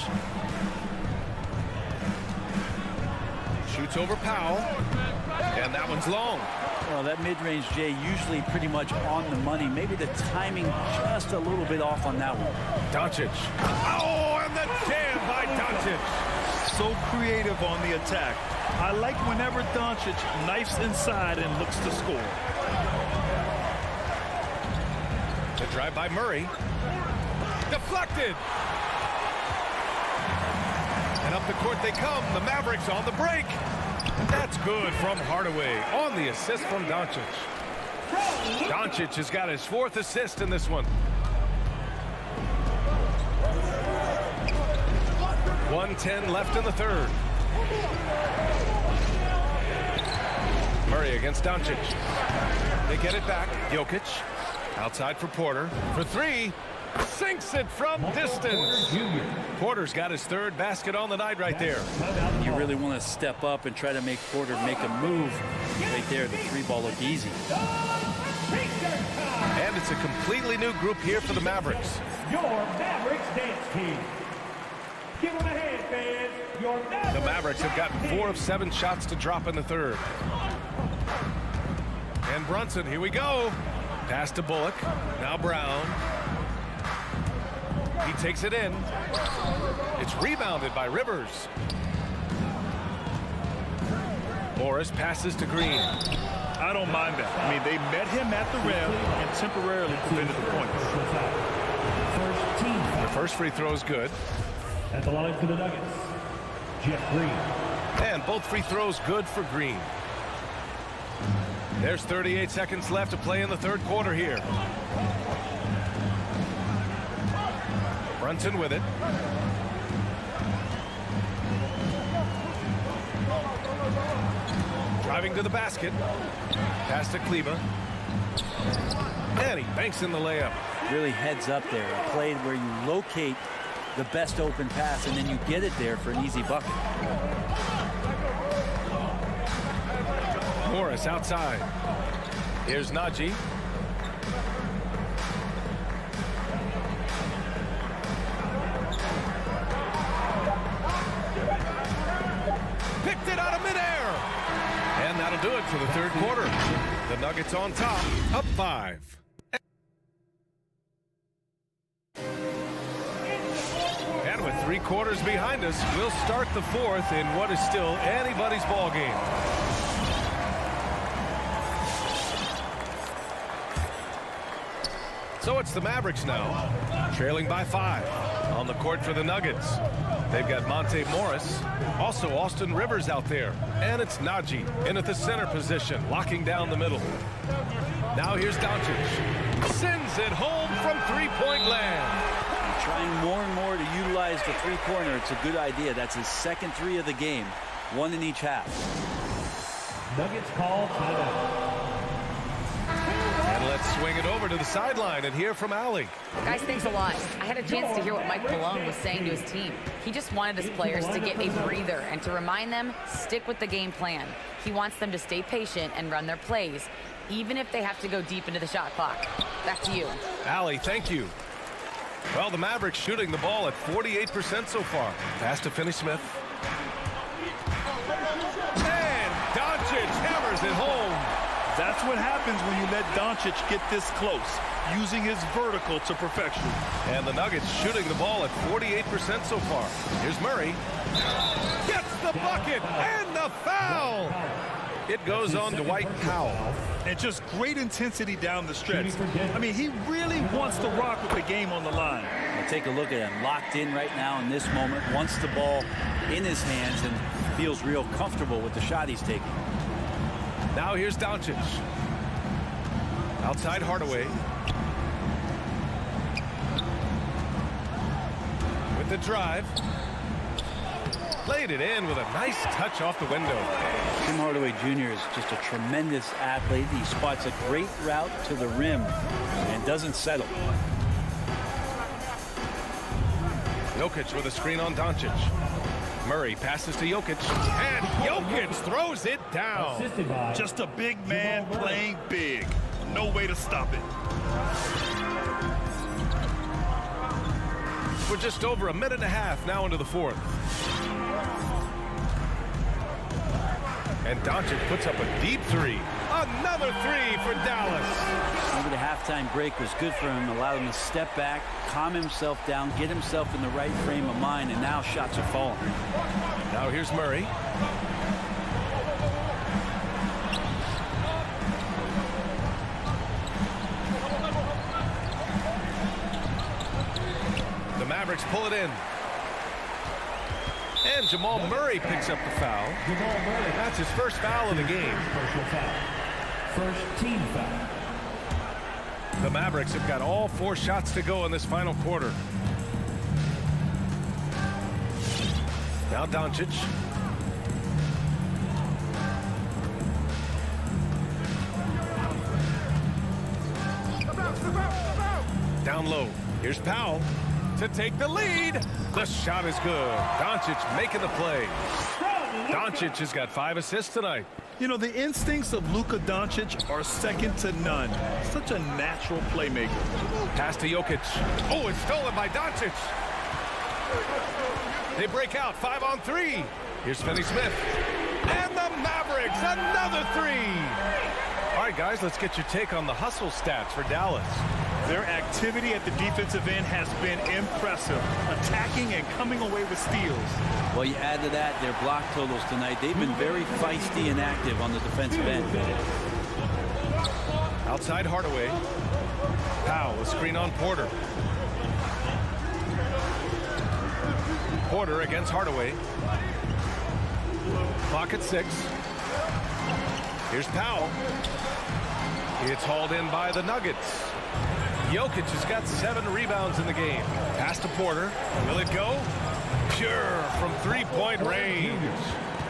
Shoots over Powell. And that one's long. Well, that mid-range, Jay, usually pretty much on the money. Maybe the timing just a little bit off on that one. Doncic. Oh, and the jam by Doncic. So creative on the attack. I like whenever Doncic knifes inside and looks to score. The drive by Murray. Deflected. And up the court they come. The Mavericks on the break. That's good from Hardaway on the assist from Doncic. Doncic has got his 4th assist in this one. 1:10 left in the third. Murray against Doncic. They get it back. Jokic outside for Porter. For 3. Sinks it from distance. Porter's got his 3rd basket on the night right there. You really want to step up and try to make Porter make a move right there. The 3-ball looked easy. And it's a completely new group here for the Mavericks. Your Mavericks dance team. Give them a hand, fans. Your Mavericks. The Mavericks have gotten 4 of 7 shots to drop in the third. And Brunson, here we go. Pass to Bullock. Now Brown. He takes it in. It's rebounded by Rivers. Morris passes to Green. I don't mind that. I mean, they met him at the rim and temporarily prevented the points. First team. The first free throw is good. At the line for the Nuggets, Jeff Green. And both free throws good for Green. There's 38 seconds left to play in the third quarter here. Brunson with it. Driving to the basket. Pass to Kleba. And he banks in the layup. Really heads up there. A play where you locate the best open pass and then you get it there for an easy bucket. Morris outside. Here's Najee. Picked it out of midair. And that'll do it for the third quarter. The Nuggets on top, up 5. And with 3 quarters behind us, we'll start the fourth in what is still anybody's ball game. So it's the Mavericks now, trailing by 5. On the court for the Nuggets. They've got Monte Morris, also Austin Rivers out there. And it's Najee in at the center position, locking down the middle. Now here's Doncic. Sends it home from three-point land. Trying more and more to utilize the three-pointer. It's a good idea. That's his second three of the game. One in each half. Nuggets call timeout. And let's swing it over to the sideline and hear from Allie. Guys, thanks a lot. I had a chance to hear what Mike Malone was saying to his team. He just wanted his players to get a breather and to remind them, stick with the game plan. He wants them to stay patient and run their plays, even if they have to go deep into the shot clock. Back to you. Allie, thank you. Well, the Mavericks shooting the ball at 48% so far. Pass to Finney-Smith. And Doncic hammers it home. That's what happens when you let Doncic get this close, using his vertical to perfection. And the Nuggets shooting the ball at 48% so far. Here's Murray. Gets the bucket and the foul. It goes on Dwight Powell. And just great intensity down the stretch. I mean, he really wants to rock with the game on the line. Well, take a look at him. Locked in right now in this moment. Wants the ball in his hands and feels real comfortable with the shot he's taking. Now here's Doncic. Outside Hardaway. With the drive. Laid it in with a nice touch off the window. Tim Hardaway Jr. is just a tremendous athlete. He spots a great route to the rim and doesn't settle. Jokic with a screen on Doncic. Murray passes to Jokic. And Jokic throws it down. Just a big man playing big. No way to stop it. We're just over a minute and a half now into the fourth. And Doncic puts up a deep three. Another three for Dallas. Maybe the halftime break was good for him. Allowed him to step back, calm himself down, get himself in the right frame of mind, and now shots are falling. Now here's Murray. The Mavericks pull it in. And Jamal Murray picks up the foul. That's his first foul of the game. First team foul. The Mavericks have got all 4 shots to go in this final quarter. Now Doncic. Down low. Here's Powell to take the lead. The shot is good. Doncic making the play. Doncic has got 5 assists tonight. You know, the instincts of Luka Doncic are second to none. Such a natural playmaker. Pass to Jokic. Oh, it's stolen by Doncic. They break out 5-on-3. Here's Finney-Smith. And the Mavericks, another 3. All right, guys, let's get your take on the hustle stats for Dallas. Their activity at the defensive end has been impressive, attacking and coming away with steals. Well, you add to that their block totals tonight. They've been very feisty and active on the defensive end. Outside Hardaway. Powell, a screen on Porter. Porter against Hardaway. Clock at 6. Here's Powell. It's hauled in by the Nuggets. Jokic has got 7 rebounds in the game. Pass to Porter. Will it go? Pure from three-point range.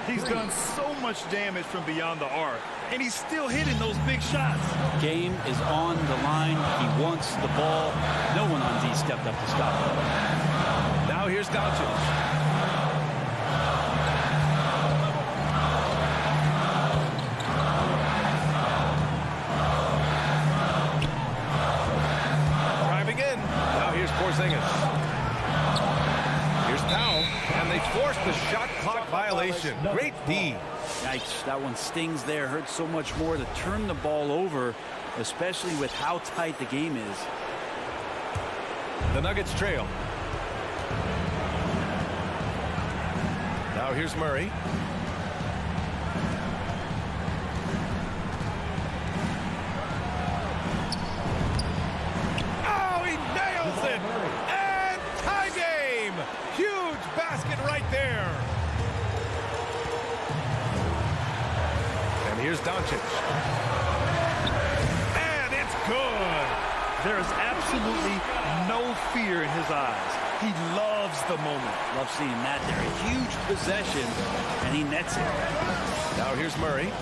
He's done so much damage from beyond the arc, and he's still hitting those big shots. Game is on the line. He wants the ball. No one on D stepped up to stop him. Now here's Doncic. Porzingis. Here's Powell, and they force the shot clock violation. Great D. Yikes, that one stings there. Hurts so much more to turn the ball over, especially with how tight the game is. The Nuggets trail. Now here's Murray. Here's Doncic. And it's good. There is absolutely no fear in his eyes. He loves the moment. Love seeing that there. A huge possession, and he nets it. Now here's Murray.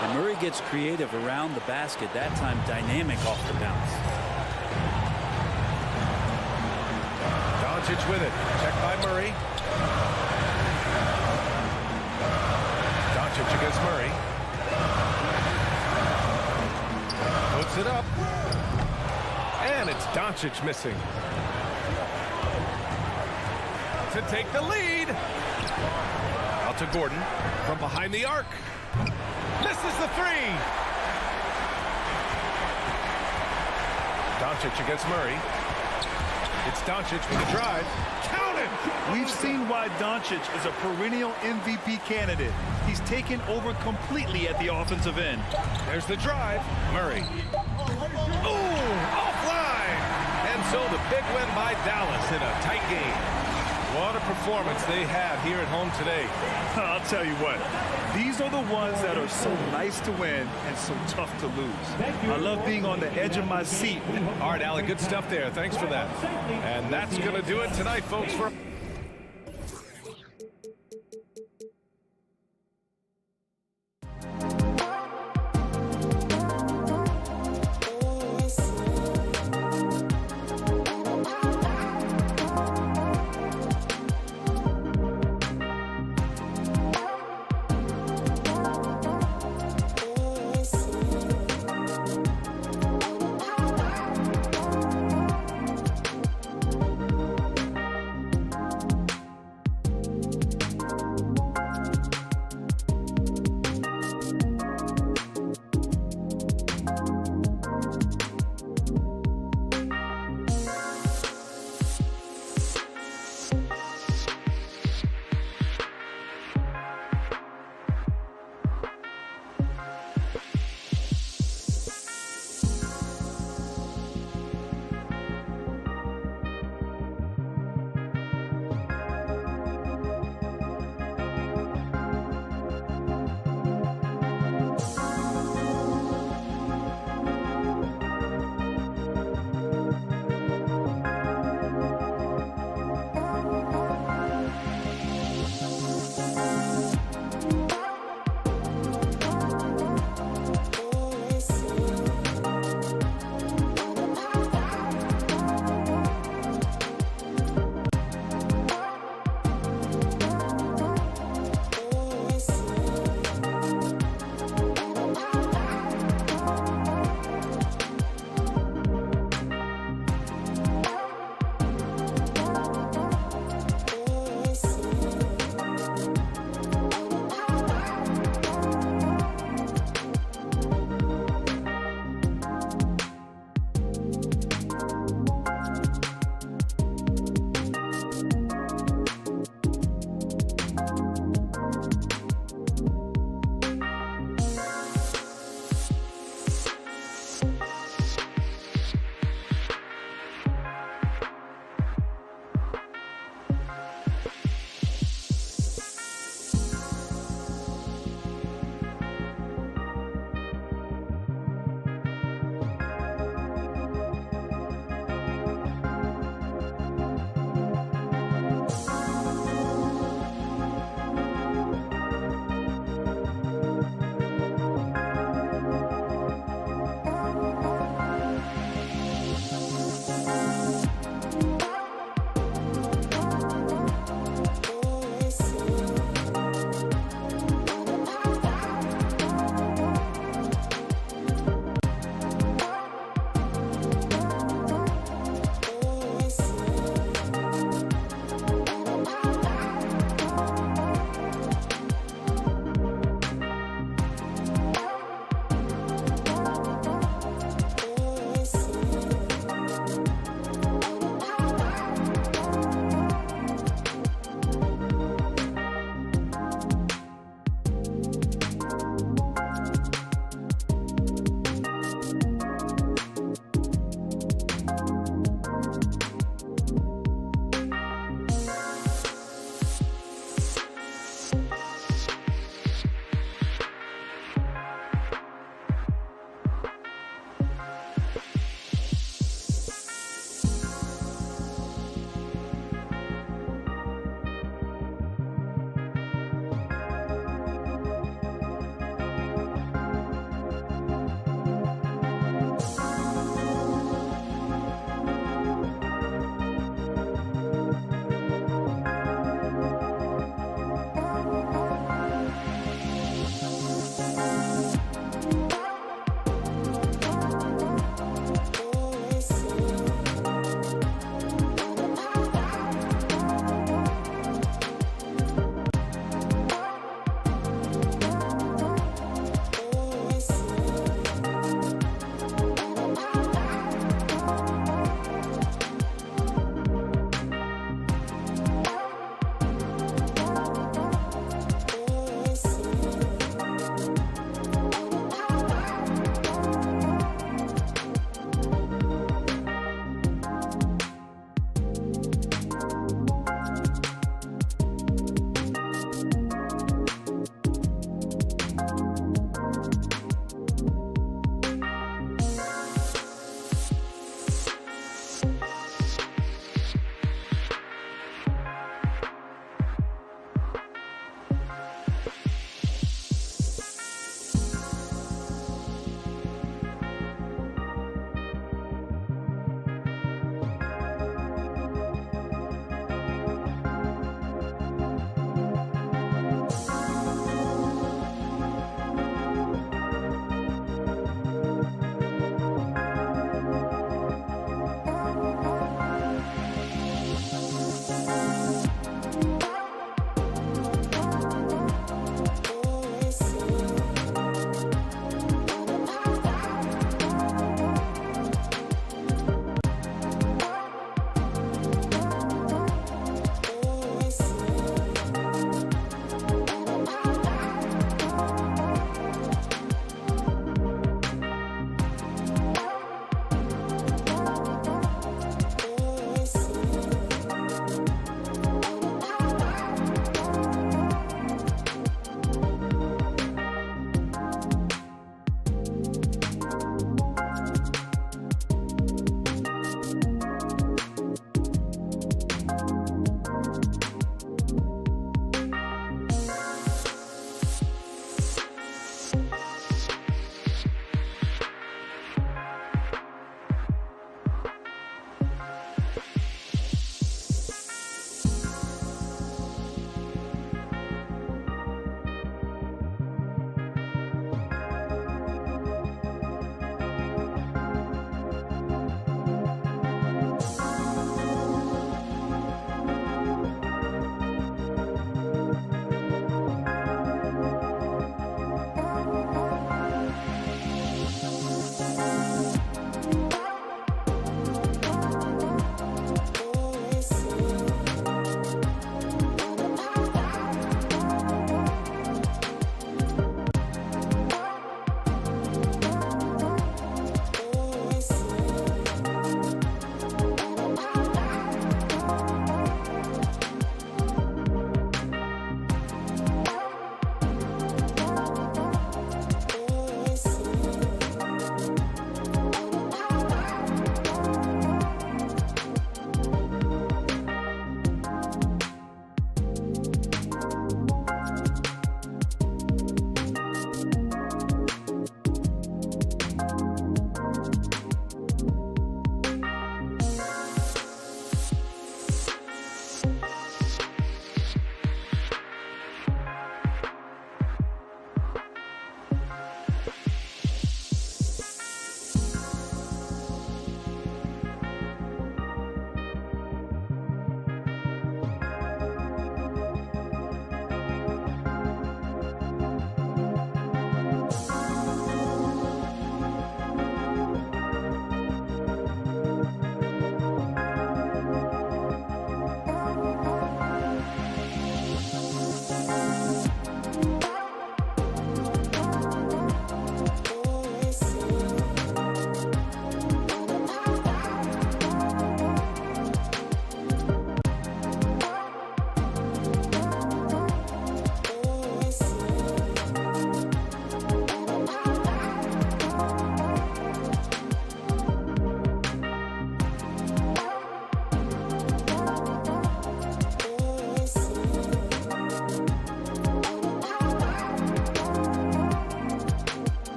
And Murray gets creative around the basket, that time dynamic off the bounce. Doncic with it. Check by Murray. Doncic against Murray. Puts it up. And it's Doncic missing. To take the lead. Out to Gordon from behind the arc. Misses the three. Doncic against Murray. It's Doncic with a drive. Count it! We've seen why Doncic is a perennial MVP candidate. He's taken over completely at the offensive end. There's the drive. Murray. Ooh, offline! And so the big win by Dallas in a tight game. What a performance they had here at home today. I'll tell you what, these are the ones that are so nice to win and so tough to lose. I love being on the edge of my seat. All right, Allie, good stuff there. Thanks for that. And that's going to do it tonight, folks. For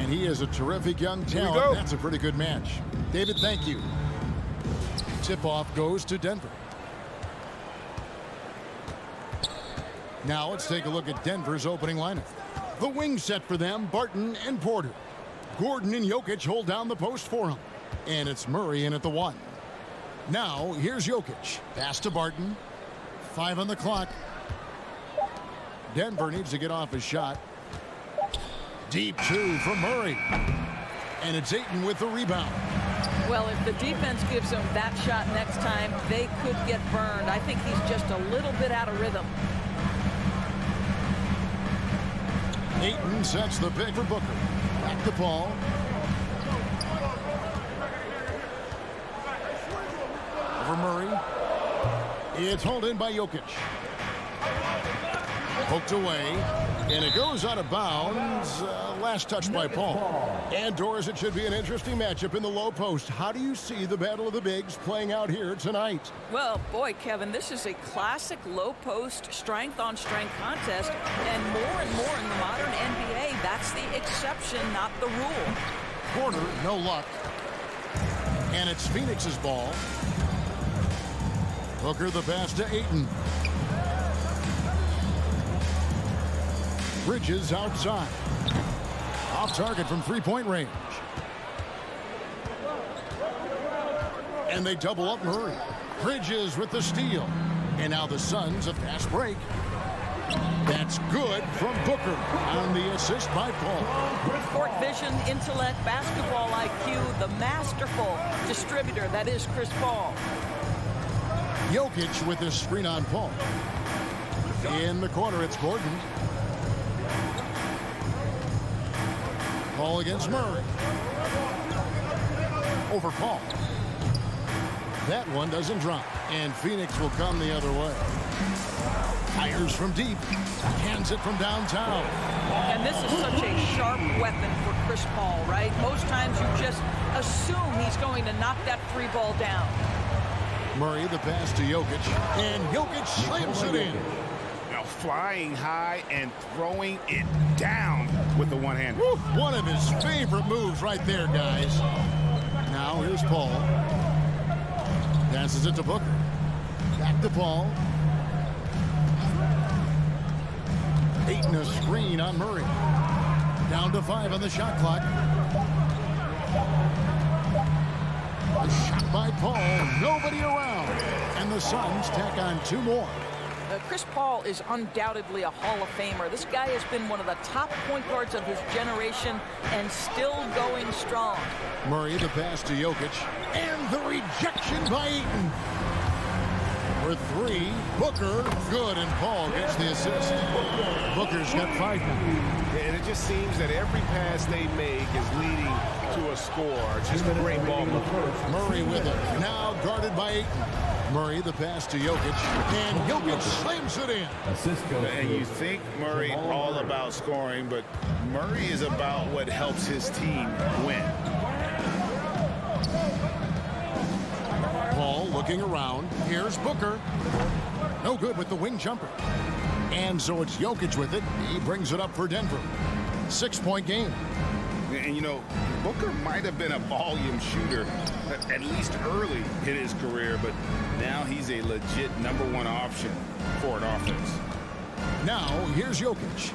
And he is a terrific young talent. That's a pretty good match. David, thank you. Tip-off goes to Denver. Now let's take a look at Denver's opening lineup. The wing set for them, Barton and Porter. Gordon and Jokic hold down the post for him. And it's Murray in at the 1. Now here's Jokic. Pass to Barton. 5 on the clock. Denver needs to get off his shot. Deep 2 from Murray. And it's Ayton with the rebound. Well, if the defense gives him that shot next time, they could get burned. I think he's just a little bit out of rhythm. Ayton sets the pick for Booker. Back to Paul. Over Murray. It's hauled in by Jokic. Poked away. And it goes out of bounds. Last touch by Paul. And Doris, it should be an interesting matchup in the low post. How do you see the battle of the bigs playing out here tonight? Well, boy, Kevin, this is a classic low post strength-on-strength contest. And more in the modern NBA, that's the exception, not the rule. Porter, no luck. And it's Phoenix's ball. Booker the pass to Ayton. Bridges outside. Off target from three-point range. And they double up Murray. Bridges with the steal. And now the Suns a fast break. That's good from Booker on the assist by Paul. Court vision, intellect, basketball IQ, the masterful distributor that is Chris Paul. Jokic with his screen on Paul. In the corner, it's Gordon. Paul against Murray. Over Paul. That one doesn't drop. And Phoenix will come the other way. Fires from deep. Hands it from downtown. And this is such a sharp weapon for Chris Paul, right? Most times you just assume he's going to knock that free ball down. Murray the pass to Jokic. And Jokic slams it in. Now flying high and throwing it down with the one hand. Woo, one of his favorite moves right there, guys. Now here's Paul. Passes it to Booker. Back to Paul. Ayton a screen on Murray. Down to 5 on the shot clock. A shot by Paul. Nobody around. And the Suns tack on 2 more. Chris Paul is undoubtedly a Hall of Famer. This guy has been one of the top point guards of his generation and still going strong. Murray the pass to Jokic. And the rejection by Ayton. For 3, Booker, good, and Paul gets the assist. Booker's got 5 now. And it just seems that every pass they make is leading to a score. Just a great ball move. Murray with it. Now guarded by Ayton. Murray the pass to Jokic. And Jokic slams it in. And you think Murray all about scoring, but Murray is about what helps his team win. Paul looking around. Here's Booker. No good with the wing jumper. And so it's Jokic with it. He brings it up for Denver. 6-point game. And, you know, Booker might have been a volume shooter, at least early in his career, but now he's a legit #1 option for an offense. Now, here's Jokic.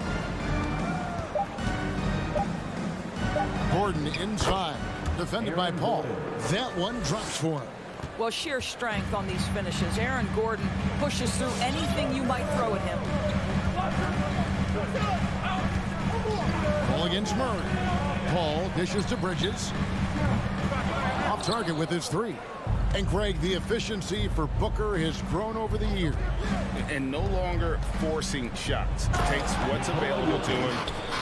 Gordon inside. Defended by Paul. That one drops for him. Well, sheer strength on these finishes. Aaron Gordon pushes through anything you might throw at him. Paul against Murray. Paul dishes to Bridges. Off target with his 3. And Greg, the efficiency for Booker has grown over the years. And no longer forcing shots. Takes what's available to him.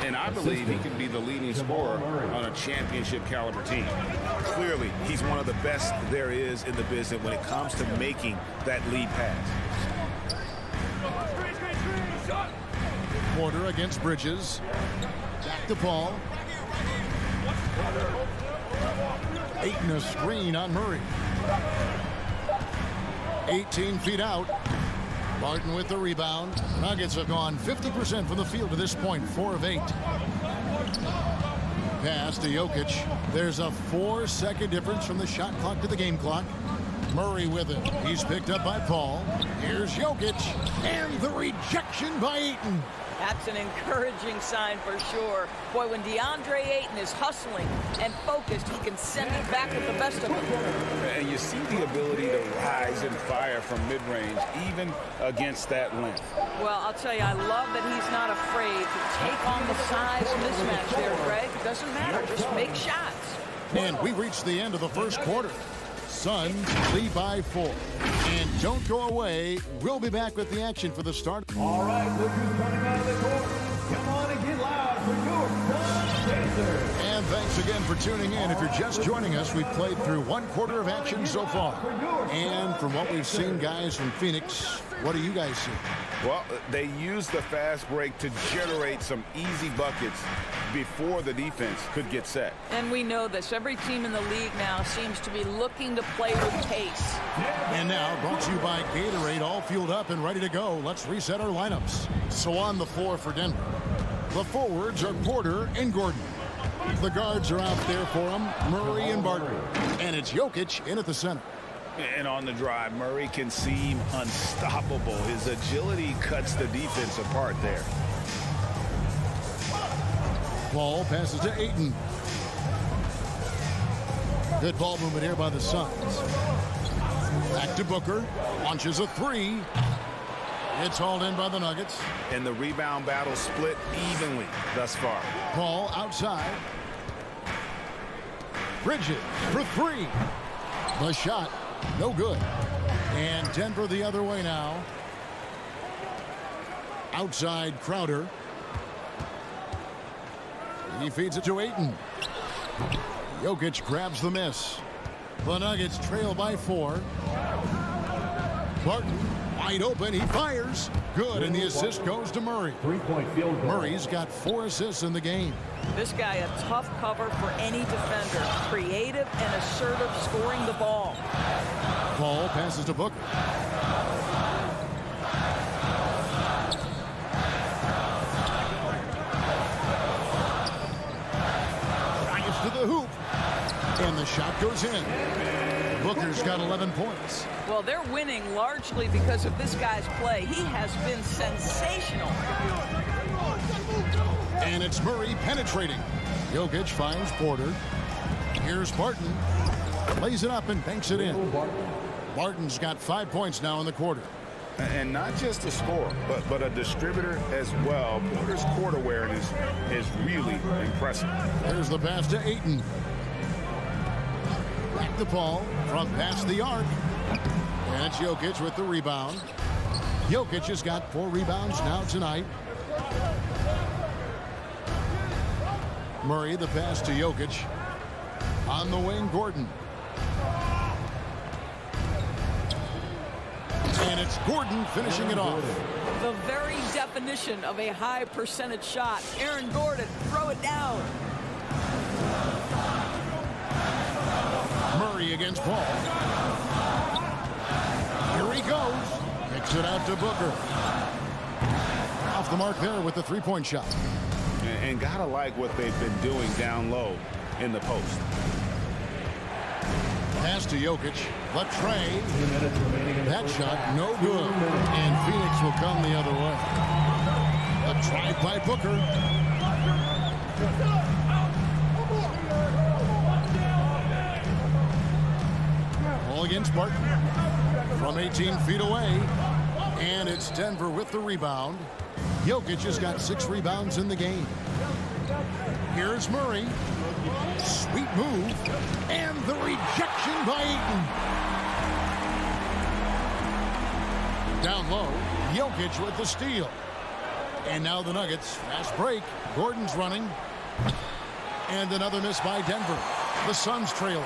And I believe he can be the leading scorer on a championship caliber team. Clearly, he's one of the best there is in the business when it comes to making that lead pass. Porter against Bridges. Back to Paul. Ayton a screen on Murray. 18 feet out. Barton with the rebound. Nuggets have gone 50% from the field to this point, 4 of 8. pass to Jokic. There's a 4-second difference from the shot clock to the game clock. Murray with it. He's picked up by Paul. Here's Jokic. And the rejection by Ayton. That's an encouraging sign for sure. Boy, when DeAndre Ayton is hustling and focused, he can send it back with the best of them. And you see the ability to rise and fire from mid-range, even against that length. Well, I'll tell you, I love that he's not afraid to take on the size mismatch there, Greg. Doesn't matter. Just make shots. And we reached the end of the first quarter. Suns lead by 4. And don't go away. We'll be back with the action for the start. All right, look who's coming out of the court. Come on and get loud for your Suns Pacers. And thanks again for tuning in. If you're just joining us, we've played through one quarter of action so far. And from what we've seen, guys, from Phoenix, what do you guys see? Well, they used the fast break to generate some easy buckets before the defense could get set. And we know this. Every team in the league now seems to be looking to play with pace. And now, brought to you by Gatorade, all fueled up and ready to go. Let's reset our lineups. So on the floor for Denver, the forwards are Porter and Gordon. The guards are out there for them, Murray and Barton. And it's Jokic in at the center. And on the drive, Murray can seem unstoppable. His agility cuts the defense apart there. Ball passes to Ayton. Good ball movement here by the Suns. Back to Booker. Launches a 3. It's hauled in by the Nuggets. And the rebound battle split evenly thus far. Ball outside. Bridges for 3. The shot, no good. And Denver the other way now. Outside Crowder. He feeds it to Ayton. Jokic grabs the miss. The Nuggets trail by 4. Barton wide open. He fires. Good, and the assist goes to Murray. 3-point field goal. Murray's got 4 assists in the game. This guy a tough cover for any defender. Creative and assertive scoring the ball. Ball passes to Booker. To the hoop, and the shot goes in. Booker's got 11 points. Well, they're winning largely because of this guy's play. He has been sensational. And it's Murray penetrating. Jokic finds Porter. Here's Barton. Lays it up and banks it in. Barton's got 5 points now in the quarter. And not just a scorer, but a distributor as well. Porter's court awareness is really impressive. There's the pass to Ayton. Back to Paul from past the arc. And it's Jokic with the rebound. Jokic has got 4 rebounds now tonight. Murray, the pass to Jokic. On the wing, Gordon. And it's Gordon finishing it off. The very definition of a high percentage shot. Aaron Gordon, throw it down. Murray against Paul. Here he goes. Kicks it out to Booker. Off the mark there with the 3-point shot. And gotta like what they've been doing down low in the post. Pass to Jokic. The tray. That shot, no good. And Phoenix will come the other way. A drive by Booker. Ball against Barton. From 18 feet away. And it's Denver with the rebound. Jokic has got 6 rebounds in the game. Here's Murray. Sweet move. And the rejection by Ayton. Down low, Jokic with the steal. And now the Nuggets. Fast break. Gordon's running. And another miss by Denver. The Suns trailing.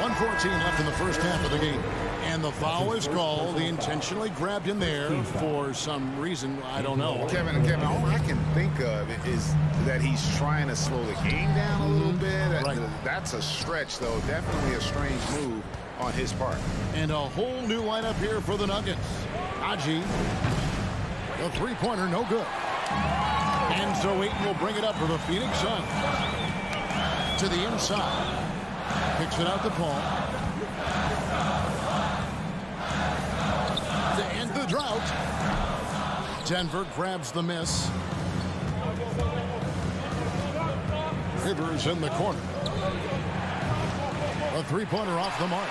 1:14 left in the first half of the game. And the foul is called. He intentionally grabbed him there for some reason. I don't know. Kevin, all I can think of is that he's trying to slow the game down a little bit. Right. That's a stretch, though. Definitely a strange move on his part. And a whole new lineup here for the Nuggets. Aji, the 3-pointer, no good. And so Ayton will bring it up for the Phoenix Suns. To the inside. Picks it out to Paul. To end the drought. Denver grabs the miss. Rivers in the corner. A three-pointer off the mark.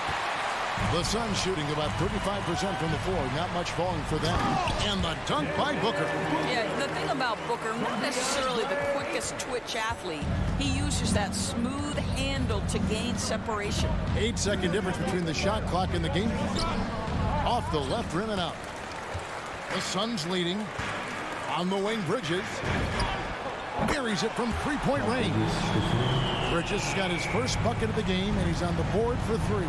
The Suns shooting about 35% from the floor. Not much falling for them. And the dunk by Booker. Yeah, the thing about Booker, not necessarily the quickest twitch athlete. He uses that smooth handle to gain separation. 8-second difference between the shot clock and the game. Off the left rim and out. The Suns leading. On the wing, Bridges. Buries it from three-point range. Bridges has got his first bucket of the game, and he's on the board for three.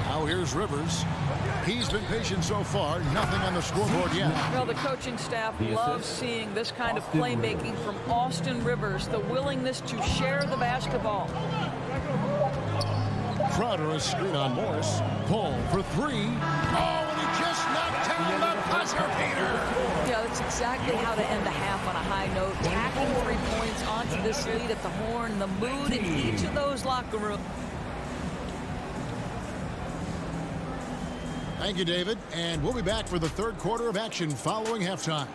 Now here's Rivers. He's been patient so far. Nothing on the scoreboard yet. Well, the coaching staff loves seeing this kind of playmaking from Austin Rivers, the willingness to share the basketball. Crowder a screen on Morris. Pull for three. Oh, and he just knocked down the buzzer beater. Yeah, that's exactly how to end the half on a high note. Tacking 3 points onto this lead at the horn. The mood in each of those locker rooms. Thank you, David. And we'll be back for the third quarter of action following halftime.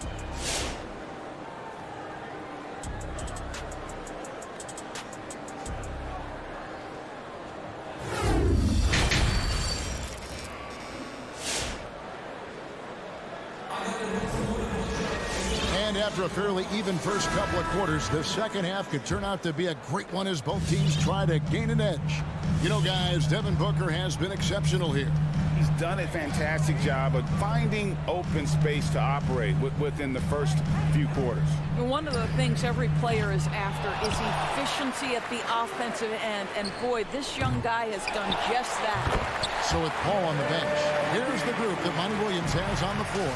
And after a fairly even first couple of quarters, the second half could turn out to be a great one as both teams try to gain an edge. You know, guys, Devin Booker has been exceptional here. He's done a fantastic job of finding open space to operate within the first few quarters. One of the things every player is after is efficiency at the offensive end. And boy, this young guy has done just that. So with Paul on the bench, here's the group that Monty Williams has on the floor.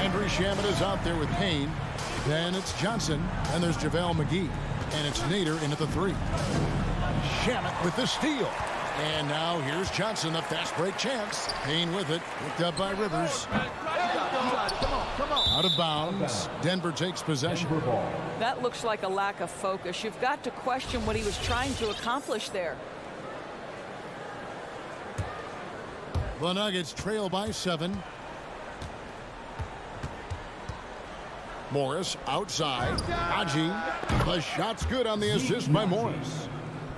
Andrew Shamet is out there with Payne. Then it's Johnson. And there's JaVale McGee. And it's Nader in at the three. Shamet with the steal. And now here's Johnson, a fast break chance. Payne with it, picked up by Rivers. Out of bounds. Denver takes possession. That looks like a lack of focus. You've got to question what he was trying to accomplish there. The Nuggets trail by 7. Morris outside. Aji. The shot's good on the assist by Morris.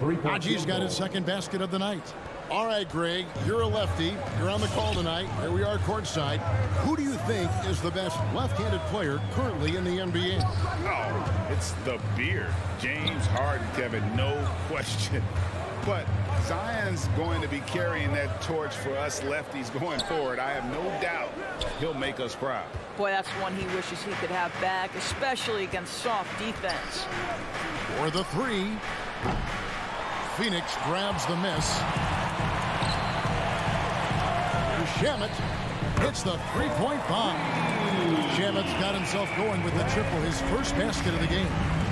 Aji's got his second basket of the night. All right, Greg, you're a lefty. You're on the call tonight. Here we are courtside. Who do you think is the best left-handed player currently in the NBA? Oh, it's the beard. James Harden, Kevin, no question. But Zion's going to be carrying that torch for us lefties going forward. I have no doubt he'll make us proud. Boy, that's one he wishes he could have back, especially against soft defense. For the three. Phoenix grabs the miss. Shamet hits the three-point bomb. Shamet's got himself going with the triple, his first basket of the game.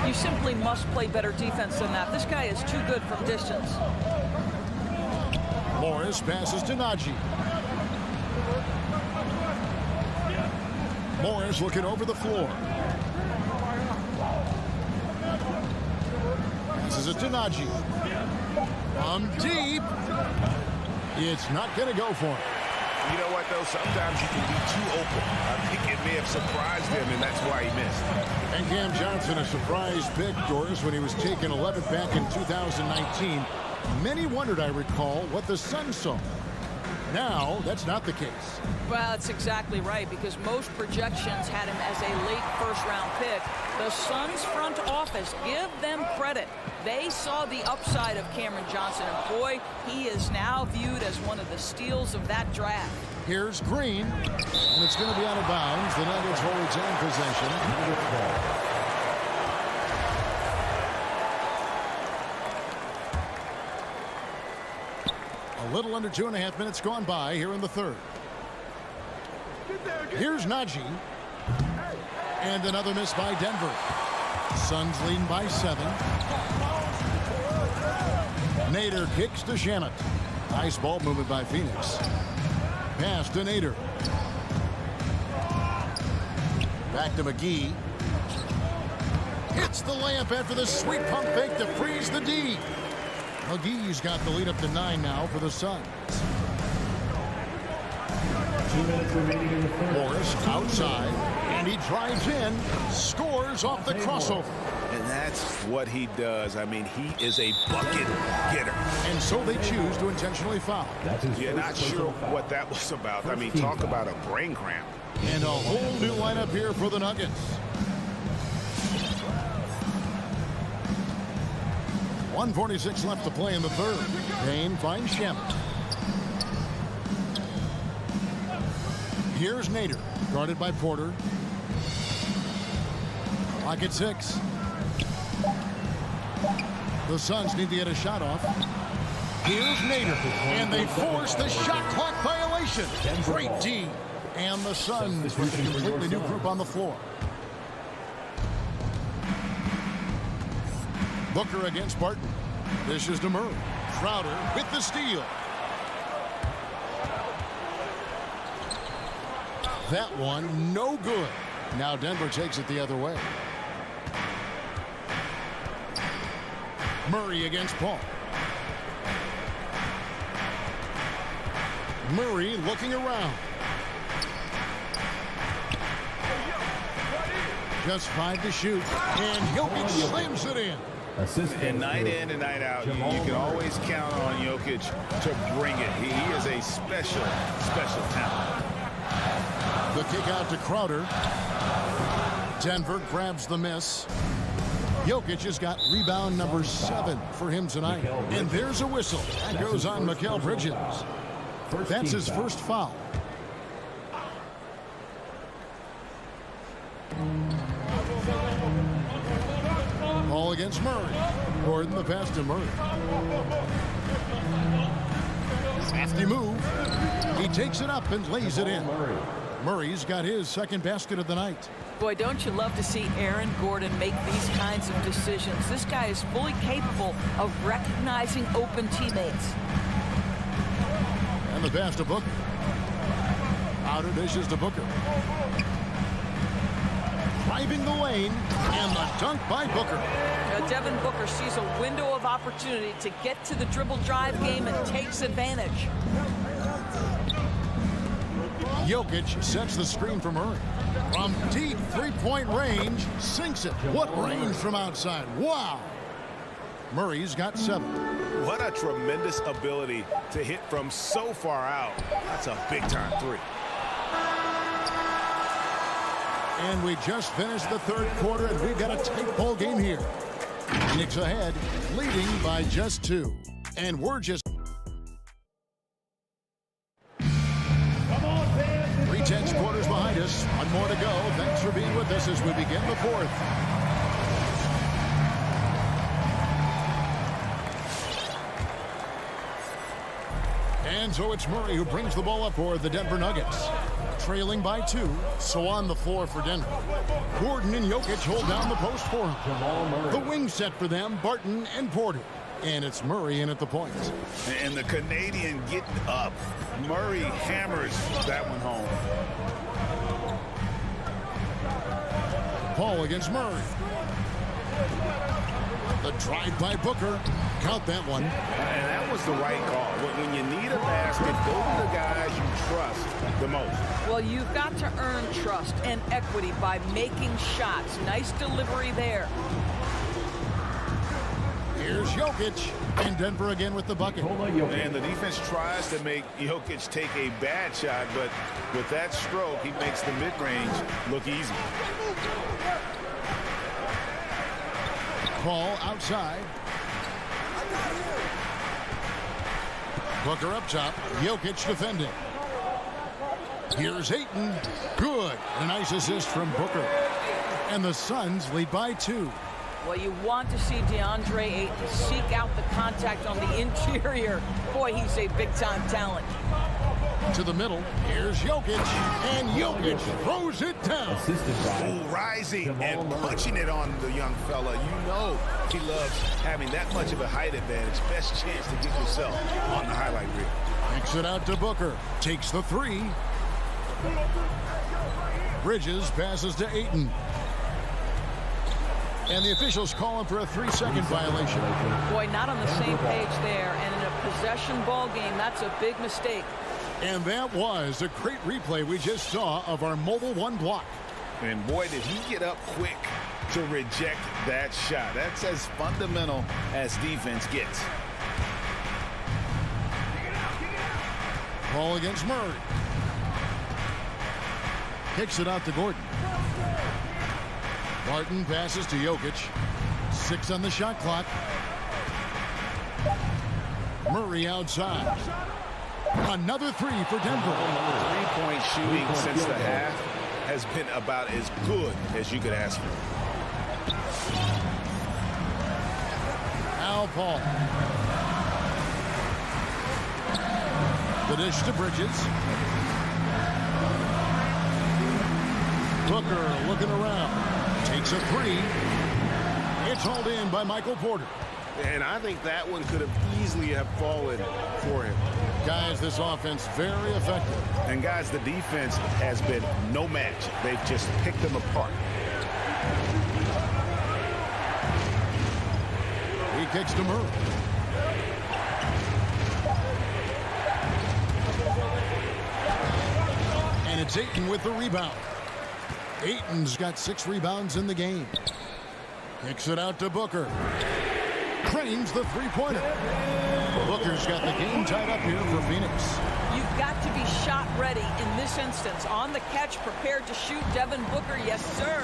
You simply must play better defense than that. This guy is too good from distance. Morris passes to Naji. Morris looking over the floor. Passes it to Naji. From deep. It's not going to go for him. You know what, though? Sometimes you can be too open. I think it may have surprised him, and that's why he missed. And Cam Johnson, a surprise pick, Doris, when he was taken 11th back in 2019. Many wondered, I recall, what the Suns saw. Now, that's not the case. Well, that's exactly right, because most projections had him as a late first-round pick. The Suns front office, give them credit. They saw the upside of Cameron Johnson, and boy, he is now viewed as one of the steals of that draft. Here's Green, and it's going to be out of bounds. The Nuggets will retain possession. A little under 2.5 minutes gone by here in the third. Here's Naji. And another miss by Denver. Suns leading by 7. Nader kicks to Shamet. Nice ball movement by Phoenix. Pass to Nader. Back to McGee. Hits the layup after the sweet pump fake to freeze the D. McGee's got the lead up to 9 now for the Suns. 2 minutes remaining in the third. Morris outside, and he drives in, scores off the crossover. And that's what he does. I mean, he is a bucket getter. And so they choose to intentionally foul. You're not sure what that was about. I mean, talk about a brain cramp. And a whole new lineup here for the Nuggets. 1:46 left to play in the third. Payne finds Shem. Here's Nader, guarded by Porter. Clock at 6. The Suns need to get a shot off. Here's Nader, and they force the shot clock violation. Great D. And the Suns with a completely new group on the floor. Booker against Barton. This is to Murray. Crowder with the steal. That one, no good. Now Denver takes it the other way. Murray against Paul. Murray looking around. Just 5 to shoot. And Jokic slams it in. And night in and night out, you can always count on Jokic to bring it. He is a special talent. The kick out to Crowder. Denver grabs the miss. Jokic has got rebound number 7 for him tonight. And there's a whistle. That goes on Mikal Bridges. That's his first foul. Ball against Murray. Gordon the pass to Murray. Safety move. He takes it up and lays it in. Murray's got his second basket of the night. Boy, don't you love to see Aaron Gordon make these kinds of decisions. This guy is fully capable of recognizing open teammates. And the pass to Booker. Outer dishes to Booker. Driving the lane, and the dunk by Booker. Now, Devin Booker sees a window of opportunity to get to the dribble drive game and takes advantage. Jokic sets the screen for Murray. From deep three-point range, sinks it. What range from outside? Wow! Murray's got 7. What a tremendous ability to hit from so far out. That's a big-time 3. And we just finished the third quarter, and we've got a tight ball game here. Knicks ahead, leading by just 2. And we're just 3/10 quarters behind us. 1 more to go. Thanks for being with us as we begin the fourth. And so it's Murray who brings the ball up for the Denver Nuggets. Trailing by 2, so on the floor for Denver. Gordon and Jokic hold down the post for him. The wing set for them, Barton and Porter. And it's Murray in at the point. And the Canadian getting up. Murray hammers that one home. Paul against Murray. The drive by Booker. Count that one. And that was the right call. When you need a basket, go to the guys you trust the most. Well, you've got to earn trust and equity by making shots. Nice delivery there. Here's Jokic. And Denver again with the bucket. And the defense tries to make Jokic take a bad shot, but with that stroke, he makes the mid-range look easy. Paul outside. Booker up top. Jokic defending. Here's Ayton. Good. A nice assist from Booker. And the Suns lead by 2. Well, you want to see DeAndre Ayton seek out the contact on the interior. Boy, he's a big-time talent. To the middle. Here's Jokic. And Jokic throws it down. Oh, rising and punching it on the young fella. You know he loves having that much of a height advantage. Best chance to get yourself on the highlight reel. Kicks it out to Booker. Takes the 3. Bridges passes to Ayton. And the officials call him for a 3-second violation. Boy, not on the same page there. And in a possession ball game, that's a big mistake. And that was a great replay we just saw of our Mobile One block. And boy, did he get up quick to reject that shot. That's as fundamental as defense gets. Ball against Murray. Kicks it out to Gordon. Barton passes to Jokic. 6 on the shot clock. Murray outside. Another 3 for Denver. Three-point shooting since the half has been about as good as you could ask for. Al Paul. The dish to Bridges. Booker looking around. Takes a 3. It's hauled in by Michael Porter. And I think that one could have easily have fallen for him. Guys, this offense very effective. And guys, the defense has been no match. They've just picked them apart. He kicks to Murray. And it's Ayton with the rebound. Ayton's got 6 rebounds in the game. Kicks it out to Booker. Cranes the three-pointer. Booker's got the game tied up here for Phoenix. You've got to be shot ready in this instance. On the catch, prepared to shoot. Devin Booker, yes, sir.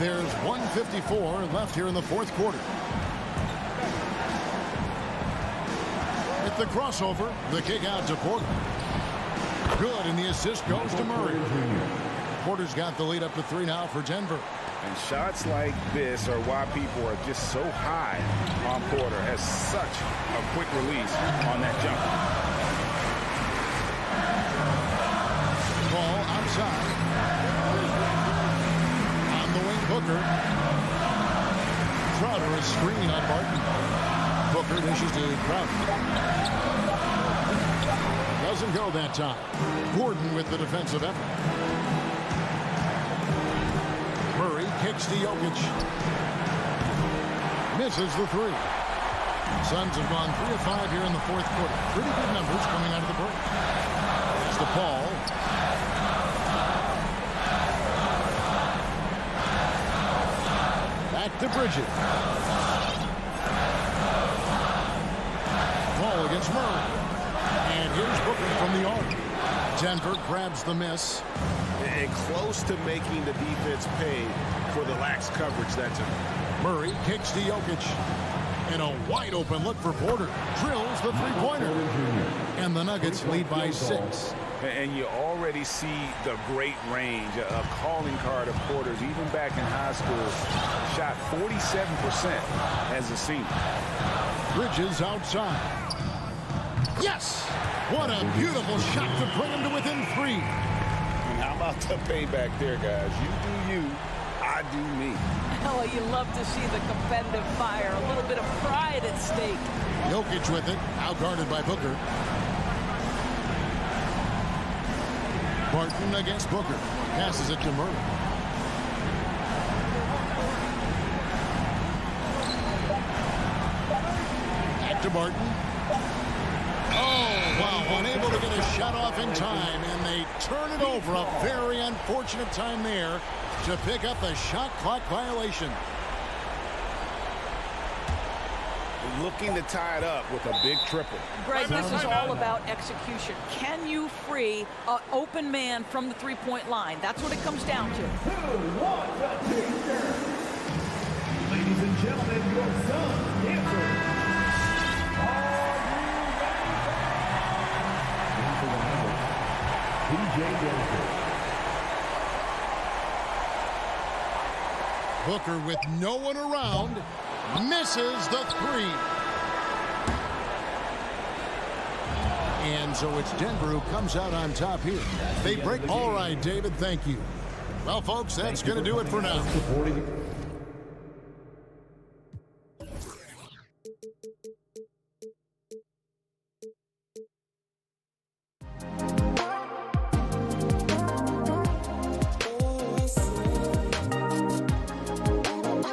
There's 1:54 left here in the fourth quarter. With the crossover, the kick out to Porter. Good, and the assist goes to Murray. Porter's got the lead up to 3 now for Denver. And shots like this are why people are just so high on Porter. Has such a quick release on that jumper. Ball outside. On the wing, Booker. Crowder is screening on Barton. Booker dishes to Crowder. Doesn't go that time. Gordon with the defensive effort. Murray kicks to Jokic. Misses the 3. Suns have gone 3 of 5 here in the fourth quarter. Pretty good numbers coming out of the break. It's to Paul. Back to Bridges. Paul against Murray. And here's Booker from the arc. Denver grabs the miss. And close to making the defense pay for the lax coverage that's in. Murray kicks to Jokic. And a wide open look for Porter. Drills the three-pointer. And the Nuggets lead by 6. And you already see the great range, a calling card of Porter's. Even back in high school, shot 47% as a senior. Bridges outside. Yes! What a beautiful shot to bring him to within 3. And how about the payback there, guys? You do you, I do me. Oh, you love to see the competitive fire. A little bit of pride at stake. Jokic with it, outguarded by Booker. Barton against Booker. Passes it to Murray. Back to Barton. Oh, wow, unable to get a shot off in time, and they turn it over. A very unfortunate time there to pick up a shot clock violation. Looking to tie it up with a big triple. Greg, this is all about execution. Can you free an open man from the three-point line? That's what it comes down to. Ladies and gentlemen, your Suns answer. Booker with no one around misses the 3. And so it's Denver who comes out on top here. They break. All right, David, thank you. Well, folks, that's going to do it for now.